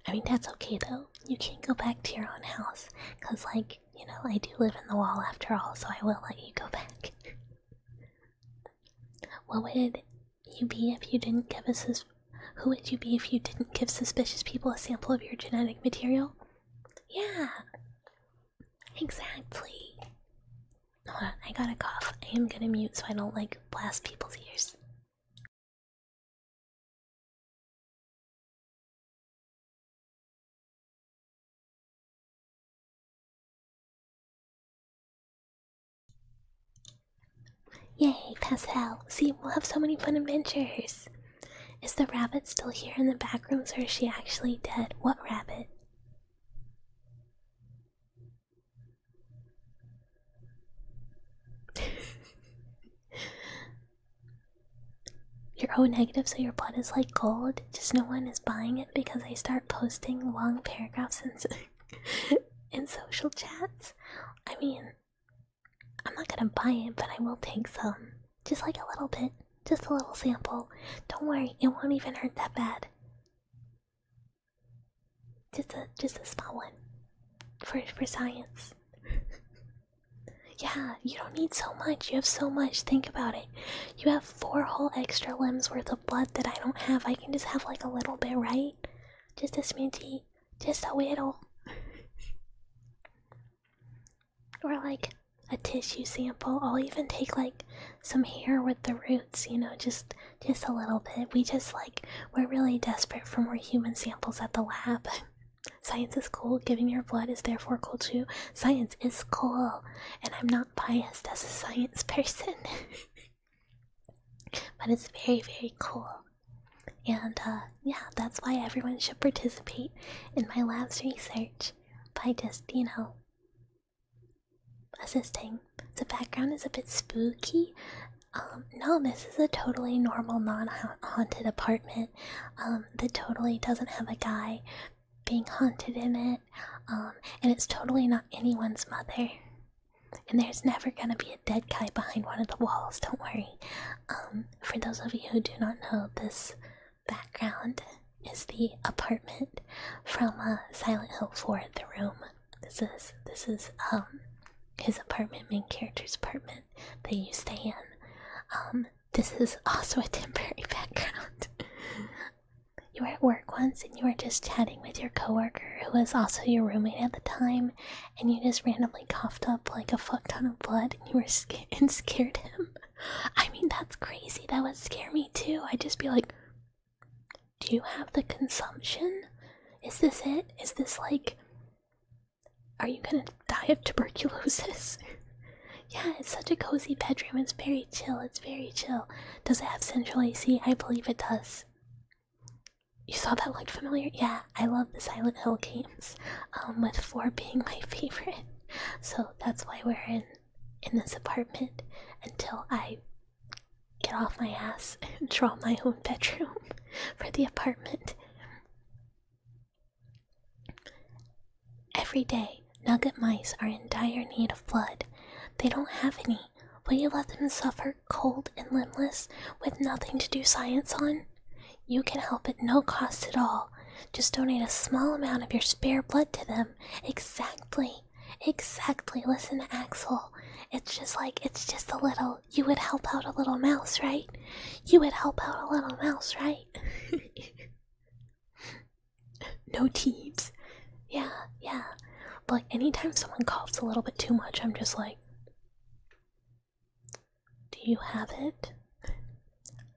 I mean, that's okay, though. You can't go back to your own house. Because, like, you know, I do live in the wall after all, so I will let you go back. What would you be if you didn't give us who would you be if you didn't give suspicious people a sample of your genetic material? Yeah, exactly. Hold on, I got a cough. I am gonna mute so I don't, like, blast people's ears. Yay, Pascal. See, we'll have so many fun adventures. Is the rabbit still here in the back rooms, or is she actually dead? What rabbit? You're O negative, so your blood is like gold. Just no one is buying it because I start posting long paragraphs in social chats. I mean, I'm not gonna buy it, but I will take some. Just like a little bit. Just a little sample. Don't worry, it won't even hurt that bad. Just a small one. For science. Yeah, you don't need so much. You have so much. Think about it. You have 4 whole extra limbs worth of blood that I don't have. I can just have like a little bit, right? Just a smidgy. Just a little. Or like a tissue sample. I'll even take like some hair with the roots, you know, just a little bit. We're really desperate for more human samples at the lab. Science is cool, giving your blood is therefore cool too. Science is cool, and I'm not biased as a science person. But it's very, very cool. And yeah, that's why everyone should participate in my lab's research by just, you know, assisting. The background is a bit spooky. No, this is a totally normal, non-haunted apartment that totally doesn't have a guy being haunted in it, and it's totally not anyone's mother. And there's never gonna be a dead guy behind one of the walls, don't worry. For those of you who do not know, this background is the apartment from Silent Hill 4, The Room. This is his apartment, main character's apartment that you stay in. This is also a temporary background. You were at work once and you were just chatting with your coworker who was also your roommate at the time, and you just randomly coughed up like a fuck ton of blood and you were scared him. I mean, that's crazy. That would scare me too. I'd just be like, do you have the consumption? Is this it? Is this like, are you gonna die of tuberculosis? Yeah, it's such a cozy bedroom. It's very chill. It's very chill. Does it have central AC? I believe it does. You saw that looked familiar? Yeah, I love the Silent Hill games, with 4 being my favorite. So that's why we're in this apartment until I get off my ass and draw my own bedroom for the apartment. Every day, nugget mice are in dire need of blood. They don't have any. Will you let them suffer cold and limbless with nothing to do science on? You can help at no cost at all. Just donate a small amount of your spare blood to them. Exactly. Listen to Axel. It's just a little. You would help out a little mouse, right? You would help out a little mouse, right? No teams. Yeah. But like anytime someone coughs a little bit too much, I'm just like, do you have it?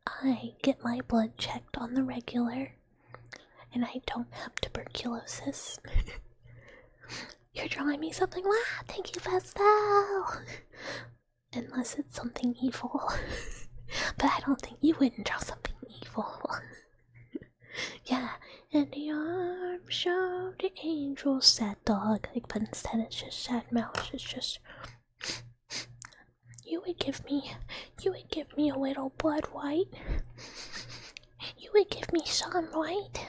I get my blood checked on the regular, and I don't have tuberculosis. You're drawing me something? Wow, thank you, Pastel! Unless it's something evil. But I don't think you wouldn't draw something evil. Yeah, in the arms of the angel, sad dog. Like, but instead it's just sad mouse. It's just you would give me a little blood white. You would give me some white.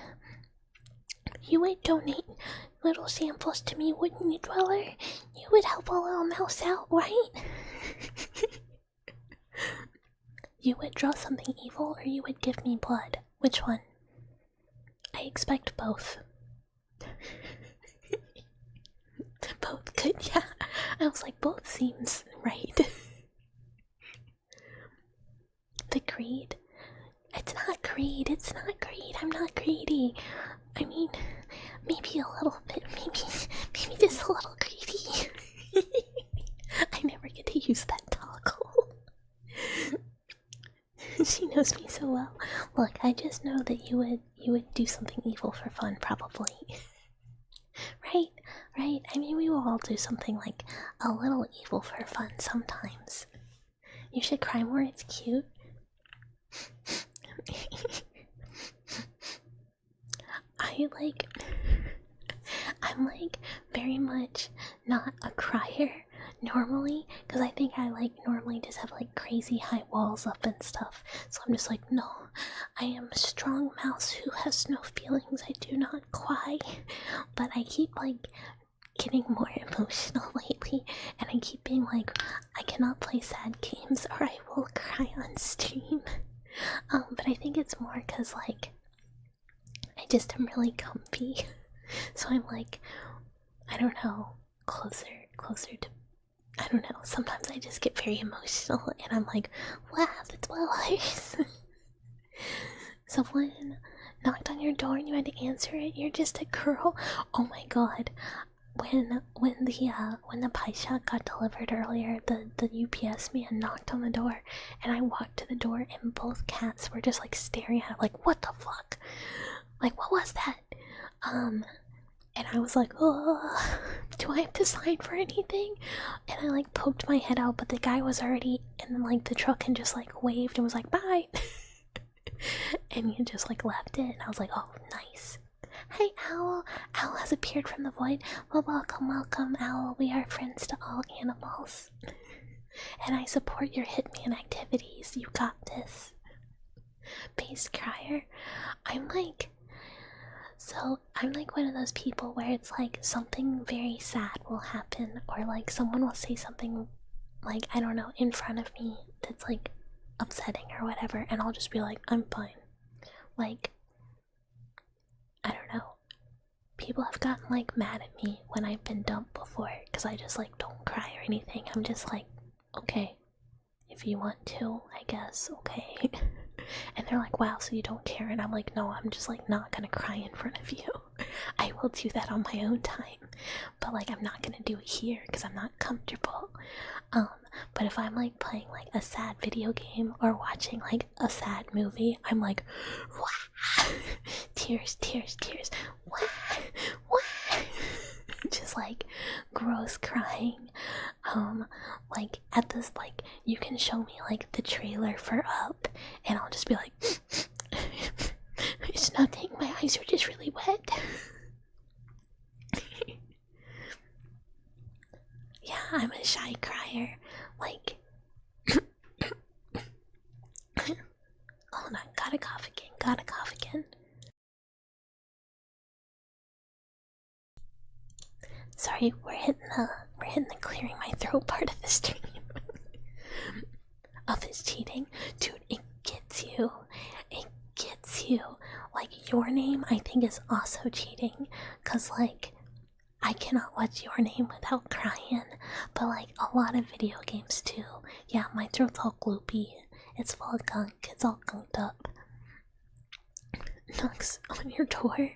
You would donate little samples to me, wouldn't you, Dweller? You would help a little mouse out, right? You would draw something evil, or you would give me blood. Which one? I expect both. Both could, yeah. I was like, both seems right. The greed? It's not greed, it's not greed. I'm not greedy. I mean, maybe a little bit, maybe just a little greedy. I never get to use that toggle. She knows me so well. Look, I just know that you would do something evil for fun, probably. Right? Right? I mean, we will all do something like a little evil for fun sometimes. You should cry more, it's cute. I'm like very much not a crier normally, because I think I like normally just have like crazy high walls up and stuff. So I'm just like, no, I am a strong mouse who has no feelings. I do not cry. But I keep like getting more emotional lately, and I keep being like, I cannot play sad games or I will cry on stream. But I think it's more because like I just am really comfy. So I'm like, I don't know, closer to, I don't know, sometimes I just get very emotional and I'm like, laugh, it's Wellers. Someone knocked on your door and you had to answer it, you're just a girl. Oh my god. When the pie shot got delivered earlier, the UPS man knocked on the door and I walked to the door and both cats were just like staring at it like, what the fuck? Like, what was that? And I was like, oh, do I have to sign for anything? And I like poked my head out, but the guy was already in like the truck and just like waved and was like, bye. And he just like left it, and I was like, oh, nice. Hey, Owl. Owl has appeared from the void. Well, welcome, Owl. We are friends to all animals. And I support your Hitman activities. You got this. Base crier. I'm like one of those people where it's like something very sad will happen, or like someone will say something like, I don't know, in front of me that's like upsetting or whatever, and I'll just be like, I'm fine. Like, I don't know. People have gotten like mad at me when I've been dumped before because I just like don't cry or anything. I'm just like, okay, if you want to, I guess, okay. And they're like, wow, so you don't care? And I'm like, no, I'm just like not gonna cry in front of you. I will do that on my own time, but like I'm not gonna do it here because I'm not comfortable. But if I'm like playing like a sad video game or watching like a sad movie, I'm like, wah! Tears, wah! Just like gross crying. Like at this, like you can show me like the trailer for Up, and I'll just be like, it's nothing. My eyes are just really wet. Yeah, I'm a shy crier. Like, hold on, gotta cough again. Sorry, we're hitting the clearing my throat part of the stream. Of his cheating, dude, it gets you. Like, your name, I think, is also cheating, cause like I cannot watch Your Name without crying, but like a lot of video games too. Yeah, my throat's all gloopy. It's full of gunk. It's all gunked up. Knocks on your door.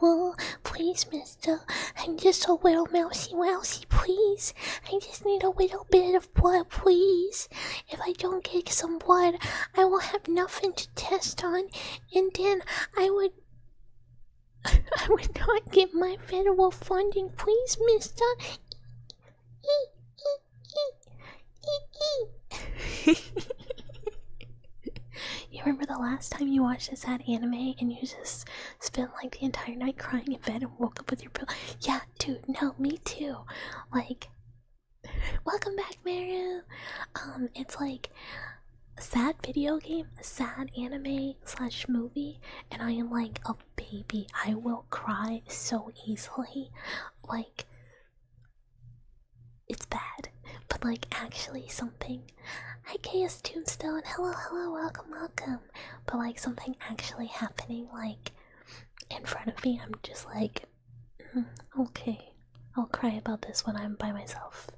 Well, please, mister. I'm just a little mousy, please. I just need a little bit of blood, please. If I don't get some blood, I will have nothing to test on, and then I would not get my federal funding, please, mister. You remember the last time you watched a sad anime and you just spent like the entire night crying in bed and woke up with your pillow? Yeah, dude, no, me too. Like, welcome back, Maru. It's like a sad video game, a sad anime slash movie, and I am like a baby. I will cry so easily. Like, it's bad, but like actually something. Hi, KS Tombstone. Hello, welcome. But like something actually happening, like in front of me, I'm just like, okay, I'll cry about this when I'm by myself.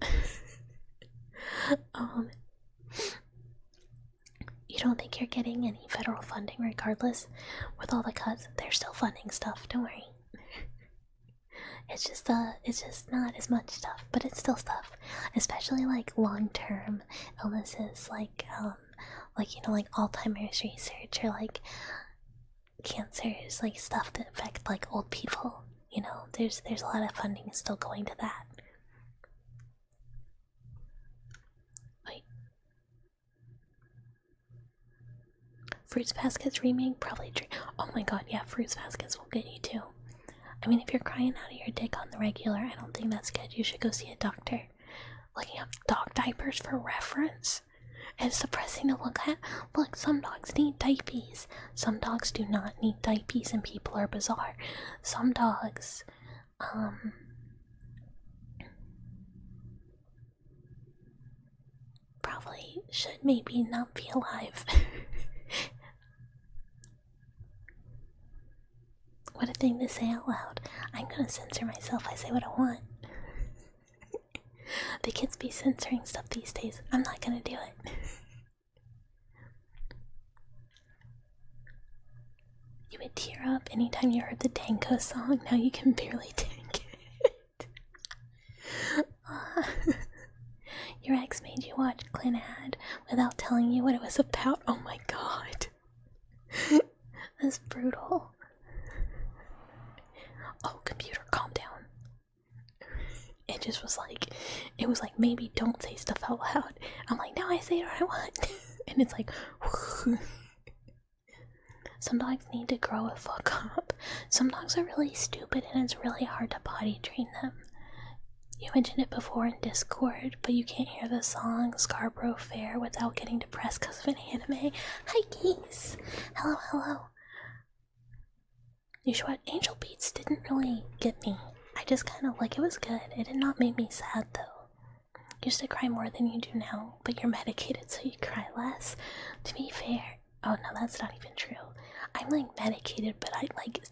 You don't think you're getting any federal funding regardless? With all the cuts, they're still funding stuff, don't worry. It's just not as much stuff, but it's still stuff. Especially like long-term illnesses, like like Alzheimer's research or like cancers, like stuff that affect like old people. There's a lot of funding still going to that. Wait. Fruits Baskets remake probably oh my god, yeah, Fruits Baskets will get you too. I mean, if you're crying out of your dick on the regular, I don't think that's good. You should go see a doctor. Looking up dog diapers for reference. It's depressing to look at. Look, some dogs need diapers. Some dogs do not need diapers, and people are bizarre. Some dogs, probably should maybe not be alive. What a thing to say out loud. I'm gonna censor myself. I say what I want. The kids be censoring stuff these days. I'm not gonna do it. You would tear up anytime you heard the Danko song. Now you can barely take it. Your ex made you watch Clint Ad without telling you what it was about. Oh my god. That's brutal. Oh, computer, calm down. It just was like, maybe don't say stuff out loud. I'm like, no, I say what I want. And it's like, some dogs need to grow a fuck up. Some dogs are really stupid and it's really hard to potty train them. You mentioned it before in Discord, but you can't hear the song Scarborough Fair without getting depressed because of an anime. Hi, geese. Hello. You should watch Angel Beats. Didn't really get me. I just kind of like, it was good. It did not make me sad though. Used to cry more than you do now, but you're medicated so you cry less. To be fair, oh no, that's not even true. I'm like medicated, but I like,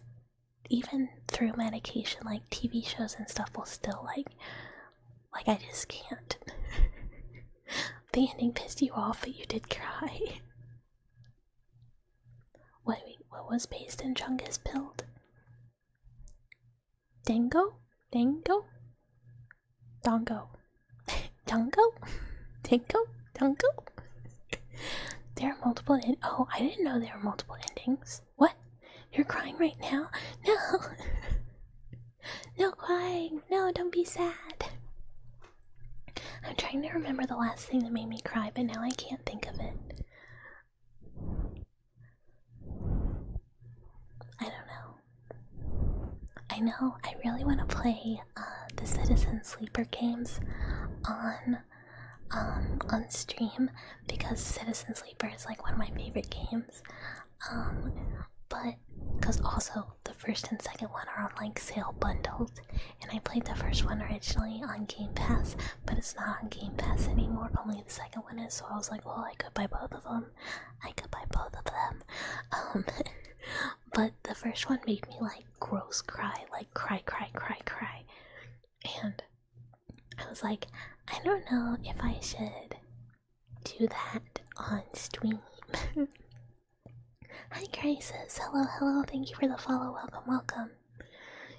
even through medication, like TV shows and stuff will still like I just can't. The ending pissed you off, but you did cry. Wait, what was based in Chungus Build? Dango? Dongo? Dango? Dango? There are multiple oh, I didn't know there were multiple endings. What? You're crying right now? No! No crying! No, don't be sad! I'm trying to remember the last thing that made me cry, but now I can't think of it. I don't know. I know, I really want to play the Citizen Sleeper games on stream because Citizen Sleeper is like one of my favorite games. But because also the first and second one are on like sale bundled, and I played the first one originally on Game Pass, but it's not on Game Pass anymore, only the second one is, so I was like, well, I could buy both of them. But the first one made me like gross cry, like cry, and I was like, I don't know if I should do that on stream. Hi Crisis, hello, thank you for the follow, welcome.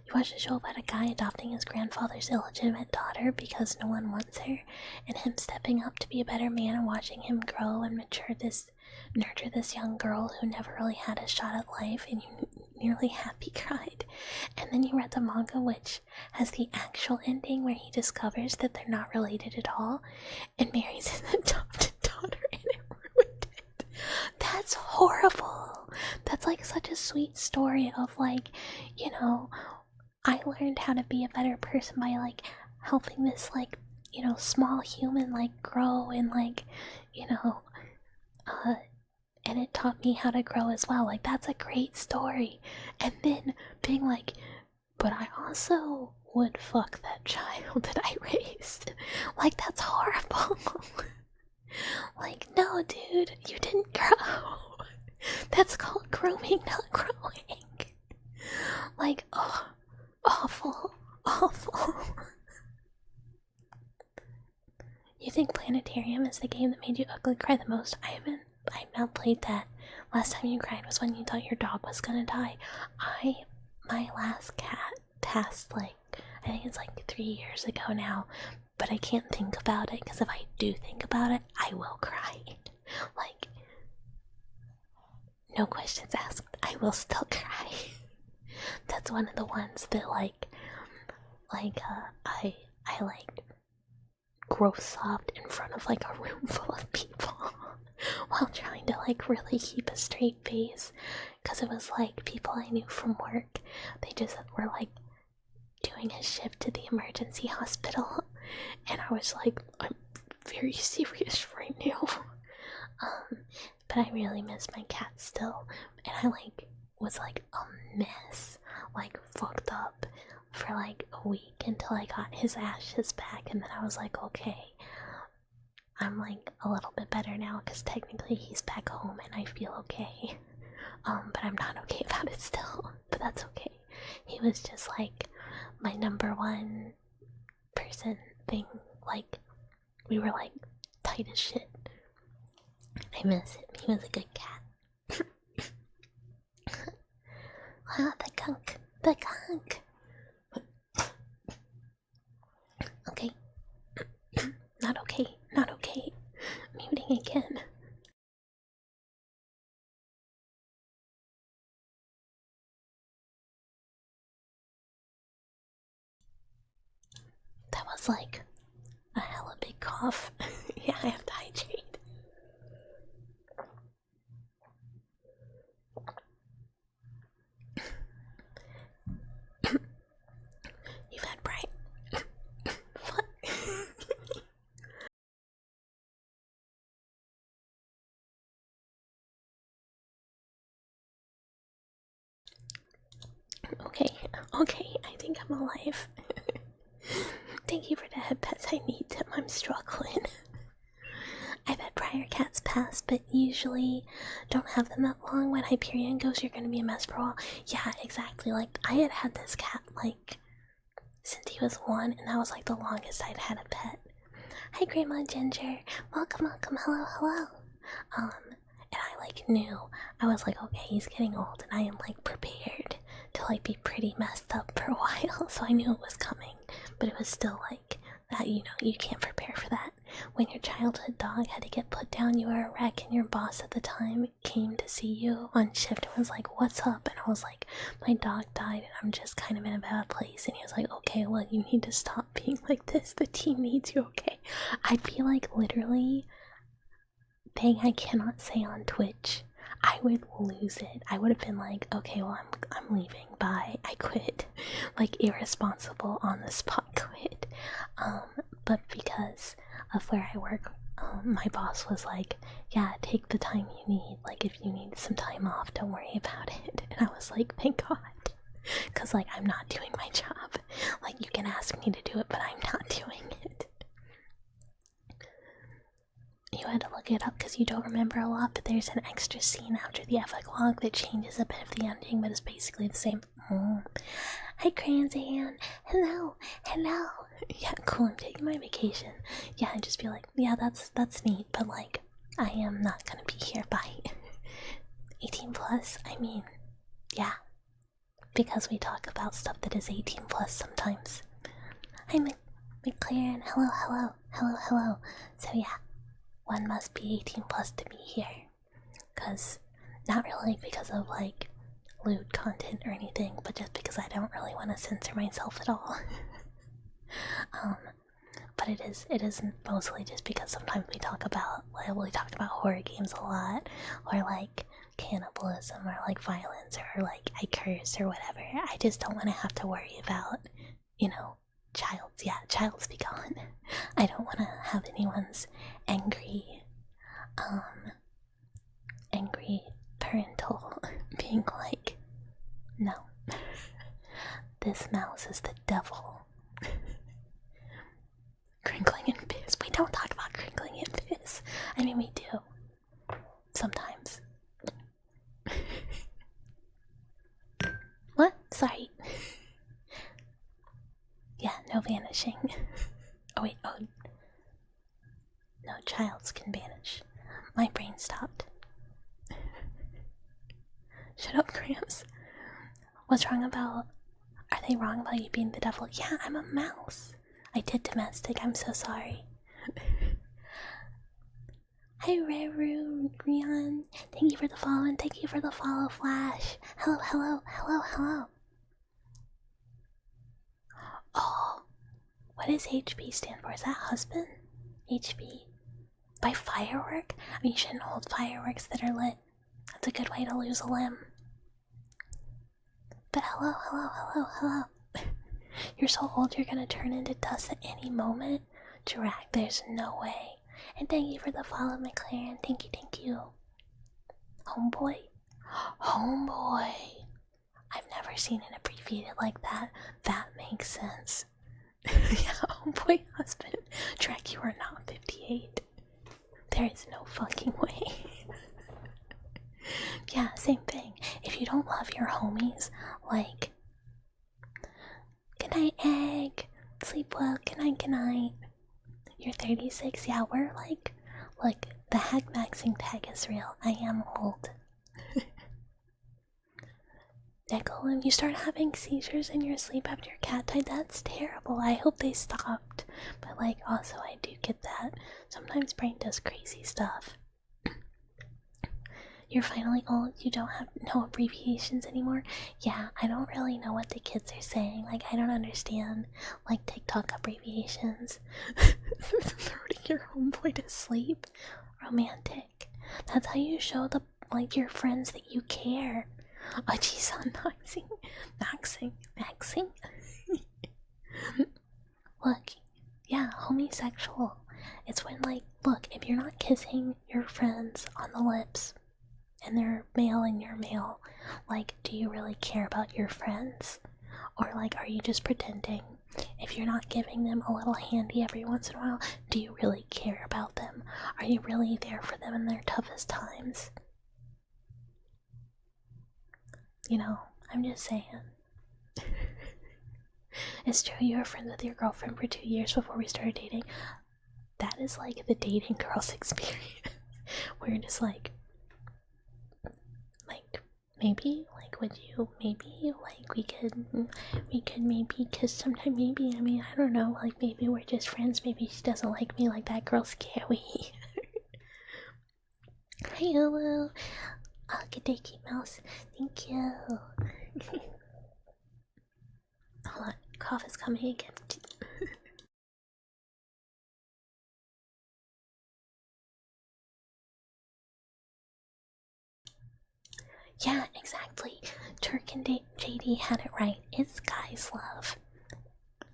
You watch a show about a guy adopting his grandfather's illegitimate daughter because no one wants her, and him stepping up to be a better man and watching him grow and nurture this young girl who never really had a shot at life, and you nearly happy cried. And then you read the manga, which has the actual ending where he discovers that they're not related at all and marries his adopted daughter, and it ruined it. That's horrible. That's like such a sweet story of like, you know, I learned how to be a better person by like helping this like, you know, small human like grow and like, you know, and it taught me how to grow as well. Like, that's a great story. And then being like, but I also would fuck that child that I raised. Like, that's horrible. Like, no, dude, you didn't grow. That's called grooming, not growing. Like, oh, awful, awful. You think Planetarium is the game that made you ugly cry the most? I've not played that. Last time you cried was when you thought your dog was gonna die. My last cat passed like, I think it's like 3 years ago now, but I can't think about it because if I do think about it, I will cry. Like, no questions asked, I will still cry. That's one of the ones that I like gross sobbed in front of like a room full of people while trying to like really keep a straight face, because it was like people I knew from work. They just were like doing a shift to the emergency hospital, and I was like, I'm very serious right now. But I really miss my cat still, and I like was like a mess, like fucked up for like a week until I got his ashes back, and then I was like, okay, I'm like a little bit better now because technically he's back home and I feel okay. But I'm not okay about it still, but that's okay. He was just like my number one person thing. Like, we were like tight as shit. I miss him. He was a good cat. Ah, the gunk. The gunk. Okay. Not okay. Not okay. Muting again. That was like a hella big cough. Yeah, I have to hydrate. You've had bright. What? Okay, I think I'm alive. Thank you for the head pets, I need them, I'm struggling. I've had prior cats pass, but usually don't have them that long. When Hyperion goes, you're gonna be a mess for a while. Yeah, exactly, like, I had this cat, like, since he was 1, and that was, like, the longest I'd had a pet. Hi, Grandma Ginger. Welcome, hello, hello. And I, like, knew. I was like, okay, he's getting old, and I am, like, prepared to, like, be pretty messed up for a while, so I knew it was coming. But it was still, like, that, you know, you can't prepare for that. When your childhood dog had to get put down, you were a wreck, and your boss at the time came to see you on shift and was like, what's up? And I was like, my dog died, and I'm just kind of in a bad place. And he was like, okay, well, you need to stop being like this. The team needs you, okay? I'd be like, literally, thing I cannot say on Twitch. I would lose it. I would have been like, okay, well, I'm leaving. Bye. I quit. Like, irresponsible, on the spot quit. But because of where I work, my boss was like, yeah, take the time you need. Like, if you need some time off, don't worry about it. And I was like, thank God. Because, like, I'm not doing my job. Like, you can ask me to do it, but I'm not doing it. You had to look it up because you don't remember a lot, but there's an extra scene after the epic log that changes a bit of the ending, but it's basically the same. Hi, Cranzan. Hello. Yeah, cool, I'm taking my vacation. Yeah, I'd just be like, yeah, that's neat, but like, I am not gonna be here. Bye. 18 plus, I mean, yeah. because we talk about stuff that is 18 plus sometimes. Hi, McLaren. Hello, hello, hello, hello. So yeah, one must be 18 plus to be here. Cause, not really because of like lewd content or anything, but just because I don't really want to censor myself at all. But it is mostly just because sometimes we talk about horror games a lot, or like cannibalism, or like violence, or like I curse or whatever. I just don't want to have to worry about, child's be gone. I don't want to have anyone's angry parental being like, no, this mouse is the devil. Crinkling and Fizz. We don't talk about Crinkling and Fizz. I mean, we do. Sometimes. What? Sorry. Yeah, no vanishing. Oh wait, no, childs can vanish. My brain stopped. Shut up, Gramps. What's wrong about... Are they wrong about you being the devil? Yeah, I'm a mouse. I did domestic, I'm so sorry. Hi, Reru, Rion. Thank you for the follow, and thank you for the follow, Flash. Hello, hello, hello, hello. Oh, what does HB stand for? Is that husband? HB? By firework? I mean, you shouldn't hold fireworks that are lit. That's a good way to lose a limb. But hello, hello, hello, hello. You're so old you're gonna turn into dust at any moment? Jirak, there's no way. And thank you for the follow, McLaren. Thank you, thank you. Homeboy? Homeboy. I've never seen it abbreviated like that. That makes sense. Yeah, homeboy husband. Jirak, you are not 58. There is no fucking way. Yeah, same thing. If you don't love your homies, like, good night, egg. Sleep well. Good night, good night. You're 36. Yeah, we're like, look, the hack maxing tag is real. I am old. Nickel, if you start having seizures in your sleep after your cat died, that's terrible. I hope they stopped. But like, also, I do get that. Sometimes brain does crazy stuff. You're finally old, you don't have no abbreviations anymore? Yeah, I don't really know what the kids are saying. Like, I don't understand, like, TikTok abbreviations. Throwing your homeboy to sleep? Romantic. That's how you show the, like, your friends that you care. Oh, jeez, I'm maxing. Look, yeah, homosexual. It's when, like, look, if you're not kissing your friends on the lips, and they're male and you're male, like, do you really care about your friends? Or like, are you just pretending? If you're not giving them a little handy every once in a while, do you really care about them? Are you really there for them in their toughest times? You know, I'm just saying. It's true you were friends with your girlfriend for 2 years before we started dating. That is like the dating girls experience. We're just like, maybe, like, would you, maybe, like, we could maybe kiss sometime, maybe, I mean, I don't know, like, maybe we're just friends, maybe she doesn't like me like that, girl's scary. Hi, Ulu. Oh, good day, Key Mouse. Thank you. Hold on, cough is coming again. Yeah, exactly. Turk and JD had it right. It's guys' love.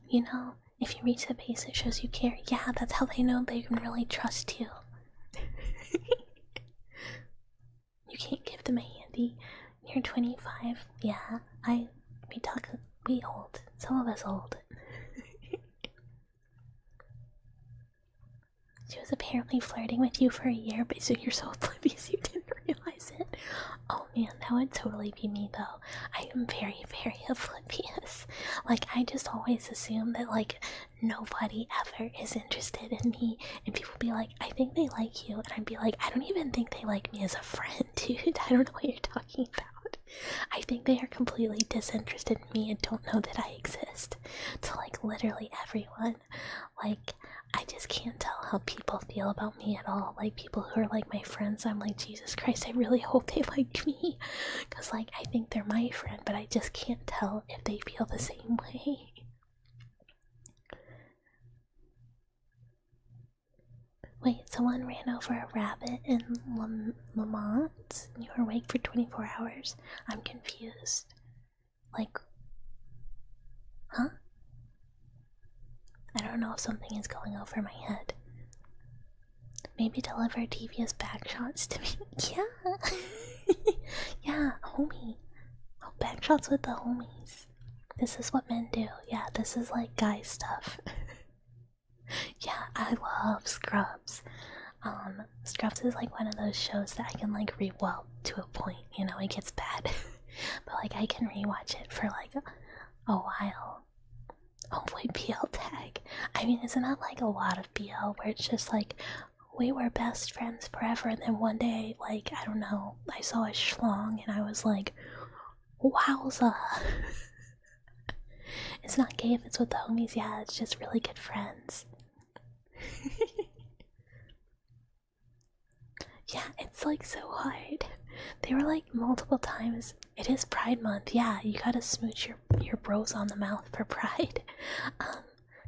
You know, if you reach the base, it shows you care. Yeah, that's how they know they can really trust you. You can't give them a handy. You're 25. Yeah, we old. Some of us old. She was apparently flirting with you for a year, but so you're so oblivious you didn't realize it. Oh man, that would totally be me though. I am very, very oblivious. Like, I just always assume that, like, nobody ever is interested in me, and people be like, I think they like you, and I'd be like, I don't even think they like me as a friend, dude. I don't know what you're talking about. I think they are completely disinterested in me and don't know that I exist. To like literally everyone. Like, I just can't tell how people feel about me at all. Like, people who are like my friends, I'm like, Jesus Christ, I really hope they like me. Because, like, I think they're my friend, but I just can't tell if they feel the same way. Wait, someone ran over a rabbit in Lamont? You were awake for 24 hours? I'm confused. Like, huh? I don't know if something is going over my head. Maybe deliver devious backshots to me. Yeah. Yeah, homie. Oh, backshots with the homies. This is what men do. Yeah, this is like guy stuff. Yeah, I love Scrubs. Scrubs is like one of those shows that I can like well, to a point, you know, it gets bad. But like I can rewatch it for like a while. Oh boy, BL tag. I mean, isn't that like a lot of BL where it's just like we were best friends forever, and then one day, like, I don't know, I saw a schlong and I was like, wowza. It's not gay if it's with the homies, yeah, it's just really good friends. Yeah, it's like so hard. They were like multiple times. It is Pride Month, yeah, you gotta smooch your bros on the mouth for Pride.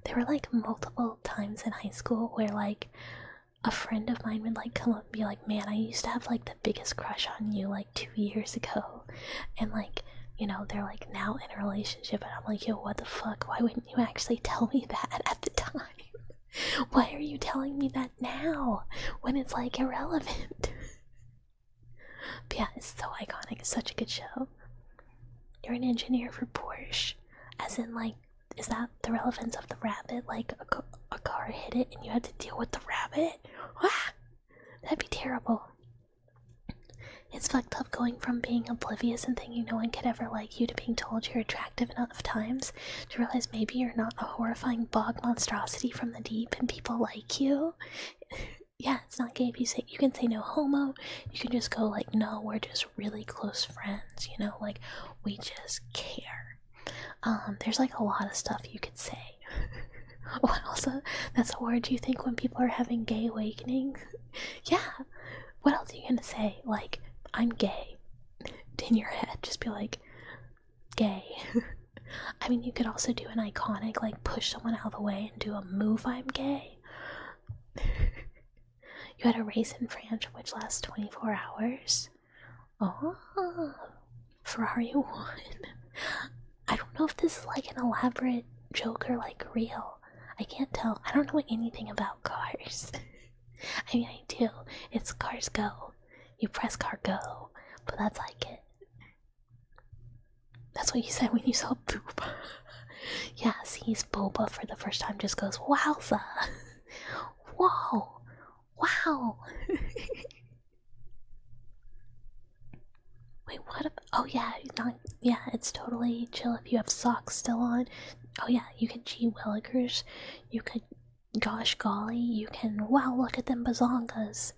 There were like multiple times in high school where like a friend of mine would like come up and be like, man, I used to have like the biggest crush on you like 2 years ago. And like, you know, they're like now in a relationship, and I'm like, yo, what the fuck? Why wouldn't you actually tell me that at the time? Why are you telling me that now when it's like irrelevant? But yeah, it's so iconic. It's such a good show. You're an engineer for Porsche, as in like, is that the relevance of the rabbit? Like a car hit it and you had to deal with the rabbit? Ah, that'd be terrible. It's fucked up going from being oblivious and thinking no one could ever like you to being told you're attractive enough times to realize maybe you're not a horrifying bog monstrosity from the deep and people like you. Yeah, it's not gay if you say, you can say no homo, you can just go like, no, we're just really close friends, you know, like, we just care. There's like a lot of stuff you could say. What else? That's a word you think when people are having gay awakenings? Yeah. What else are you gonna say? Like, I'm gay. In your head, just be like, gay. I mean, you could also do an iconic, like, push someone out of the way and do a move, I'm gay. You had a race in France which lasts 24 hours. Oh, Ferrari won. I don't know if this is like an elaborate joke or like real. I can't tell. I don't know anything about cars. I mean, I do. It's cars go. You press car go. But that's like it. That's what you said when you saw Boba. Yeah, sees Boba for the first time, just goes, wowza. Whoa. Wow. Wait, what? Oh yeah, yeah, it's totally chill if you have socks still on. Oh yeah, you can G Willikers. You could, gosh golly, you can, wow, look at them bazongas.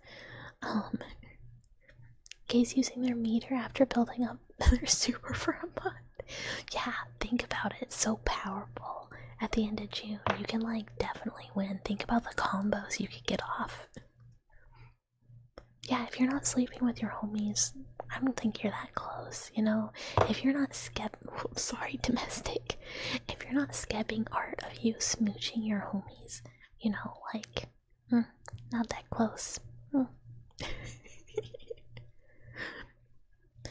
Gays using their meter after building up their super for a month. Yeah, think about it. It's so powerful. At the end of June, you can like definitely win. Think about the combos you could get off. Yeah, if you're not sleeping with your homies, I don't think you're that close, you know? If you're not domestic. If you're not skepping art of you smooching your homies, you know, like, not that close.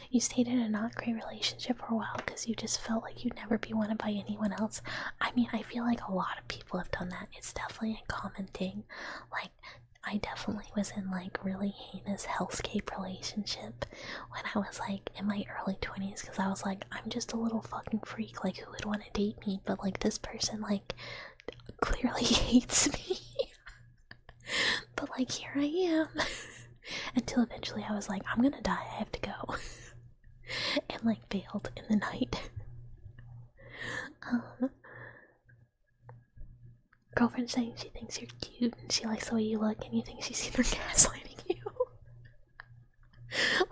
You stayed in a not great relationship for a while because you just felt like you'd never be wanted by anyone else. I mean, I feel like a lot of people have done that. It's definitely a common thing. Like, I definitely was in like really heinous hellscape relationship when I was like in my early 20s, because I was like, I'm just a little fucking freak, like who would want to date me? But like this person like clearly hates me. But like here I am. Until eventually I was like, I'm gonna die, I have to go. And like bailed in the night. Girlfriend saying she thinks you're cute and she likes the way you look, and you think she's either gaslighting you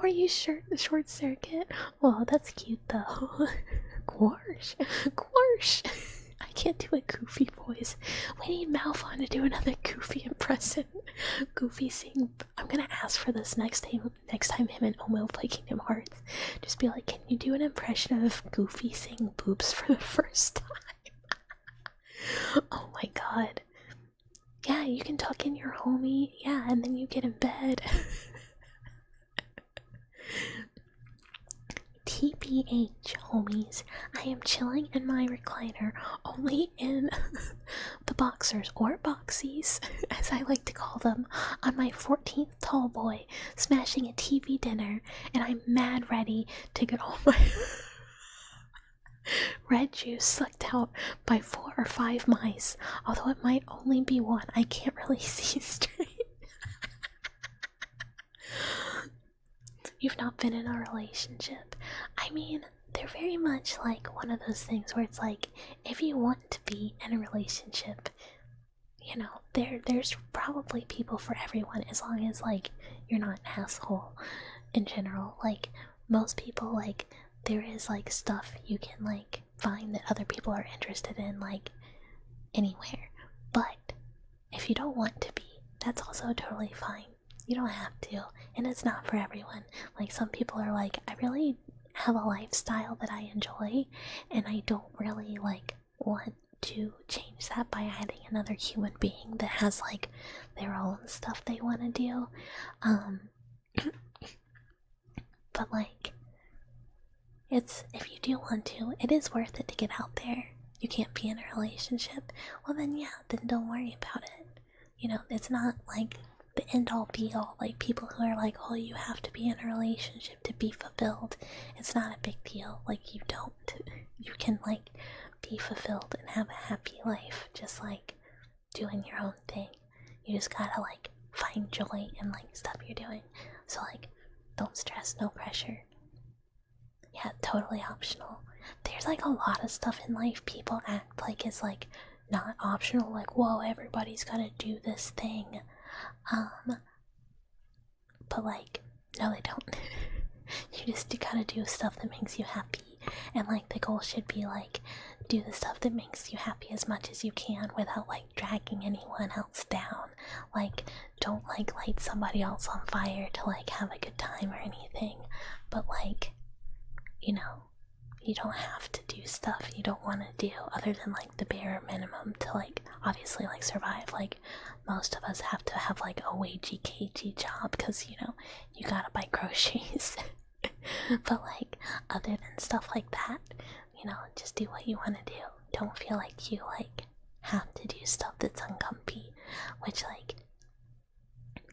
Or you short circuit? Well, that's cute though. Quarsh. Quarsh. I can't do a Goofy voice. We need Malphon to do another Goofy impression. Goofy sing. I'm gonna ask for this next time him and Omo play Kingdom Hearts. Just be like, can you do an impression of Goofy saying boobs for the first time? Oh my god. Yeah, you can tuck in your homie. Yeah, and then you get in bed. TBH, homies. I am chilling in my recliner, only in the boxers, or boxies, as I like to call them, on my 14th tall boy, smashing a TV dinner, and I'm mad ready to get all my red juice sucked out by 4 or 5 mice, although it might only be one. I can't really see straight. You've not been in a relationship. I mean, they're very much like one of those things where it's like, if you want to be in a relationship, you know, there's probably people for everyone, as long as like you're not an asshole in general. Like most people, like there is like stuff you can like find that other people are interested in, like anywhere. But if you don't want to be, that's also totally fine. You don't have to, and it's not for everyone. Like some people are like, I really have a lifestyle that I enjoy, and I don't really like want to change that by adding another human being that has like their own stuff they want to do. But like, it's, if you do want to, it is worth it to get out there. You can't be in a relationship, well then yeah, then don't worry about it. You know, it's not like the end all be all. Like people who are like, oh, you have to be in a relationship to be fulfilled. It's not a big deal. Like you don't. You can like be fulfilled and have a happy life, just like doing your own thing. You just gotta like find joy in like stuff you're doing. So like, don't stress, no pressure. Yeah, totally optional. There's like a lot of stuff in life people act like is like not optional. Like, whoa, everybody's gotta do this thing. But like, no they don't. You just gotta do stuff that makes you happy, and like the goal should be like, do the stuff that makes you happy as much as you can without like dragging anyone else down. Like, don't like light somebody else on fire to like have a good time or anything, but like, you know, you don't have to do stuff you don't want to do other than like the bare minimum to like obviously like survive. Like most of us have to have like a wagey cagey job because, you know, you gotta buy groceries. But like other than stuff like that, you know, just do what you want to do. Don't feel like you like have to do stuff that's uncomfy, which like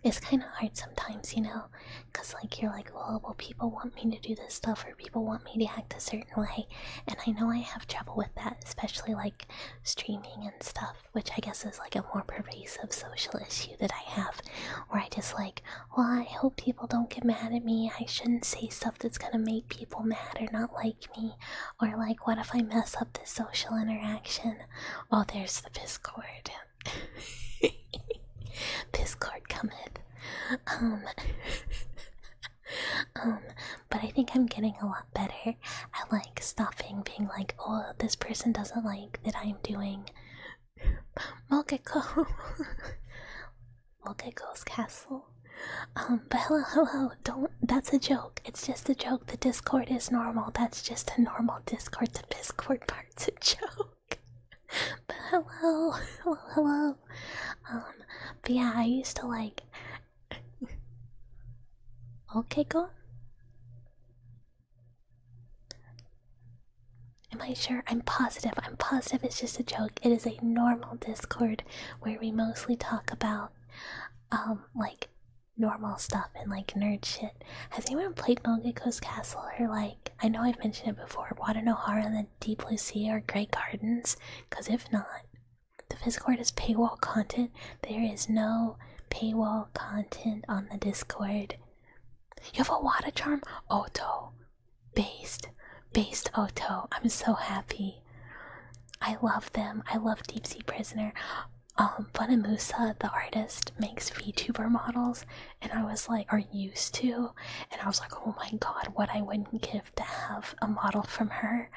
it's kind of hard sometimes, you know, because like you're like, well, people want me to do this stuff, or people want me to act a certain way, and I know I have trouble with that, especially like streaming and stuff, which I guess is like a more pervasive social issue that I have, where I just like, well, I hope people don't get mad at me, I shouldn't say stuff that's gonna make people mad or not like me, or like, what if I mess up this social interaction? Oh, there's the Discord. Discord cometh. But I think I'm getting a lot better at like stopping being like, oh, this person doesn't like that I'm doing Mogeko's castle. But hello, don't, that's a joke. It's just a joke. The Discord is normal. That's just a normal Discord. The Discord part's a joke. But hello. But yeah, I used to like. Okay, go. Am I sure? I'm positive. It's just a joke. It is a normal Discord where we mostly talk about, like normal stuff and like nerd shit. Has anyone played Mogeko's Castle, or like, I know I've mentioned it before, Watanohara and the Deep Blue Sea or Great Gardens? Because if not, the Discord is paywall content. There is no paywall content on the Discord. You have a water charm? Oto. Based Oto. I'm so happy. I love them. I love Deep Sea Prisoner. Musa, the artist, makes VTuber models, and I was like, or used to, and I was like, oh my god, what I wouldn't give to have a model from her.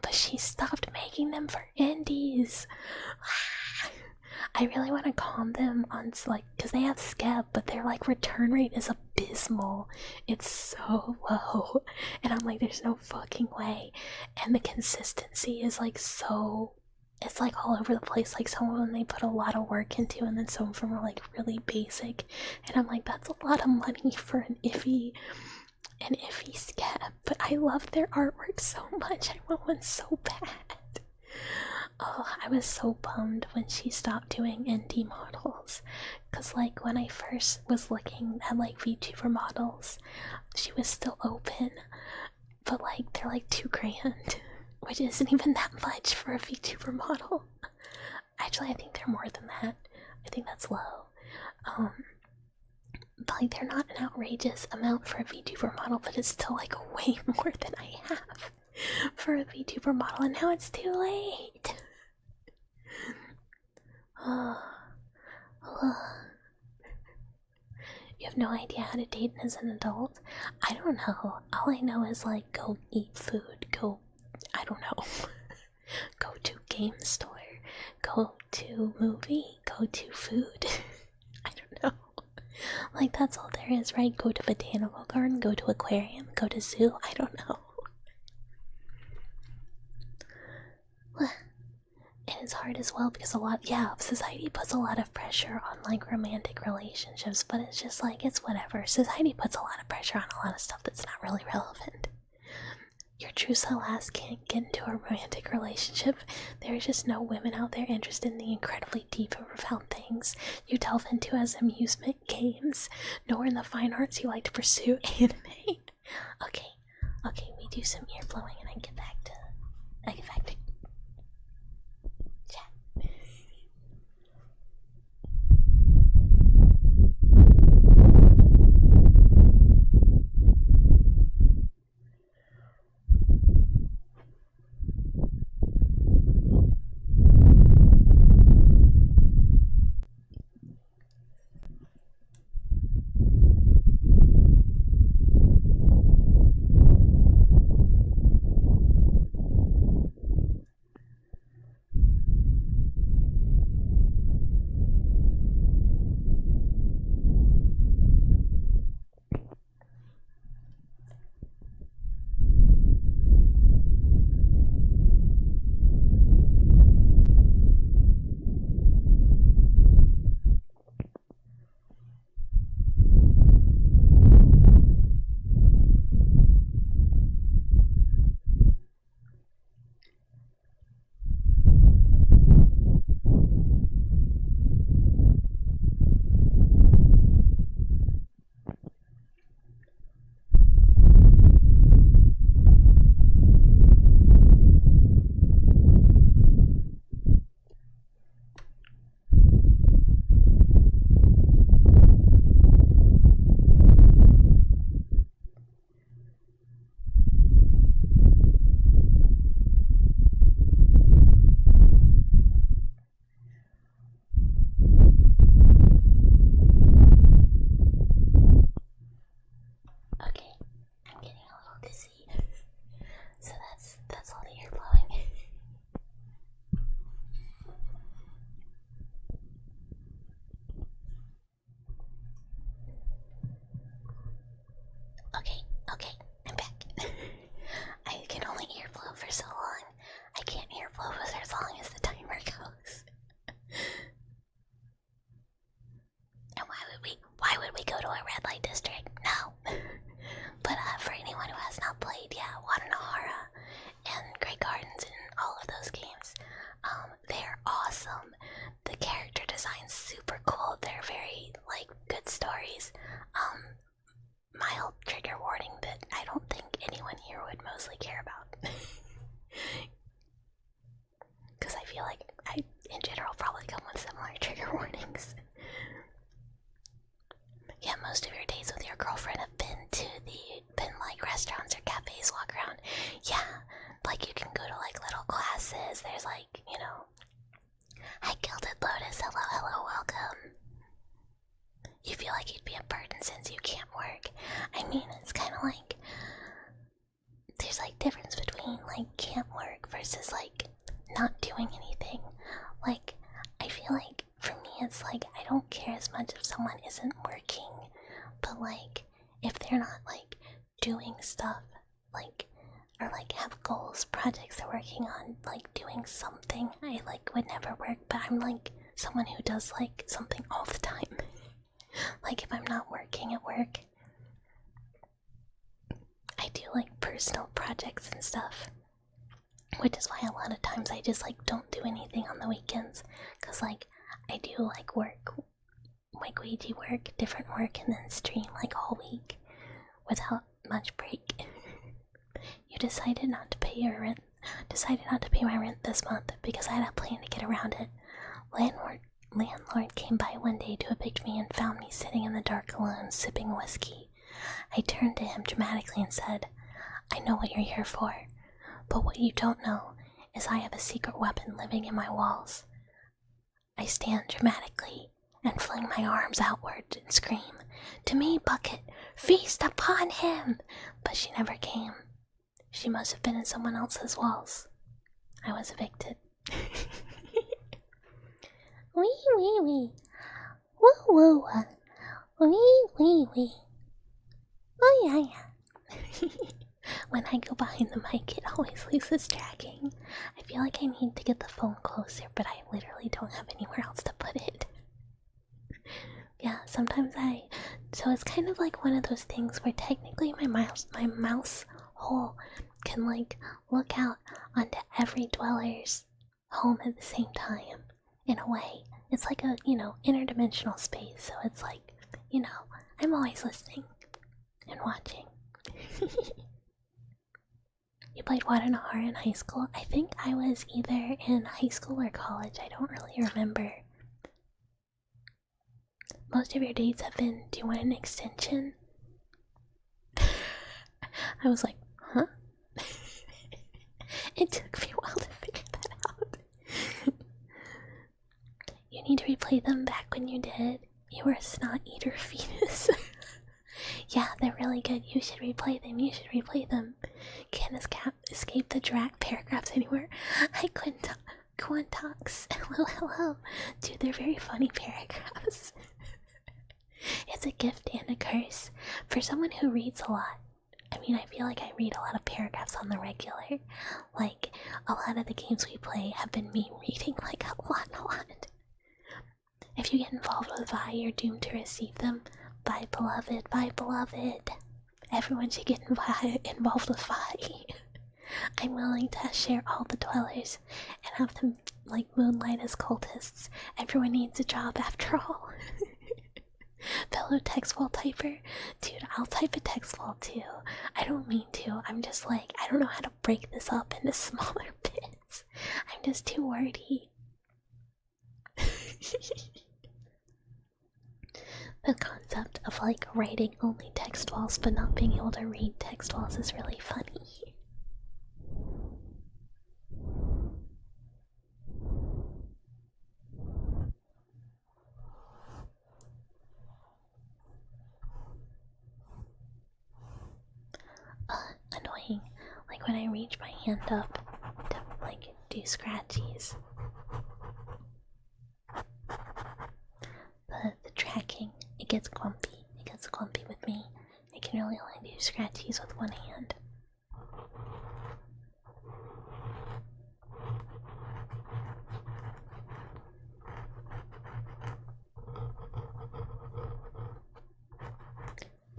But she stopped making them for indies. I really want to calm them on, like, because they have Skeb, but their like return rate is abysmal. It's so low, and I'm like, there's no fucking way. And the consistency is like so, it's like all over the place. Like some of them they put a lot of work into, and then some of them are like really basic. And I'm like, that's a lot of money for an iffy Skeb. But I love their artwork so much. I want one so bad. Oh, I was so bummed when she stopped doing indie models. Cause like when I first was looking at like VTuber models, she was still open. But like they're like $2,000, which isn't even that much for a VTuber model. Actually, I think they're more than that. I think that's low. But like they're not an outrageous amount for a VTuber model, but it's still like way more than I have for a VTuber model, and now it's too late. You have no idea how to date as an adult? I don't know. All I know is like go eat food, I don't know. Go to game store, go to movie, go to food. I don't know. Like that's all there is, right? Go to botanical garden, go to aquarium, go to zoo. I don't know. It is hard as well because society puts a lot of pressure on like romantic relationships, but it's just like, it's whatever. Society puts a lot of pressure on a lot of stuff that's not really relevant. Your true Celeste can't get into a romantic relationship. There's just no women out there interested in the incredibly deep and profound things you delve into as amusement games, nor in the fine arts you like to pursue, anime. Okay, we do some ear blowing and I get back to chat. Okay, I'm getting a little dizzy. So that's all the ear blowing. Okay, I'm back. I can only ear blow for so long. I can't ear blow for as long as the timer goes. And why would we go to a red light district? No. But for anyone who has not played, Watanahara and Great Gardens and all of those games, they're awesome. The character design's super cool. They're very like good stories. Mild trigger warning that I don't think anyone here would mostly care about. Because I feel like I, in general, probably come with similar trigger warnings. Yeah, most of your days with your girlfriend have been like restaurants or cafes, walk around. Yeah, like you can go to like little classes. There's like, I Gilded Lotus it's like I don't care as much if someone isn't working, but like if they're not like doing stuff, like or like have goals, projects they're working on, like doing something, I like would never work. But I'm like someone who does like something all the time. Like if I'm not working at work, I do like personal projects and stuff, which is why a lot of times I just like don't do anything on the weekends, because like I do like work, like Ouija work, different work, and then stream like all week without much break. You decided not to pay your rent. Decided not to pay my rent this month because I had a plan to get around it. Landlord came by one day to evict me and found me sitting in the dark alone, sipping whiskey. I turned to him dramatically and said, "I know what you're here for, but what you don't know is I have a secret weapon living in my walls." I stand dramatically and fling my arms outward and scream, "To me, Bucket! Feast upon him!" But she never came. She must have been in someone else's walls. I was evicted. Wee wee wee. Woo woo. Wee wee wee. Oh yeah yeah. When I go behind the mic, it always loses tracking. I feel like I need to get the phone closer, but I literally don't have anywhere else to put it. Yeah, sometimes so it's kind of like one of those things where technically my mouse hole can like look out onto every dweller's home at the same time. In a way, it's like a, interdimensional space, so it's like, I'm always listening and watching. You played What in a Heart in high school? I think I was either in high school or college, I don't really remember. Most of your dates have been, "Do you want an extension?" I was like, huh? It took me a while to figure that out. You need to replay them back when you did. You were a snot eater fetus. Yeah, they're really good. You should replay them. You should replay them. Can't escape the drag paragraphs anywhere. Hi, Quintox. Hello, hello. Dude, they're very funny paragraphs. It's a gift and a curse. For someone who reads a lot, I mean, I feel like I read a lot of paragraphs on the regular. Like, a lot of the games we play have been me reading, like, a lot. If you get involved with Vi, you're doomed to receive them. Bye, beloved. Bye, beloved. Everyone should get involved with Vi. I'm willing to share all the dwellers and have them, like, moonlight as cultists. Everyone needs a job after all. Fellow text wall typer? Dude, I'll type a text wall too. I don't mean to. I'm just like, I don't know how to break this up into smaller bits. I'm just too wordy. The concept of like writing only text walls but not being able to read text walls is really funny. Annoying. Like when I reach my hand up to like do scratchies. The tracking, it gets clumpy. It gets clumpy with me. I can really only do scratchies with one hand.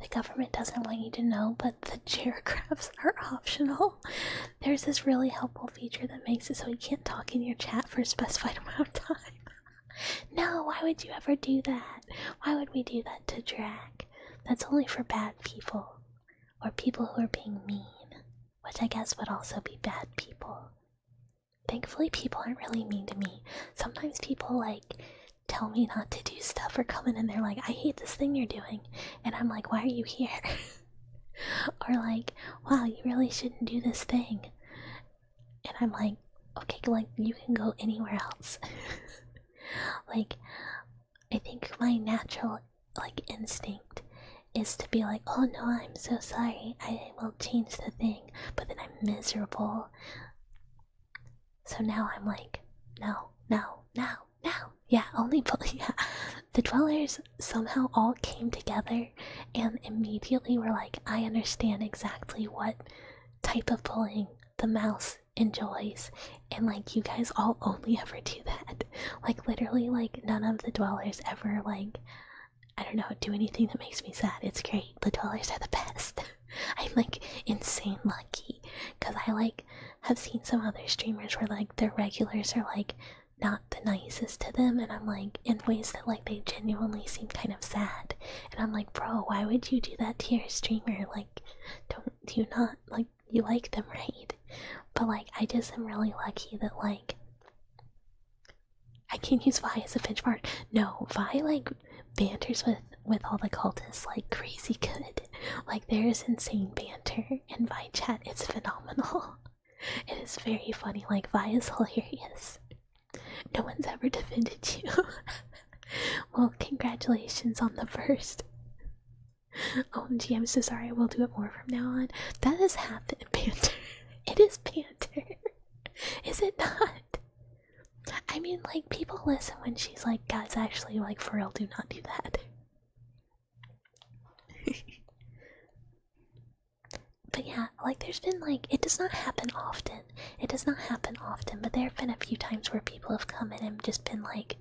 The government doesn't want you to know, but the paragraphs are optional. There's this really helpful feature that makes it so you can't talk in your chat for a specified amount of time. No, why would you ever do that? Why would we do that to drag? That's only for bad people. Or people who are being mean. Which I guess would also be bad people. Thankfully, people aren't really mean to me. Sometimes people, like, tell me not to do stuff or come in and they're like, "I hate this thing you're doing." And I'm like, "Why are you here?" Or like, "Wow, you really shouldn't do this thing." And I'm like, "Okay, like, you can go anywhere else." Like, I think my natural, like, instinct is to be like, "Oh no, I'm so sorry, I will change the thing," but then I'm miserable. So now I'm like, no, Yeah, only yeah. The dwellers somehow all came together and immediately were like, I understand exactly what type of bullying the mouse enjoys, and like you guys all only ever do that. Like literally, like none of the dwellers ever like, I don't know, do anything that makes me sad. It's great. The dwellers are the best. I'm like insane lucky because I like have seen some other streamers where like their regulars are like not the nicest to them, and I'm like in ways that like they genuinely seem kind of sad, and I'm like, bro, why would you do that to your streamer? Like, do you not like, you like them, right? But like I just am really lucky that like I can use Vi as a benchmark. No, Vi like banters with all the cultists like crazy good. Like there is insane banter in Vi chat. It's phenomenal. It is very funny. Like Vi is hilarious. No one's ever defended you. Well, congratulations on the first. OMG, I'm so sorry. I will do it more from now on. That is half the banter. It is banter. Is it not? I mean, like, people listen when she's like, guys, actually, like, for real, do not do that. But yeah, like, there's been, like, it does not happen often. It does not happen often, but there have been a few times where people have come in and just been like,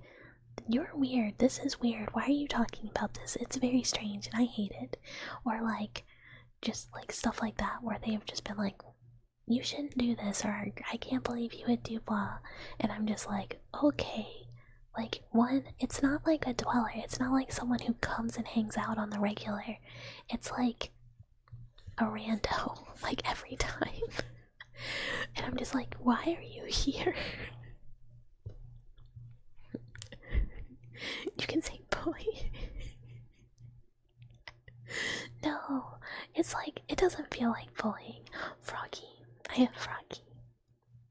you're weird, this is weird, why are you talking about this? It's very strange and I hate it. Or, like, just, like, stuff like that where they have just been like, you shouldn't do this, or I can't believe you would do blah. And I'm just like, okay. Like, one, it's not like a dweller. It's not like someone who comes and hangs out on the regular. It's like a rando, like every time. And I'm just like, why are you here? You can say bully. No, it's like, it doesn't feel like bullying. Froggy. I am Froggy.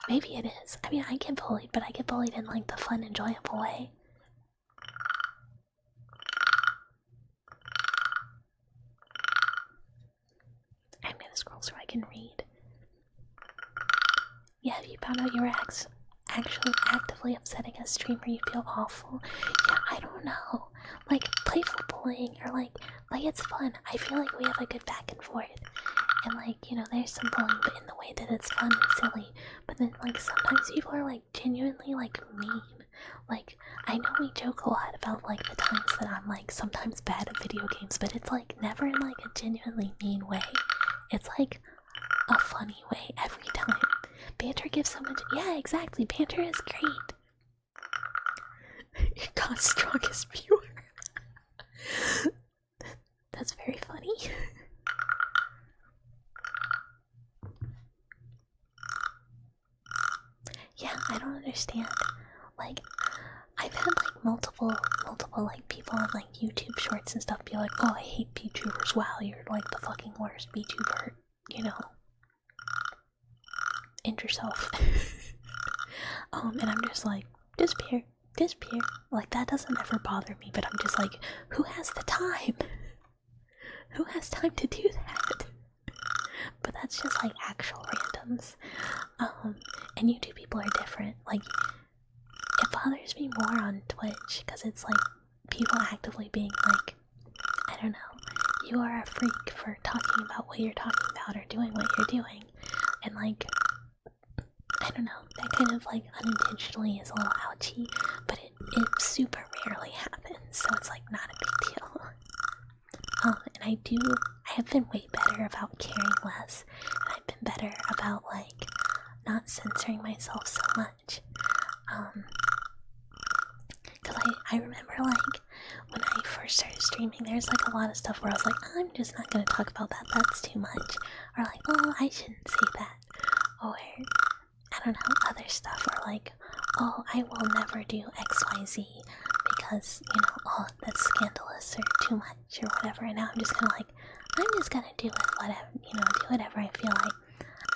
Maybe it is. I mean, I get bullied, but I get bullied in like the fun, enjoyable way. I'm gonna scroll so I can read. Yeah, if you found out you were actually actively upsetting a streamer, you feel awful. Yeah, I don't know. Like, playful bullying, or like it's fun. I feel like we have a good back and forth. And like, you know, there's some bullying, but in the way that it's fun and silly. But then like sometimes people are like genuinely like mean. Like, I know we joke a lot about like the times that I'm like sometimes bad at video games, but it's like never in like a genuinely mean way. It's like a funny way every time. Banter gives so much. Yeah, exactly. Banter is great. God's strongest viewer. That's very funny. Yeah, I don't understand. Like, I've had like multiple like people on like YouTube shorts and stuff be like, oh, I hate VTubers. Wow, you're like the fucking worst VTuber. You know, end yourself. And I'm just like, disappear. Like, that doesn't ever bother me, but I'm just like, who has the time? Who has time to do that? But that's just like actual randoms. And YouTube people are different. Like, it bothers me more on Twitch because it's like people actively being like, I don't know, you are a freak for talking about what you're talking about or doing what you're doing. And like, I don't know, that kind of like unintentionally is a little ouchy, but it super rarely happens, so it's like not a big deal. And I have been way better about caring less, and I've been better about like not censoring myself so much. Cause I remember like when I first started streaming, there's like a lot of stuff where I was like, I'm just not gonna talk about that, that's too much. Or like, oh, I shouldn't say that. Or I don't know, other stuff, or like, oh, I will never do XYZ because, you know, oh, that's scandalous or too much or whatever. And now I'm just kind of like, I'm just gonna do it, whatever, you know, do whatever I feel like.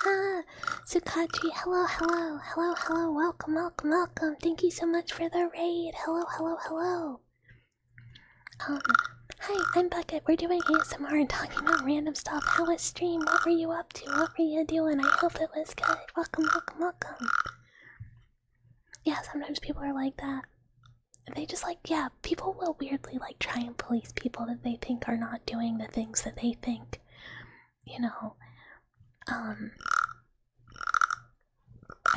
Ah, Sukatri, hello, welcome. Thank you so much for the raid. Hello. Hi, I'm Bucket. We're doing ASMR and talking about random stuff. How was stream? What were you up to? What were you doing? I hope it was good. Welcome. Yeah, sometimes people are like that. they just like, yeah, people will weirdly like try and police people that they think are not doing the things that they think, you know, I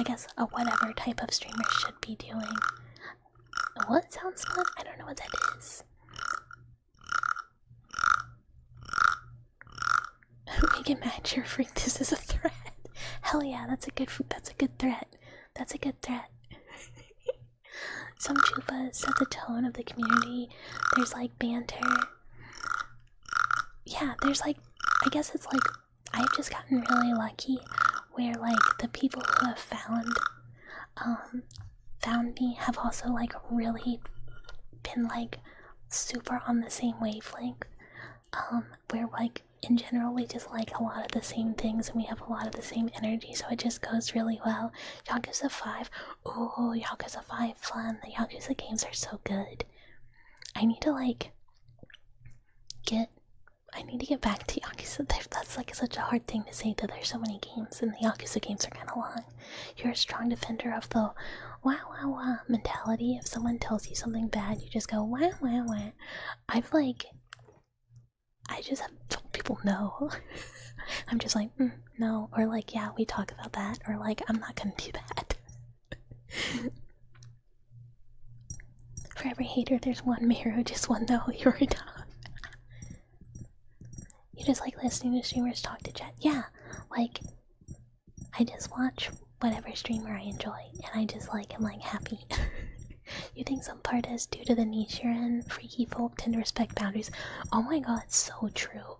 guess a whatever type of streamer should be doing. What sounds fun? I don't know what that is. Make it match your freak. This is a threat. Hell yeah, that's a good threat. That's a good threat. Some chupas set the tone of the community. There's like banter. Yeah, there's like, I guess it's like, I've just gotten really lucky where like the people who have found me have also like really been like super on the same wavelength. Where like in general we just like a lot of the same things and we have a lot of the same energy, so it just goes really well. Yakuza 5. Ooh, Yakuza 5 fun. The Yakuza games are so good. I need to get back to Yakuza. That's like such a hard thing to say, that there's so many games and the Yakuza games are kind of long. You're a strong defender of the wow wow wow mentality. If someone tells you something bad, you just go wow wow wow. I just have told people no. I'm just like, no, or like, yeah, we talk about that, or like, I'm not gonna do that. For every hater, there's one Miru, just one no, you're enough. You just like listening to streamers talk to chat. Yeah, like, I just watch whatever streamer I enjoy, and I just like, am like happy. You think some part is due to the niche you're in? Freaky folk tend to respect boundaries. Oh my god, so true.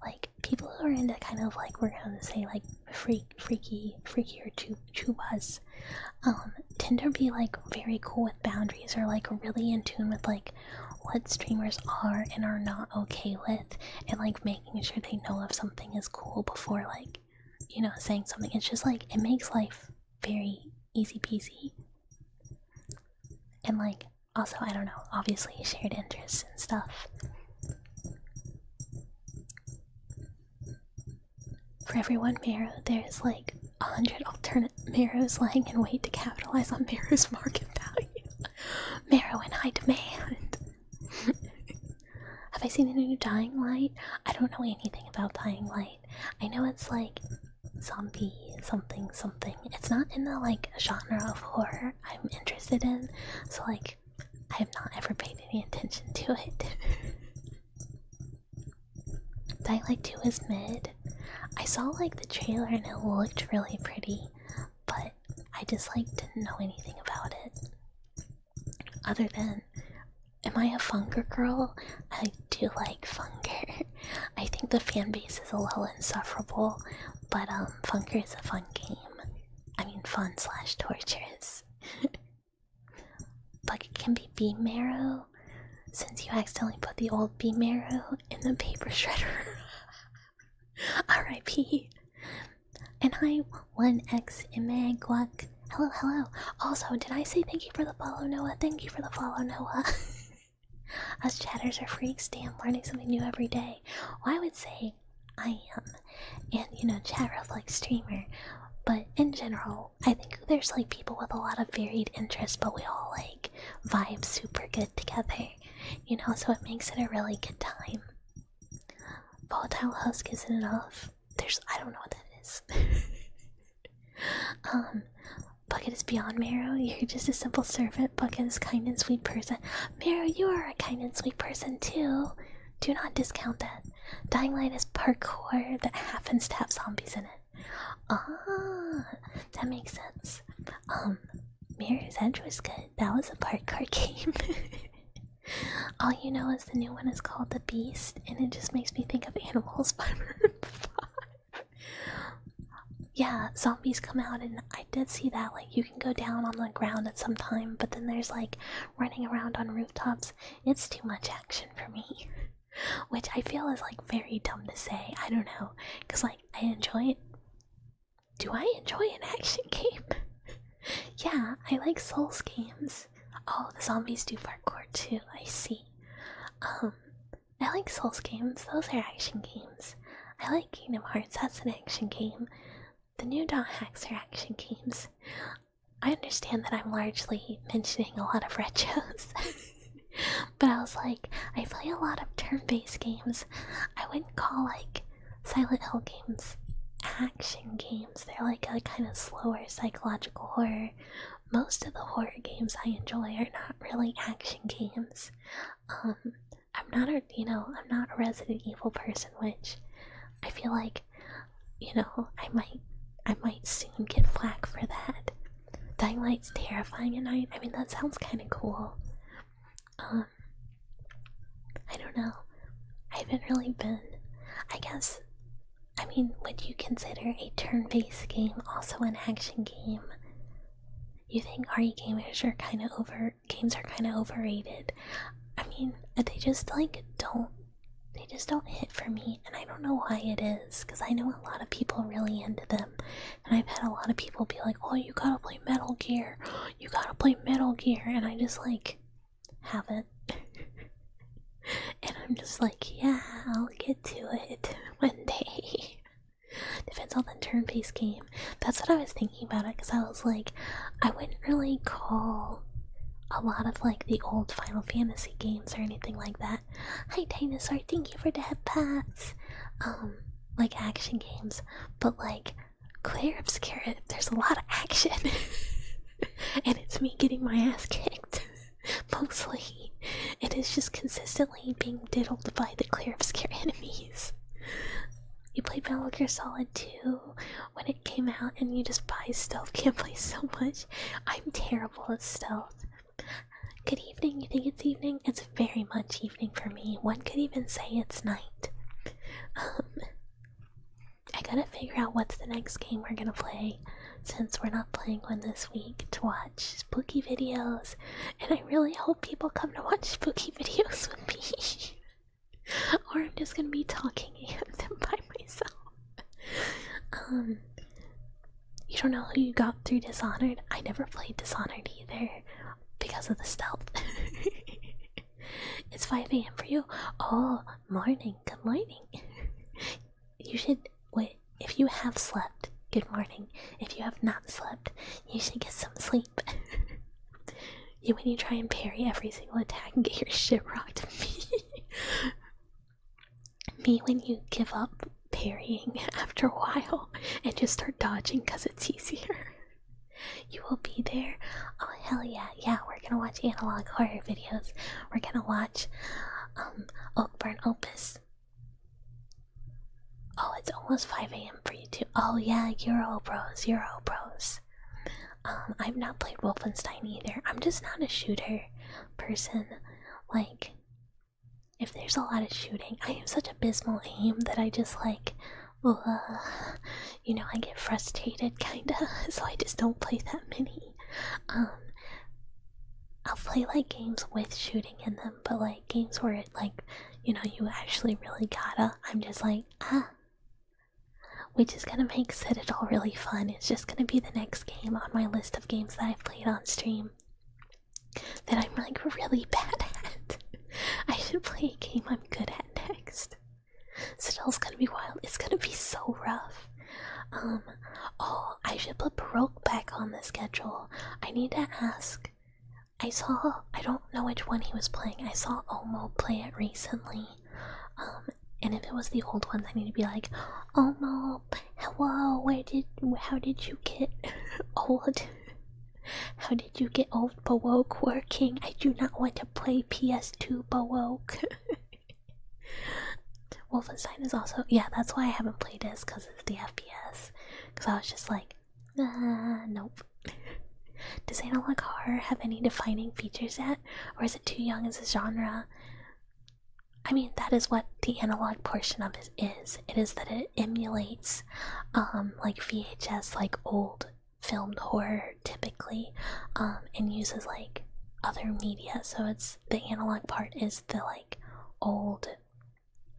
Like, people who are into kind of like, we're gonna say like freaky or chubas, tend to be like very cool with boundaries, or like really in tune with like what streamers are and are not okay with, and like making sure they know if something is cool before like, you know, saying something. It's just like, it makes life very easy peasy. And like, also, I don't know, obviously shared interests and stuff. For every one Marrow, there's like 100 alternate Marrows lying in wait to capitalize on Marrow's market value. Marrow in high demand. Have I seen any new Dying Light? I don't know anything about Dying Light. I know it's like zombie something something. It's not in the like genre of horror I'm interested in, so like I have not ever paid any attention to it. Dying Light 2 is mid. I saw like the trailer and it looked really pretty, but I just like didn't know anything about it. Other than, am I a Funger girl? I do like Funger. I think the fan base is a little insufferable, but Funger is a fun game. I mean, fun / torturous. Bucket can be beam marrow, since you accidentally put the old beam marrow in the paper shredder. R.I.P. And hi, 1xMA Guac. Hello, hello. Also, did I say thank you for the follow, Noah? Thank you for the follow, Noah. Us chatters are freaks. Damn, learning something new every day. Well, I would say I am. And, you know, chat reflects streamer. But in general, I think there's like people with a lot of varied interests, but we all like vibe super good together. You know, so it makes it a really good time. Volatile husk isn't enough. I don't know what that is. Bucket is beyond Marrow. You're just a simple servant. Bucket is kind and sweet person. Marrow, you are a kind and sweet person too. Do not discount that. Dying Light is parkour that happens to have zombies in it. Ah, that makes sense. Mirror's Edge was good. That was a parkour game. All you know is the new one is called The Beast, and it just makes me think of Animals by Maroon 5. Yeah, zombies come out, and I did see that. Like, you can go down on the ground at some time, but then there's like running around on rooftops. It's too much action for me. Which I feel is like very dumb to say. I don't know, because like I enjoy it. Do I enjoy an action game? Yeah, I like Souls games. Oh, the zombies do parkour too, I see. I like Souls games, those are action games. I like Kingdom Hearts, that's an action game. The new Dot Hacks are action games. I understand that I'm largely mentioning a lot of retros, but I was like, I play a lot of turn-based games. I wouldn't call like Silent Hill games action games. They're like a kind of slower psychological horror. Most of the horror games I enjoy are not really action games. I'm not a Resident Evil person, which I feel like, I might soon get flack for that. Dying Light's terrifying at night. I mean, that sounds kind of cool. I don't know. I haven't really been. I guess. I mean, would you consider a turn-based game also an action game? You think RE gamers are kind of games are kind of overrated? I mean, they just don't hit for me, and I don't know why it is, because I know a lot of people really into them, and I've had a lot of people be like, oh, you gotta play Metal Gear, and I just haven't. And I'm just like, yeah, I'll get to it one day. Depends on the turn-based game. That's what I was thinking about it, because I was like, I wouldn't really call a lot of the old Final Fantasy games or anything like that. Hi Dinosaur, thank you for the pats. Like action games, but Claire Obscura, there's a lot of action. And it's me getting my ass kicked. Mostly. It is just consistently being diddled by the Claire Obscura enemies. You played Metal Gear Solid 2 when it came out, and you just buy stealth gameplay so much. I'm terrible at stealth. Good evening, you think it's evening? It's very much evening for me. One could even say it's night. I gotta figure out what's the next game we're gonna play, since we're not playing one this week, to watch spooky videos. And I really hope people come to watch spooky videos with me. Or I'm just gonna be talking them by myself. You don't know who you got through Dishonored? I never played Dishonored either, because of the stealth. It's 5 a.m. for you? Oh, morning. Good morning. You should wait. If you have slept, good morning. If you have not slept, you should get some sleep. When you try and parry every single attack and get your shit rocked. Me when you give up parrying after a while and just start dodging because it's easier. You will be there. Oh hell yeah. Yeah, we're gonna watch analog horror videos. We're gonna watch Oakburn Opus. Oh, it's almost 5 a.m. for you too. Oh yeah, Euro Bros. I've not played Wolfenstein either. I'm just not a shooter person. If there's a lot of shooting, I have such abysmal aim that I just I get frustrated kinda, so I just don't play that many. I'll play games with shooting in them, but games where it you actually really gotta, I'm just which is gonna make Citadel really fun. It's just gonna be the next game on my list of games that I've played on stream that I'm really bad at. I should play a game I'm good at next. Citadel's gonna be wild. It's gonna be so rough. Oh, I should put Baroque back on the schedule. I need to ask. I don't know which one he was playing. I saw Omo play it recently. And if it was the old ones, I need to be like, Omo, hello, how did you get old? How did you get old Baroque working? I do not want to play PS2 Baroque. Wolfenstein is also, yeah, that's why I haven't played this, because it's the FPS. Because I was just nope. Does analog horror have any defining features yet? Or is it too young as a genre? I mean, that is what the analog portion of it is. It is that it emulates, VHS, old filmed horror, typically, and uses, other media. So it's, the analog part is the, old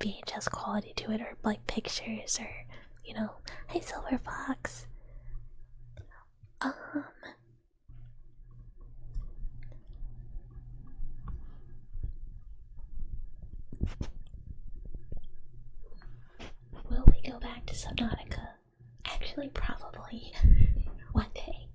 VHS quality to it, or, pictures, or, hi, Silver Fox. Will we go back to Subnautica? Actually, probably. One day.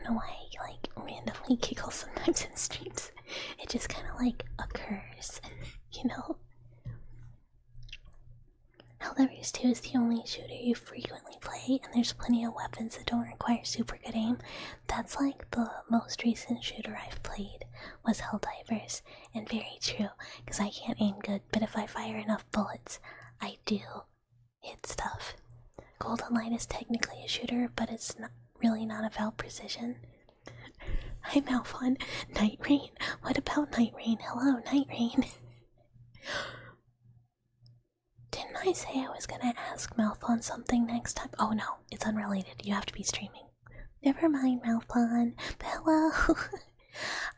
know why I like randomly giggle sometimes in streams. It just kind of like occurs, you know? Helldivers 2 is the only shooter you frequently play, and there's plenty of weapons that don't require super good aim. That's like the most recent shooter I've played was Helldivers, and very true, because I can't aim good, but if I fire enough bullets, I do hit stuff. Golden Light is technically a shooter, but it's really not about precision. Hi Malphon. Night Rain? What about Night Rain? Hello, Night Rain. Didn't I say I was gonna ask Malphon something next time? Oh no, it's unrelated. You have to be streaming. Never mind, Malphon. But hello.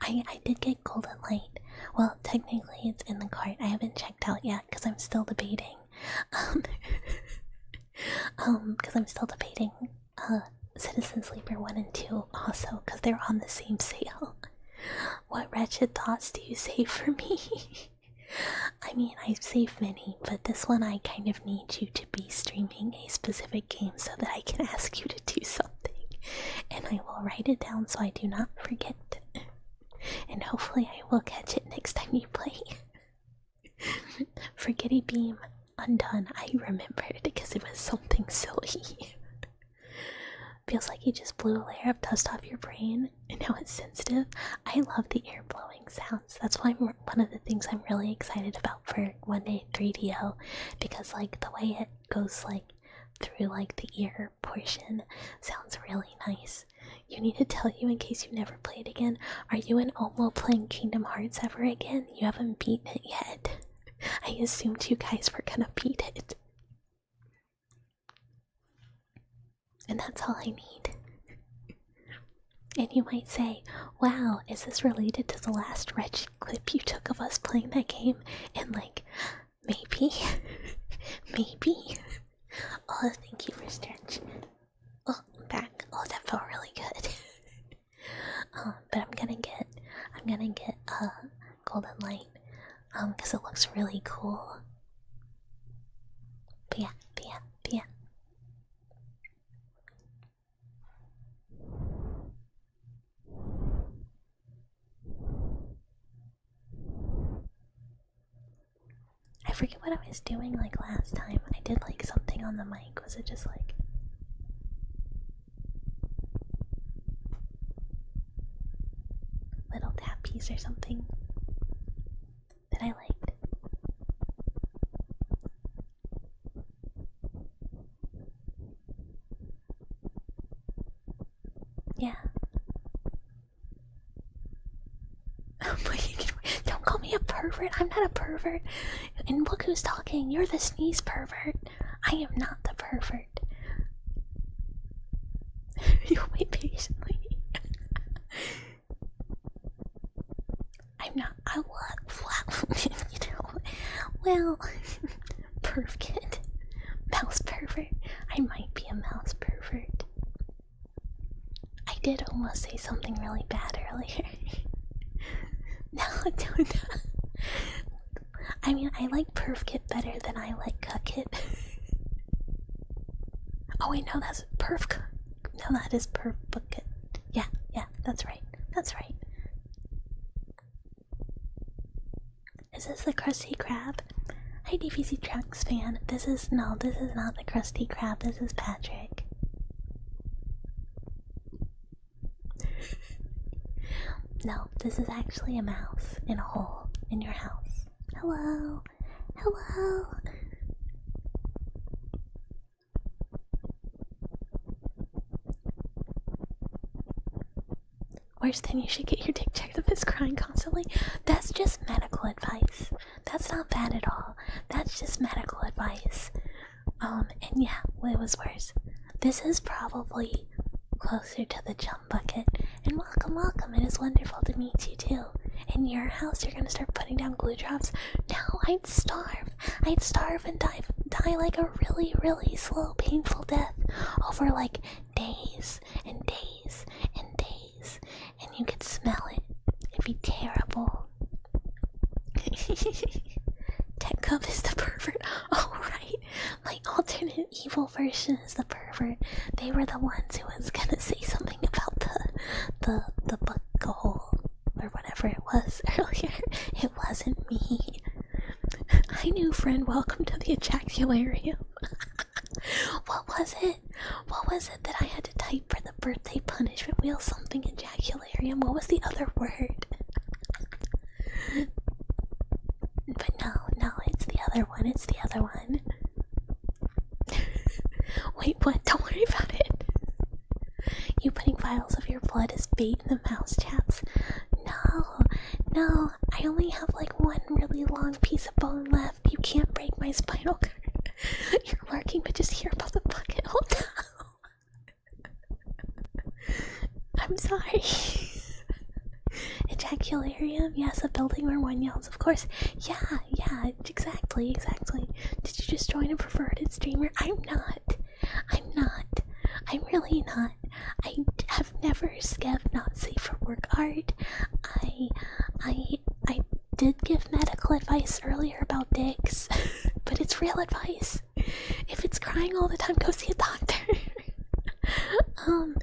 I did get Golden Light. Well, technically it's in the cart. I haven't checked out yet because I'm still debating. Because I'm still debating Citizen Sleeper 1 and 2 also because they're on the same sale. What wretched thoughts do you save for me? I mean, I save many, but this one I kind of need you to be streaming a specific game so that I can ask you to do something. And I will write it down so I do not forget. And hopefully I will catch it next time you play. Forgetty Beam Undone, I remembered because it was something silly. Feels like you just blew a layer of dust off your brain and now it's sensitive. I love the air blowing sounds. That's why one of the things I'm really excited about for one day 3DO, because like the way it goes like through like the ear portion sounds really nice. You need to tell you in case you never played again. Are you and Omo playing Kingdom Hearts ever again? You haven't beaten it yet. I assumed you guys were gonna beat it. And that's all I need. And you might say, wow, is this related to the last wretched clip you took of us playing that game? And like, maybe, maybe. Oh, thank you for stretch. Oh, I'm back. Oh, that felt really good. But I'm gonna get Golden Light, because it looks really cool. But yeah. I forget what I was doing like last time. I did like something on the mic. Was it just like little tappies or something that I liked? Yeah. Don't call me a pervert. I'm not a pervert. And look who's talking. You're the sneeze pervert. I am not the pervert. You wait patiently. I'm not. I what? You know. Well, perv kid. Mouse pervert. I might be a mouse pervert. I did almost say something really bad earlier. No, don't. I mean, I like perv kit better than I like cuck it. Oh wait, no, that's perv. No, that is perv bucket. Yeah, that's right. That's right. Is this the Krusty Krab? Hi, DVC Trunks fan. This is not the Krusty Krab. This is Patrick. No, this is actually a mouse in a hole in your house. Hello. Hello. Worse than you should get your dick checked if it's crying constantly. That's just medical advice. That's not bad at all. That's just medical advice. And yeah, it was worse. This is probably closer to the jump bucket. And welcome. It is wonderful to meet you too. In your house, you're gonna start putting down glue drops? No, I'd starve. I'd starve and die like a really, really slow, painful death over like days and days and days. And you could smell it. It'd be terrible. Tech Cup is the pervert. Oh, right. My alternate evil version is the pervert. They were the ones who was gonna say something about the bucket hole or whatever it was earlier. It wasn't me. Hi, new friend. Welcome to the ejacularium. What was it? What was it that I had to type for the birthday punishment wheel? Something ejacularium. What was the other word? But no, it's the other one. It's the other one. Wait, what? Don't worry about it. You putting vials of your blood as bait in the mouse traps? No. I only have like one really long piece of bone left. You can't break my spinal cord. You're working, but just hear about the bucket. Oh no. I'm sorry. Ejacularium? Yes, a building where one yells, of course. Yeah, exactly. Did you just join a perverted streamer? I'm not. I'm really not. I have never skev not safe for work art. I did give medical advice earlier about dicks, but it's real advice. If it's crying all the time, go see a doctor. I'm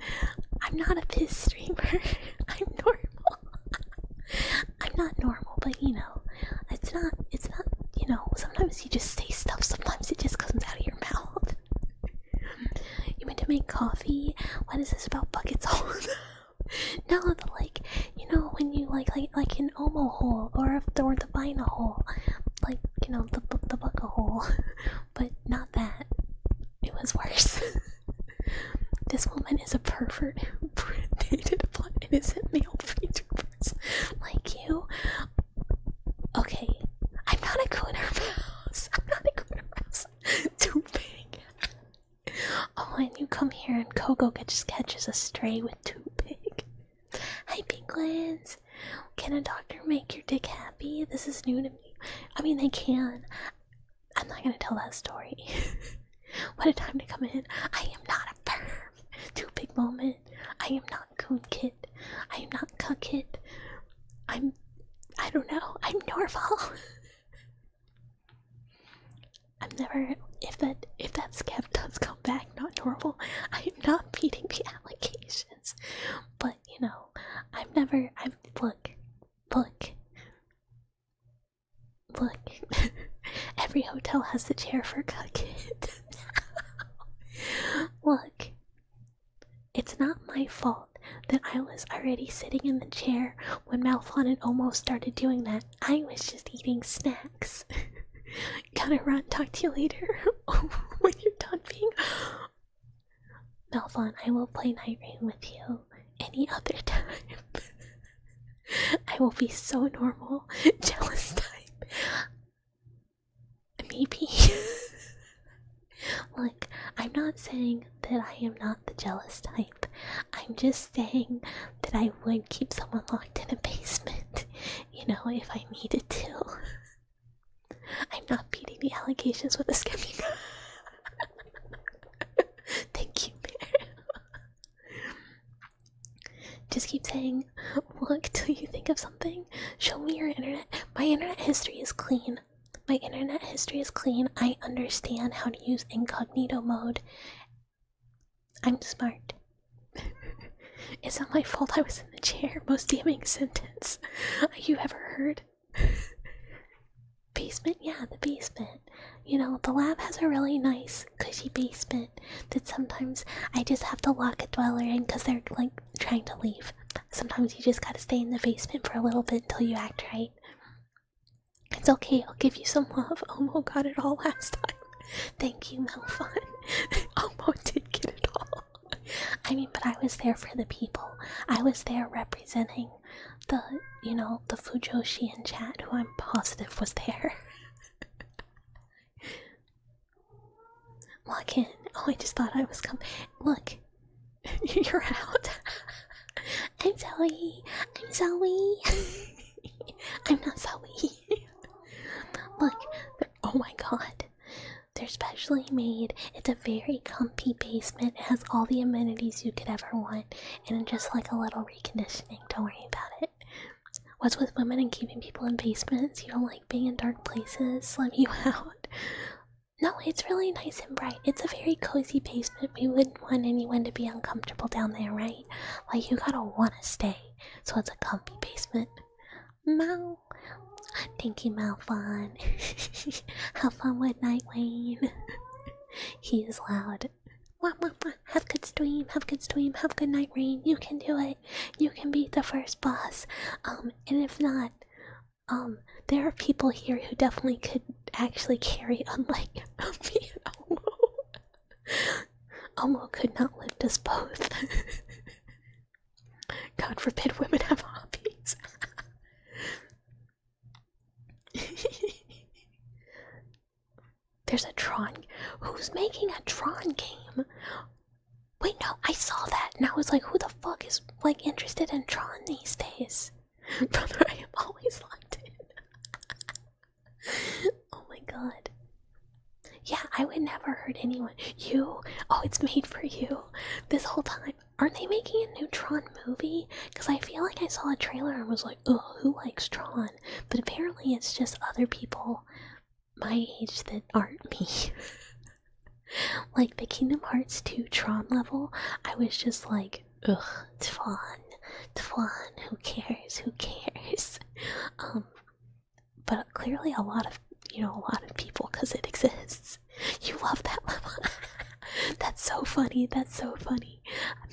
not a piss streamer. I'm normal. I'm not normal, but you know, it's not, you know, sometimes you just say stuff, sometimes it just comes out of your mouth. You meant to make coffee? What is this about buckets hole? No, the like, you know, when you like an omo hole or the vina hole, like, you know, the bucket hole, but not that. It was worse. This woman is a pervert who dated upon innocent male VTubers like you. Okay, I'm not a gooner mouse. Too big. Oh, and you come here and Coco just catches a stray with too big. Hi, penguins. Can a doctor make your dick happy? This is new to me. I mean, they can. I'm not gonna tell that story. What a time to come in. I am not a perv. Too big moment. I am not coon kid. I am not cuck kid. I don't know. I'm normal. I'm never, if that scab does come back not normal, I am not beating the allegations. But you know, look. Every hotel has the chair for cuck kid. Look, it's not my fault that I was already sitting in the chair when Malphon and almost started doing that. I was just eating snacks. Gotta run, talk to you later. When you're done being... Malphon, I will play Night Rain with you any other time. I will be so normal. Jealous type. Maybe. Look, I'm not saying that I am not the jealous type. I'm just saying that I would keep someone locked in a basement, you know, if I needed to. I'm not beating the allegations with a skimming. Thank you, Bear. Just keep saying, look till you think of something. Show me your internet. My internet history is clean. I understand how to use incognito mode. I'm smart. It's not my fault I was in the chair. Most damning sentence you ever heard. Basement? Yeah, the basement. You know, the lab has a really nice, cushy basement that sometimes I just have to lock a dweller in because they're, like, trying to leave. Sometimes you just gotta stay in the basement for a little bit until you act right. It's okay, I'll give you some love. Omo got it all last time. Thank you, Malphon. Omo did get it all. I mean, but I was there for the people. I was there representing the, you know, the Fujoshi in chat, who I'm positive was there. Walk in. Oh, I just thought I was coming. Look, you're out. I'm Zoe. I'm not Zoe. Look, oh my god. They're specially made. It's a very comfy basement. It has all the amenities you could ever want. And just like a little reconditioning. Don't worry about it. What's with women and keeping people in basements? You don't like being in dark places? Let you out. No, it's really nice and bright. It's a very cozy basement. We wouldn't want anyone to be uncomfortable down there, right? Like, you gotta wanna stay. So it's a comfy basement. Mal. Thank you, Malfon. Have fun with Nightwing. He is loud. Have good stream, have good stream, have good night, Rain. You can do it. You can beat the first boss. And if not, there are people here who definitely could actually carry, unlike me and Omo. Omo could not lift us both. God forbid women have hobbies. There's a Tron. Who's making a Tron game? Wait, no, I saw that and I was like, who the fuck is like interested in Tron these days? Brother, I am always locked in. Oh my god. Yeah, I would never hurt anyone. You? Oh, it's made for you. This whole time. Aren't they making a new Tron movie? Because I feel like I saw a trailer and was like, ugh, who likes Tron? But apparently it's just other people my age that aren't me. Like the Kingdom Hearts 2 Tron level, I was just like, ugh, Tron, who cares, who cares? But clearly a lot of people, because it exists. You love that level. That's so funny, that's so funny.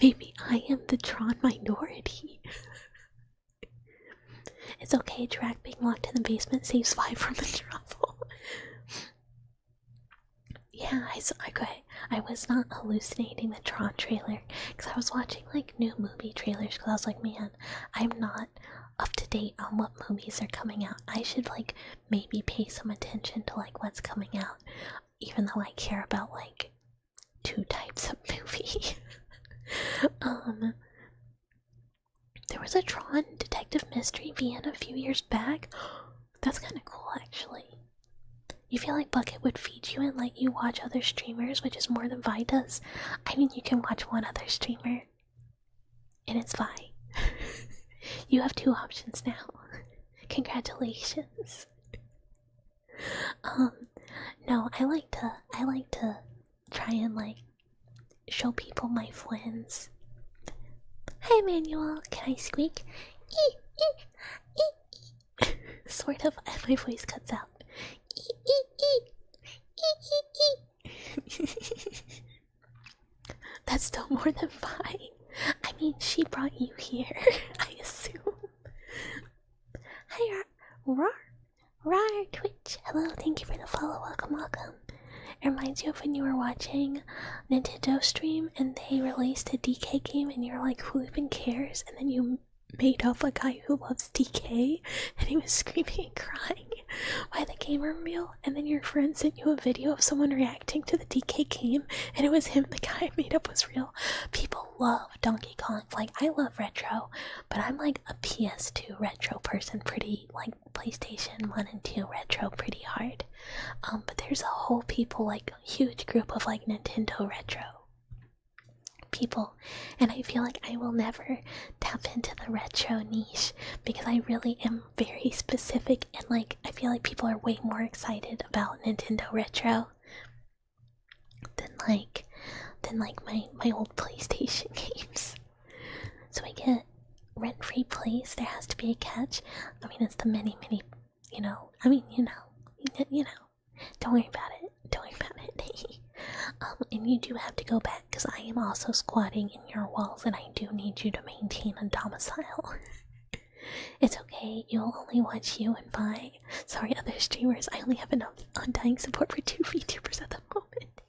Maybe I am the Tron minority. It's okay, Drac being locked in the basement saves 5 from the trouble. Yeah, I was not hallucinating the Tron trailer, because I was watching like new movie trailers, because I was like, man, I'm not up to date on what movies are coming out. I should like maybe pay some attention to like what's coming out, even though I care about like 2 types of movie. There was a Tron Detective Mystery Vienna a few years back. That's kind of cool, actually. You feel like Bucket would feed you and let you watch other streamers, which is more than Vi does. I mean, you can watch one other streamer, and it's Vi. You have 2 options now. Congratulations. No, I like to try and like show people my friends. Hi, Emmanuel. Can I squeak? Sort of. My voice cuts out. That's still more than 5. I mean, she brought you here, I assume. Hi, Rar, Twitch. Hello, thank you for the follow. Welcome. It reminds you of when you were watching Nintendo stream and they released a DK game and you're like, who even cares? And then you made up a guy who loves DK and he was screaming and crying by the game reveal, and then your friend sent you a video of someone reacting to the DK game and it was him, the guy I made up was real. People love Donkey Kong. Like, I love retro, but I'm like a PS2 retro person, pretty like PlayStation 1 and 2 retro pretty hard. But there's a whole people, like a huge group of like Nintendo retro people, and I feel like I will never tap into the retro niche because I really am very specific, and like I feel like people are way more excited about Nintendo retro than my old PlayStation games. So I get rent-free plays. There has to be a catch. I mean, it's the many, you know. Don't worry about it. And you do have to go back because I am also squatting in your walls and I do need you to maintain a domicile. It's okay, you'll only watch you and Vi. Sorry, other streamers, I only have enough undying support for 2 VTubers at the moment.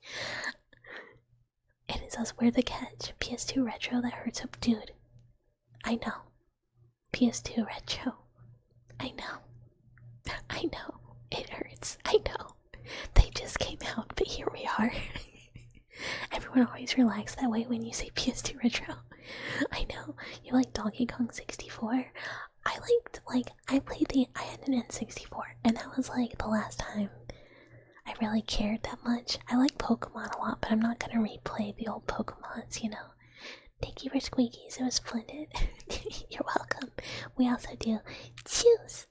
It is us, we're the catch. PS2 retro, that hurts up, dude. I know. PS2 retro. I know. It hurts. I know. They just came out, but here we are. Everyone always relax that way when you say PS2 retro. I know. You like Donkey Kong 64? I had an N64, and that was like the last time I really cared that much. I like Pokemon a lot, but I'm not gonna replay the old Pokemons, you know. Thank you for squeakies, it was splendid. You're welcome. We also do choose.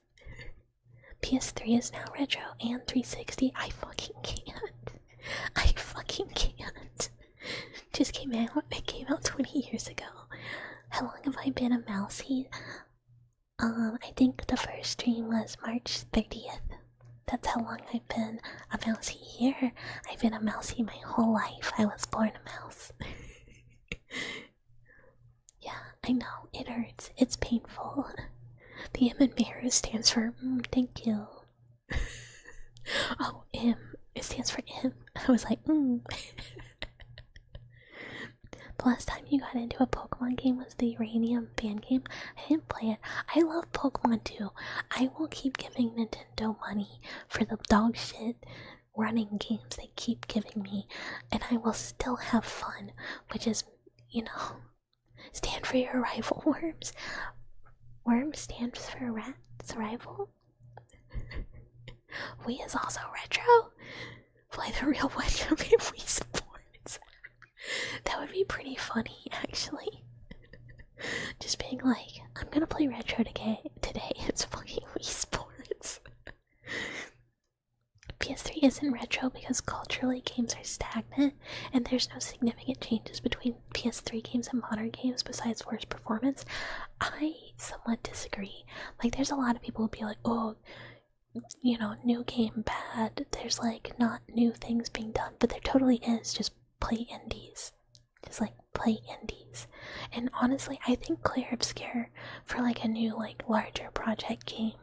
PS3 is now retro and 360. I fucking can't. I fucking can't. Just came out. It came out 20 years ago. How long have I been a mousey? I think the first stream was March 30th. That's how long I've been a mousey here. I've been a mousey my whole life. I was born a mouse. Yeah, I know. It hurts. It's painful. The M in Meru stands for thank you. Oh, M. It stands for M. I was like, The last time you got into a Pokemon game was the Uranium fan game. I didn't play it. I love Pokemon too. I will keep giving Nintendo money for the dog shit running games they keep giving me, and I will still have fun, which is, stand for your rival, Worms. Worm stands for rat's rival. We is also retro. Play the real Wedge of Wii Sports. That would be pretty funny, actually. Just being like, I'm gonna play retro today. It's fucking Wii Sports. PS3 isn't retro because culturally games are stagnant, and there's no significant changes between PS3 games and modern games besides worse performance. I somewhat disagree. Like, there's a lot of people who be like, oh, new game bad. There's like not new things being done, but there totally is. Just play indies. Just like play indies. And honestly, I think Clear Obscure for like a new like larger project game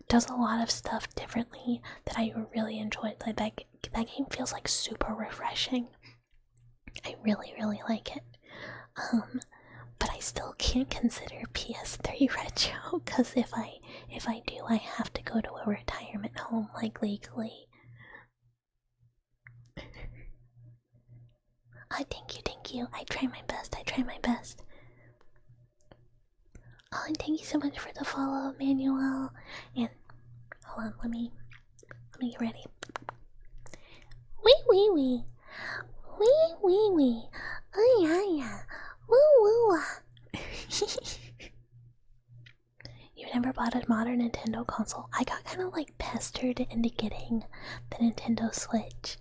does a lot of stuff differently that I really enjoyed. Like that game feels like super refreshing. I really, really like it. But I still can't consider PS3 retro, because if I do, I have to go to a retirement home, like, legally. Thank you. I try my best. Oh, and thank you so much for the follow, Manuel. And hold on, let me get ready. Wee. Oh yeah. Woo. You never bought a modern Nintendo console? I got kind of like pestered into getting the Nintendo Switch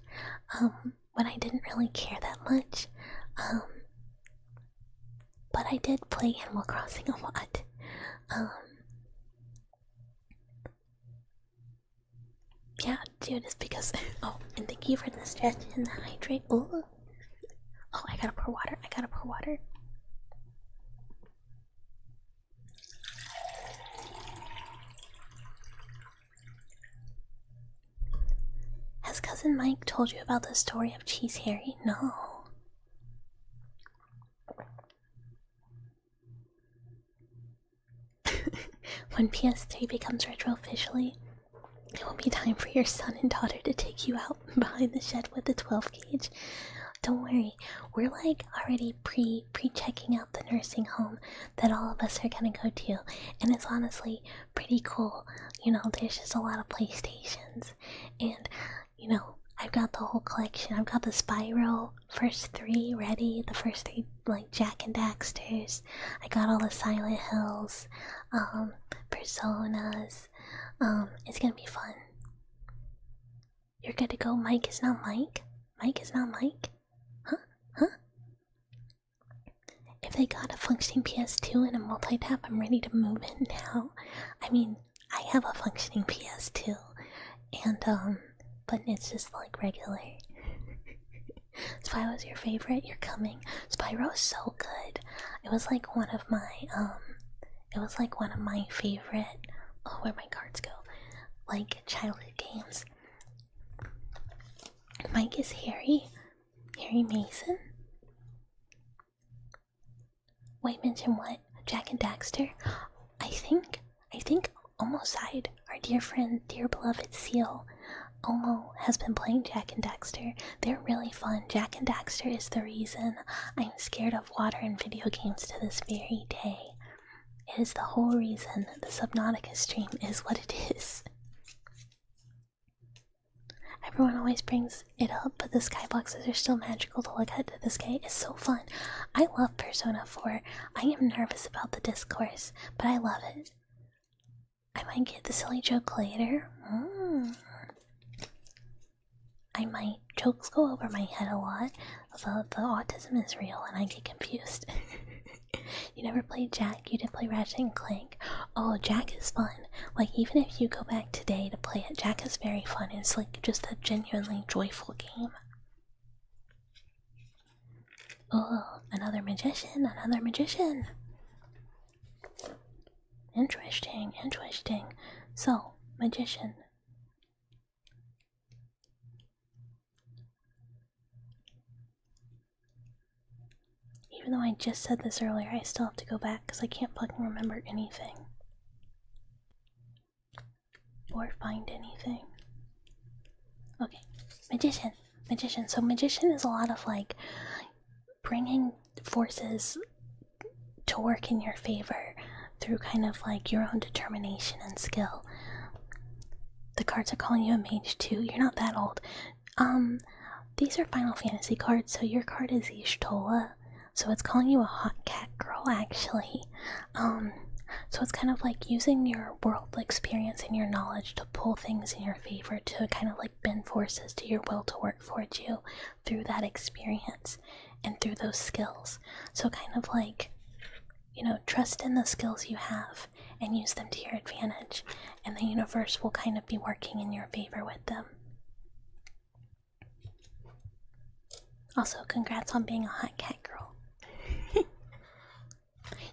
when I didn't really care that much. But I did play Animal Crossing a lot. Yeah, dude, it's because oh, and thank you for the stretch and the hydrate. Ooh. Oh, I gotta pour water. Has Cousin Mike told you about the story of Cheese Harry? No. When PS3 becomes retro officially, it will be time for your son and daughter to take you out behind the shed with the 12 gauge. Don't worry, we're like already pre-checking out the nursing home that all of us are gonna go to, and it's honestly pretty cool. There's just a lot of PlayStations, and I've got the whole collection. I've got the Spyro first 3 ready, the first 3 like Jak and Daxters. I got all the Silent Hills, Personas. It's gonna be fun. You're good to go. Mike is not Mike. Huh? If they got a functioning PS2 and a multi-tap, I'm ready to move in now. I mean, I have a functioning PS2, and but it's just like regular. Spyro's your favorite? You're coming. Spyro is so good. It was like one of my favorite. Oh, where'd my cards go? Like childhood games. Mike is Harry Mason. Wait, mention what? Jak and Daxter? I think Omo Side, our dear friend, dear beloved Seal, Omo has been playing Jak and Daxter. They're really fun. Jak and Daxter is the reason I'm scared of water in video games to this very day. It is the whole reason the Subnautica stream is what it is. Everyone always brings it up, but the skyboxes are still magical to look at to this game. It's so fun. I love Persona 4. I am nervous about the discourse, but I love it. I might get the silly joke later. I might. jokes go over my head a lot. The autism is real and I get confused. You never played Jack, you did play Ratchet and Clank. Oh, Jack is fun. Like, even if you go back today to play it, Jack is very fun. It's like just a genuinely joyful game. Oh, another magician, another magician. Interesting, interesting. So, magician. Even though I just said this earlier, I still have to go back because I can't fucking remember anything. Or find anything. Okay, magician. Magician. So magician is a lot of like bringing forces to work in your favor through kind of like your own determination and skill. The cards are calling you a mage too. You're not that old. These are Final Fantasy cards, so your card is Ishtola. So it's calling you a hot cat girl, actually. So it's kind of like using your world experience and your knowledge to pull things in your favor, to kind of like bend forces to your will to work for you through that experience and through those skills. So kind of like, you know, trust in the skills you have and use them to your advantage, and the universe will kind of be working in your favor with them. Also, congrats on being a hot cat girl.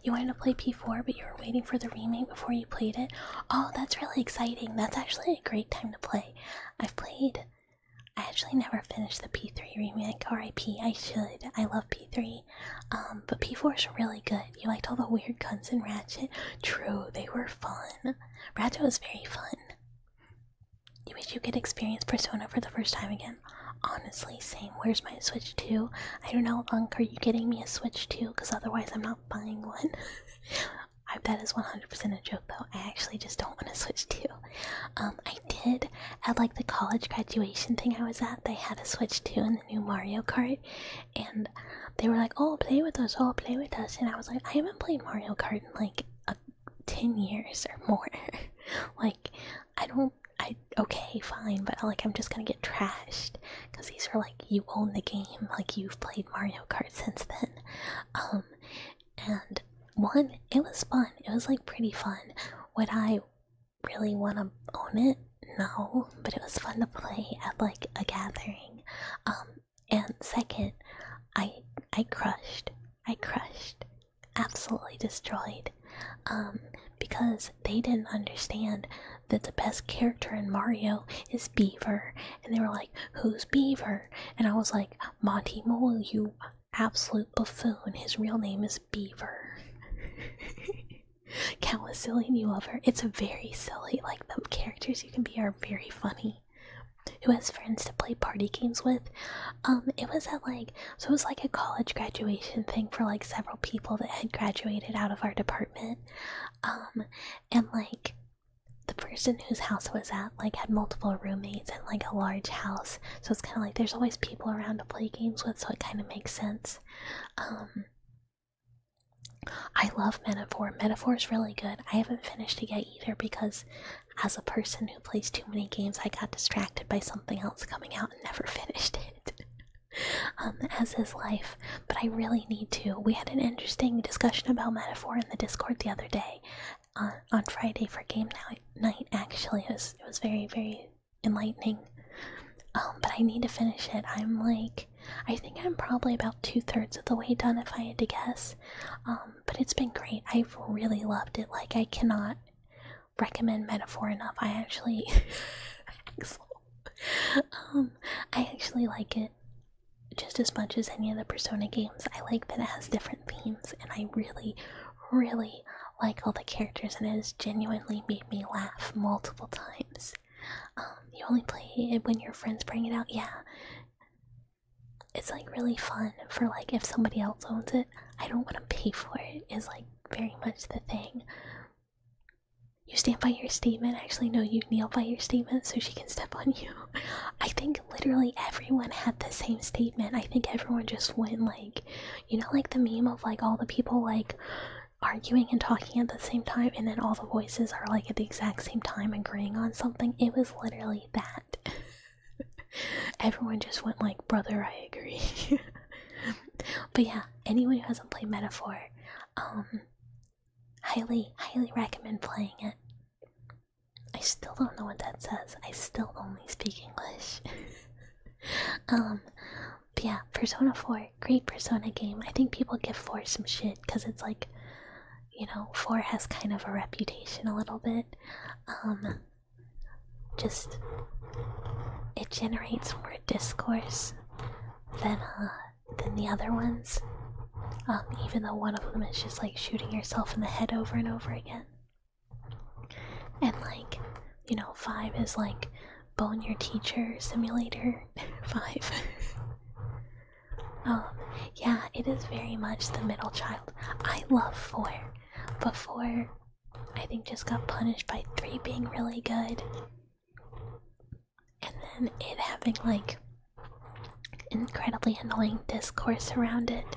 You wanted to play P4, but you were waiting for the remake before you played it? Oh, that's really exciting. That's actually a great time to play. I actually never finished the P3 remake. RIP, I should. I love P3. But P4 is really good. You liked all the weird guns in Ratchet? True, they were fun. Ratchet was very fun. You wish you could experience Persona for the first time again? Honestly, same. Where's my Switch 2? I don't know, Unc, are you getting me a Switch 2? Because otherwise I'm not buying one. That is 100% a joke, though. I actually just don't want a Switch 2. I did, at like the college graduation thing I was at, they had a Switch 2 in the new Mario Kart, and they were like, oh, play with us, oh, play with us. And I was like, I haven't played Mario Kart in like 10 years or more. Like, okay, fine, but like I'm just gonna get trashed because these are like, you own the game, like you've played Mario Kart since then. And one, it was fun. It was like pretty fun. Would I really want to own it? No, but it was fun to play at like a gathering. And second, I crushed, absolutely destroyed. Because they didn't understand that the best character in Mario is Beaver, and they were like, who's Beaver? And I was like, Monty Mole, you absolute buffoon, his real name is Beaver. Countless silly new lover. It's very silly. Like, the characters you can be are very funny. Who has friends to play party games with? It was at like, so it was like a college graduation thing for like several people that had graduated out of our department. And like, the person whose house it was at like had multiple roommates and like a large house, so it's kind of like there's always people around to play games with, so it kind of makes sense. I love Metaphor. Metaphor is really good. I haven't finished it yet either because as a person who plays too many games, I got distracted by something else coming out and never finished it. As is life, but I really need to. We had an interesting discussion about Metaphor in the Discord the other day, on Friday for game night. Actually, it was very, very enlightening. But I need to finish it. I think I'm probably about 2/3 of the way done if I had to guess. But it's been great. I've really loved it. Like, I cannot recommend Metaphor enough. I actually, I actually like it just as much as any of the Persona games. I like that it has different themes, and I really, really like all the characters, and it has genuinely made me laugh multiple times. You only play it when your friends bring it out. Yeah, it's like really fun for like if somebody else owns it. I don't want to pay for it is like very much the thing. You stand by your statement. Actually, no, you kneel by your statement so she can step on you. I think literally everyone had the same statement. I think everyone just went like, you know, like the meme of like all the people like arguing and talking at the same time, and then all the voices are like at the exact same time agreeing on something. It was literally that. Everyone just went like, brother, I agree. But yeah, anyone who hasn't played Metaphor, highly recommend playing it. I still don't know what that says. I still only speak English. But yeah, Persona 4, great Persona game. I think people give 4 some shit because it's like, 4 has kind of a reputation a little bit. Just it generates more discourse than the other ones. Even though one of them is just like shooting yourself in the head over and over again. And like, 5 is like Bone Your Teacher Simulator 5. Yeah, it is very much the middle child. I love 4, but 4 I think just got punished by 3 being really good. And then it having like incredibly annoying discourse around it.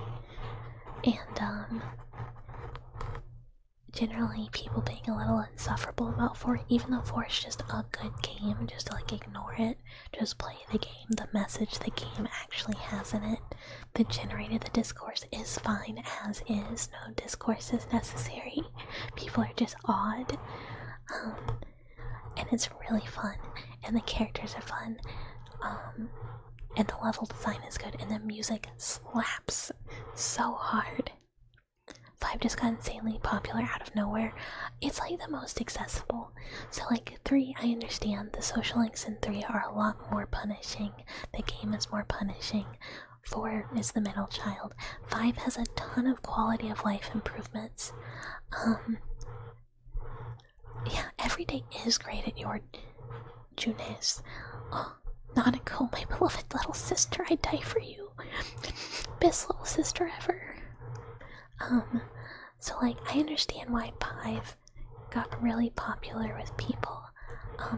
And generally people being a little insufferable about 4, even though 4 is just a good game, just to like ignore it, just play the game. The message the game actually has in it that generated the discourse is fine as is. No discourse is necessary. People are just odd. And it's really fun, and the characters are fun, and the level design is good, and the music slaps so hard. 5 just got insanely popular out of nowhere. It's like the most accessible. So like 3, I understand the social links in 3 are a lot more punishing. The game is more punishing. 4 is the middle child. 5 has a ton of quality of life improvements. Yeah, every day is great at your Junes. Oh, Nanako, my beloved little sister, I die for you. Best little sister ever. So like, I understand why 5 got really popular with people.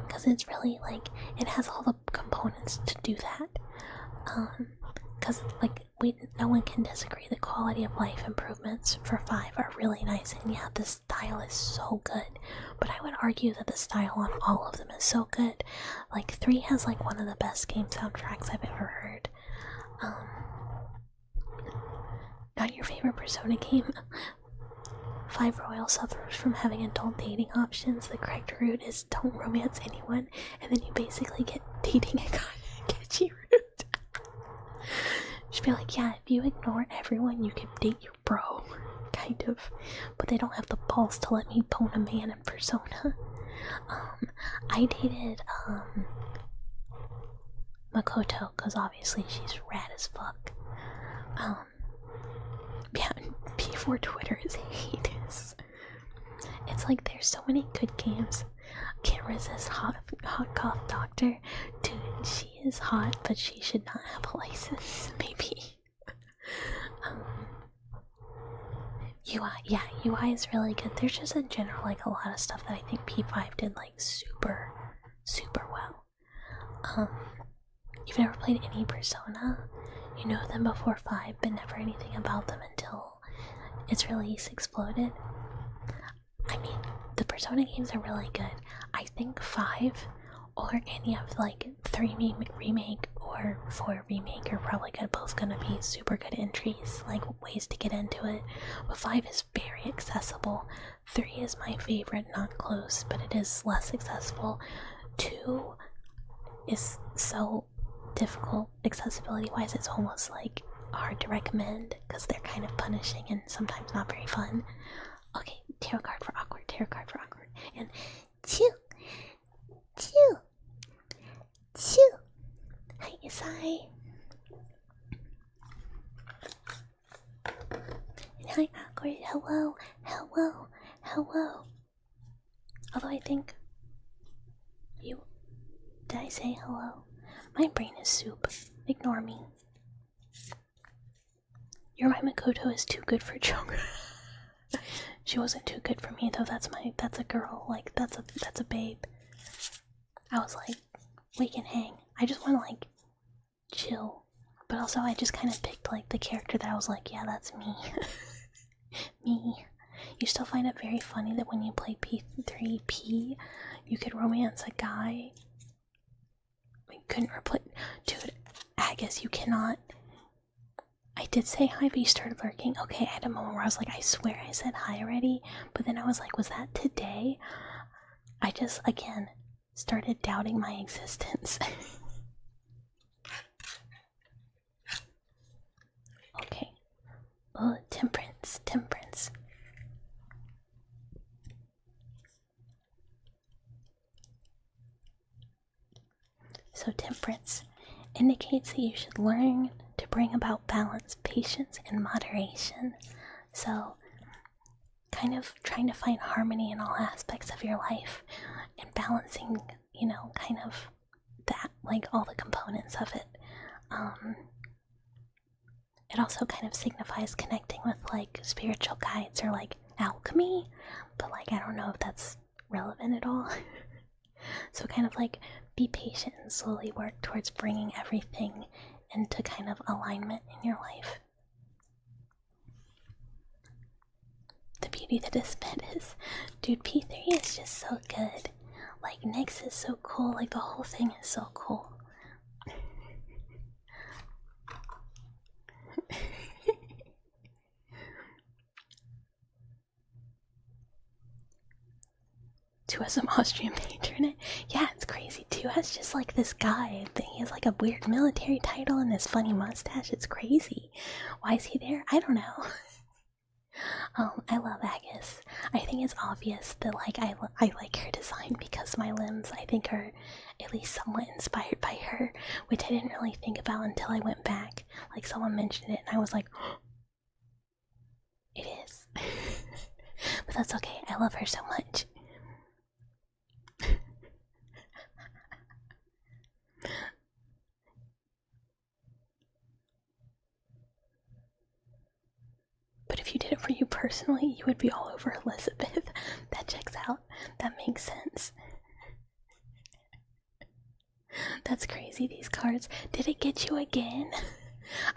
Because it's really like, it has all the components to do that. Because like, no one can disagree the quality of life improvements for 5 are really nice, and yeah, the style is so good. But I would argue that the style on all of them is so good. Like 3 has like one of the best game soundtracks I've ever heard. Not your favorite Persona game? 5 Royal suffers from having adult dating options. The correct route is don't romance anyone, and then you basically get dating a catchy route. Just be like, yeah, if you ignore everyone, you can date your bro. Kind of. But they don't have the balls to let me bone a man in Persona. I dated, Makoto, because obviously she's rad as fuck. Yeah, before Twitter is heinous. It's like there's so many good games. Can't resist hot cough doctor. Dude, she is hot, but she should not have a license. Maybe. UI is really good. There's just in general like a lot of stuff that I think P5 did like super well. You've never played any Persona? You know them before 5, but never anything about them until its release exploded? I mean, the Persona games are really good. I think 5 or any of like 3 remake or 4 remake are probably both gonna be super good entries, like ways to get into it. But 5 is very accessible. 3 is my favorite, not close, but it is less accessible. 2 is so difficult accessibility wise, it's almost like hard to recommend because they're kind of punishing and sometimes not very fun. Okay, tarot card for awkward, and two. Hi, Isai. And hi, awkward. Hello. Although I think did I say hello? My brain is soup. Ignore me. Your Makoto is too good for Joker. She wasn't too good for me though. That's a girl. Like that's a babe. I was like, we can hang. I just want to like chill. But also I just kind of picked like the character that I was like, yeah, that's me. Me. You still find it very funny that when you play P3P, you could romance a guy. We couldn't reply. Dude, Agus, you cannot. I did say hi, but you started lurking. Okay, I had a moment where I was like, I swear I said hi already. But then I was like, was that today? I just, again, started doubting my existence. Okay. Oh, temperance. So temperance indicates that you should learn to bring about balance, patience, and moderation. So kind of trying to find harmony in all aspects of your life and balancing, kind of that, like all the components of it. It also kind of signifies connecting with like spiritual guides or like alchemy, but like I don't know if that's relevant at all. So kind of like be patient and slowly work towards bringing everything into kind of alignment in your life. The beauty that is sped is, dude, P3 is just so good. Like Nyx is so cool, like the whole thing is so cool. Two has some Austrian painter in it. Yeah, it's crazy. Two has just like this guy. He has like a weird military title and this funny mustache. It's crazy. Why is he there? I don't know. I love Agus. I think it's obvious that like I like her design because my limbs I think are at least somewhat inspired by her, which I didn't really think about until I went back. Like someone mentioned it and I was like, oh, it is. But that's okay. I love her so much. But if you did it for you personally, you would be all over Elizabeth. That checks out. That makes sense. That's crazy, these cards. Did it get you again?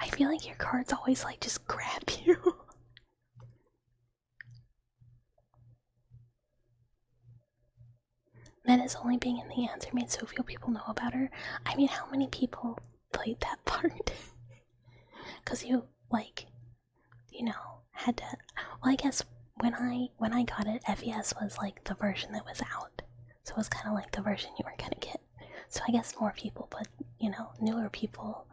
I feel like your cards always like just grab you. Meta's only being in the answer made so few people know about her. I mean, how many people played that part? Because you, like, had to. Well, I guess when I got it, FES was like the version that was out, so it was kind of like the version you were gonna get. So I guess more people, but newer people,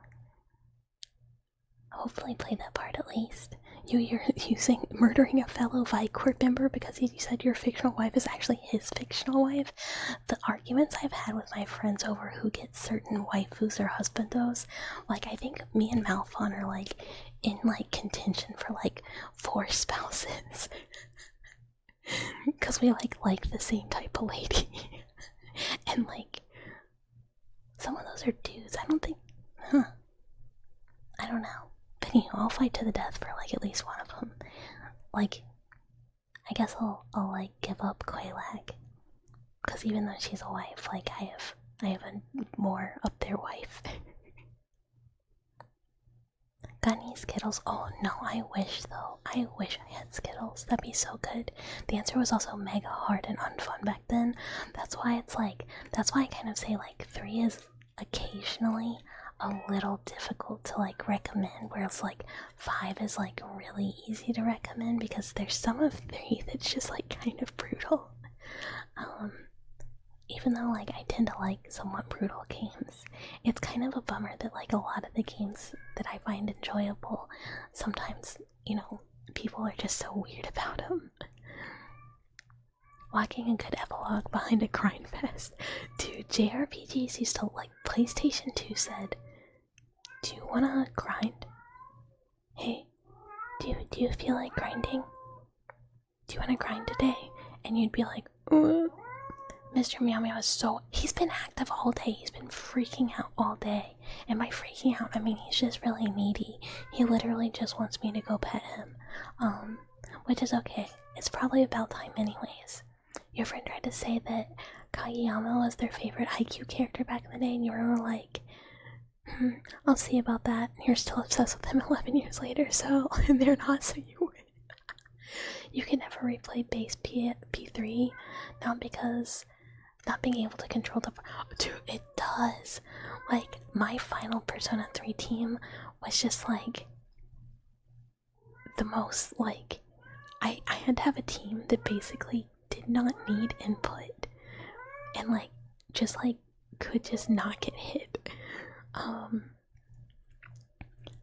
hopefully play that part at least. You're using murdering a fellow Vi Court member because you said your fictional wife is actually his fictional wife. The arguments I've had with my friends over who gets certain waifus or husbandos, like I think me and Malphon are like in like contention for like 4 spouses. Because we like the same type of lady. And like some of those are dudes. I don't think, I don't know. But I'll fight to the death for like at least one of them. Like, I guess I'll like give up Quelaag, because even though she's a wife, like I have a more up there wife. Got any Skittles? Oh no, I wish though. I wish I had Skittles. That'd be so good. The answer was also mega hard and unfun back then. That's why I kind of say like 3 is occasionally a little difficult to like recommend, whereas like 5 is like really easy to recommend because there's some of 3 that's just like kind of brutal. Even though like I tend to like somewhat brutal games, it's kind of a bummer that like a lot of the games that I find enjoyable, sometimes people are just so weird about them. Lacking a good epilogue behind a grind fest. Dude, JRPGs used to like PlayStation 2 said, do you wanna grind? Hey, do you feel like grinding? Do you wanna grind today? And you'd be like, Mr. Meow Meow is he's been active all day. He's been freaking out all day. And by freaking out, I mean he's just really needy. He literally just wants me to go pet him. Which is okay. It's probably about time anyways. Your friend tried to say that Kageyama was their favorite IQ character back in the day, and you were like, I'll see about that. You're still obsessed with him 11 years later, so, and they're not, so you win. You can never replay base P3, not because Not being able to control the... Dude, it does. Like, my final Persona 3 team was just like the most, like, I had to have a team that basically did not need input and like just like could just not get hit.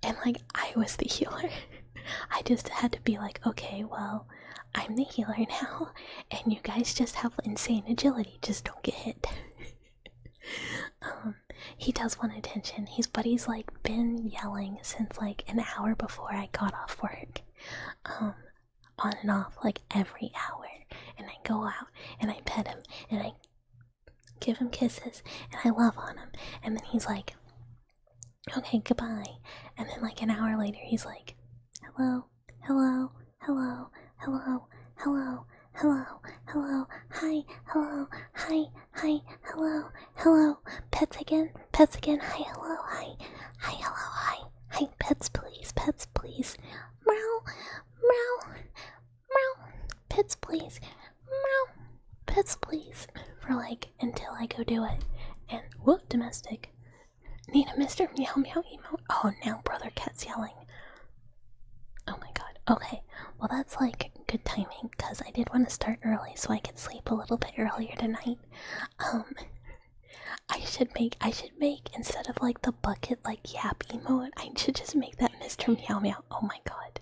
And like I was the healer. I just had to be like, okay, well, I'm the healer now, and you guys just have insane agility, just don't get hit. He does want attention. But he's like been yelling since like an hour before I got off work. On and off, like every hour. And I go out and I pet him and I give him kisses and I love on him. And then he's like, okay, goodbye. And then like an hour later he's like, hello, hello, hello, hello, hello, hello, hello, hi, hello, hi, hi, hello, hello, pets again, hi, hello, hi, hi, hello, hi, pets please, meow, meow, meow, pets please, meow, pets please, for like until I go do it. And whoop, domestic. Need a Mr. Meow Meow emote. Oh, now Brother Cat's yelling. Oh my god. Okay, well that's like good timing because I did want to start early so I could sleep a little bit earlier tonight. I should make instead of like the bucket like yap emote, I should just make that Mr. Meow Meow. Oh my god.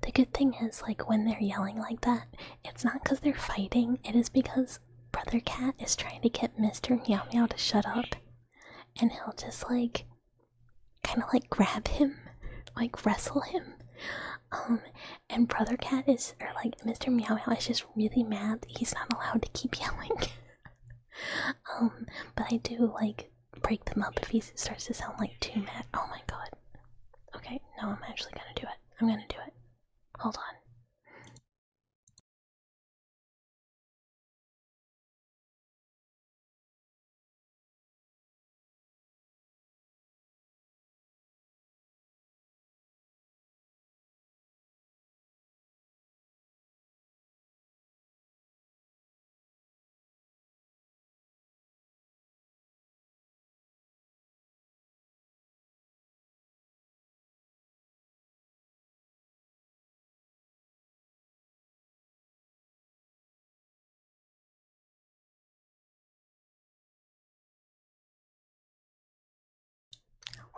The good thing is, like, when they're yelling like that, it's not because they're fighting, it is because Brother Cat is trying to get Mr. Meow Meow to shut up. And he'll just, like, kind of, like, grab him, like, wrestle him. And Brother Cat is, or, like, Mr. Meow Meow is just really mad that he's not allowed to keep yelling. But I do, like, break them up if he starts to sound, like, too mad. Oh my god. Okay, no, I'm actually gonna do it. I'm gonna do it. Hold on.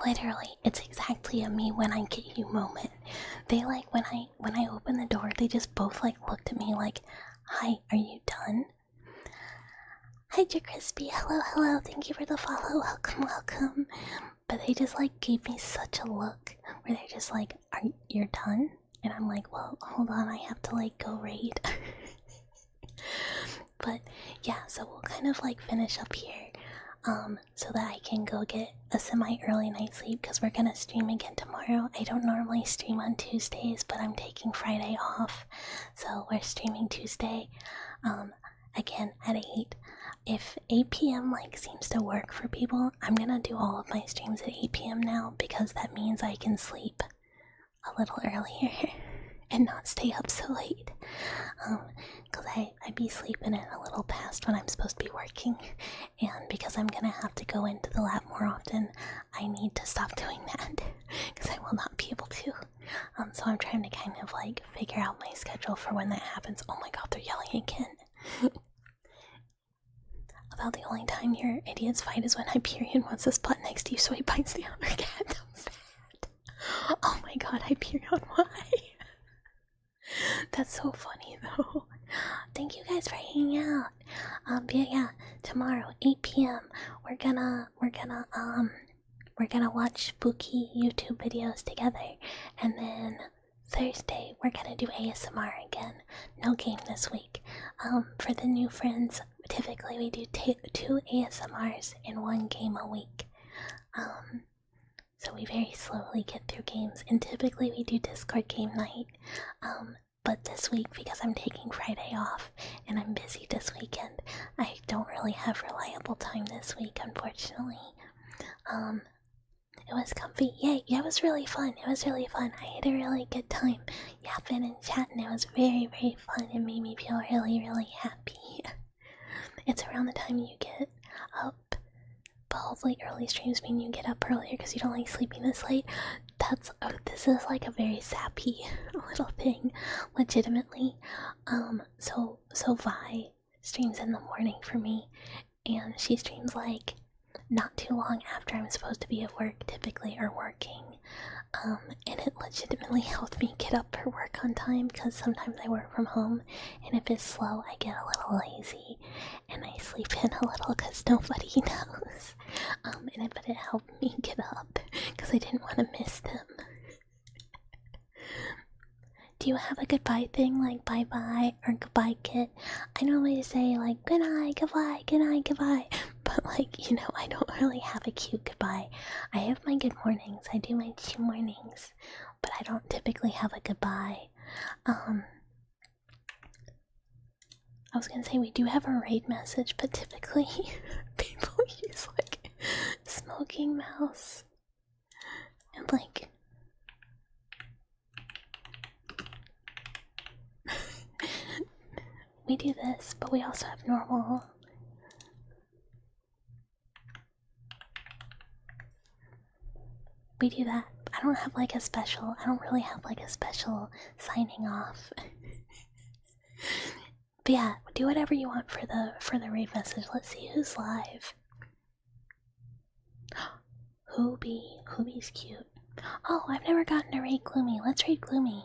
Literally, it's exactly a me when I get you moment. They like when I open the door, they just both like looked at me like, "Hi, are you done?" Hi, Crispy. Hello, hello. Thank you for the follow. Welcome, welcome. But they just like gave me such a look where they're just like, "Are you done?" And I'm like, "Well, hold on. I have to like go raid." But yeah, so we'll kind of like finish up here. So that I can go get a semi-early night sleep because we're gonna stream again tomorrow. I don't normally stream on Tuesdays, but I'm taking Friday off, so we're streaming Tuesday, again at 8. If 8 p.m. like seems to work for people, I'm gonna do all of my streams at 8 p.m. now because that means I can sleep a little earlier and not stay up so late. Because I be sleeping in a little past when I'm supposed to be working, and because I'm gonna have to go into the lab more often, I need to stop doing that because I will not be able to. So I'm trying to kind of like figure out my schedule for when that happens. Oh my god, they're yelling again. About the only time your idiots fight is when Hyperion wants to spot next to you, so he bites the other cat. Oh my god, Hyperion, why? That's so funny though. Thank you guys for hanging out. Yeah, tomorrow 8 p.m. we're gonna watch spooky YouTube videos together, and then Thursday we're gonna do ASMR again. No game this week. For the new friends, typically we do 2 ASMRs and 1 game a week. So we very slowly get through games, and typically we do Discord game night. But this week, because I'm taking Friday off and I'm busy this weekend, I don't really have reliable time this week, unfortunately. It was comfy. Yay, yeah, it was really fun. It was really fun. I had a really good time yapping and chatting. It was very, very fun. It made me feel really, really happy. It's around the time you get up, but hopefully early streams mean you get up earlier because you don't like sleeping this late. This is like a very sappy little thing, legitimately. So Vi streams in the morning for me, and she streams like not too long after I'm supposed to be at work typically, or working. And it legitimately helped me get up for work on time because sometimes I work from home, and if it's slow, I get a little lazy and I sleep in a little because nobody knows. But it helped me get up because I didn't want to miss them. Do you have a goodbye thing like bye bye or goodbye kit? I normally say like good night, goodbye, good night, goodbye. But like, I don't really have a cute goodbye. I have my good mornings. I do my 2 mornings, but I don't typically have a goodbye. I was gonna say we do have a raid message, but typically people use like smoking mouse and like we do this, but we also have normal. We do that. I don't have like a special. I don't really have like a special signing off. But yeah, do whatever you want for the raid message. Let's see who's live. Hoobie's cute. Oh, I've never gotten to raid Gloomy. Let's raid Gloomy.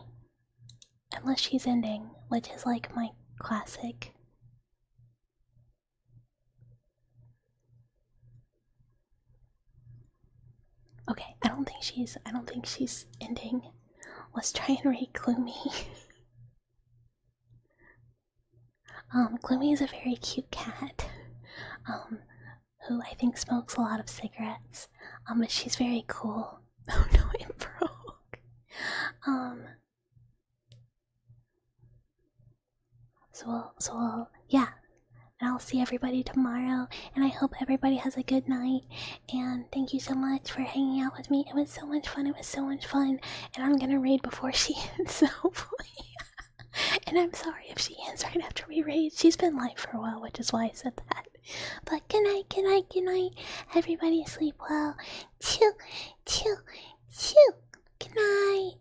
Unless she's ending, which is like my classic. Okay, I don't think she's ending. Let's try and raid Gloomy. Gloomy is a very cute cat. Who I think smokes a lot of cigarettes. But she's very cool. Oh no, it broke. Yeah. And I'll see everybody tomorrow, and I hope everybody has a good night. And thank you so much for hanging out with me. It was so much fun. And I'm gonna raid before she ends, so hopefully. And I'm sorry if she ends right after we raid. She's been live for a while, which is why I said that. But good night, good night, good night. Everybody sleep well. Chill. Good night.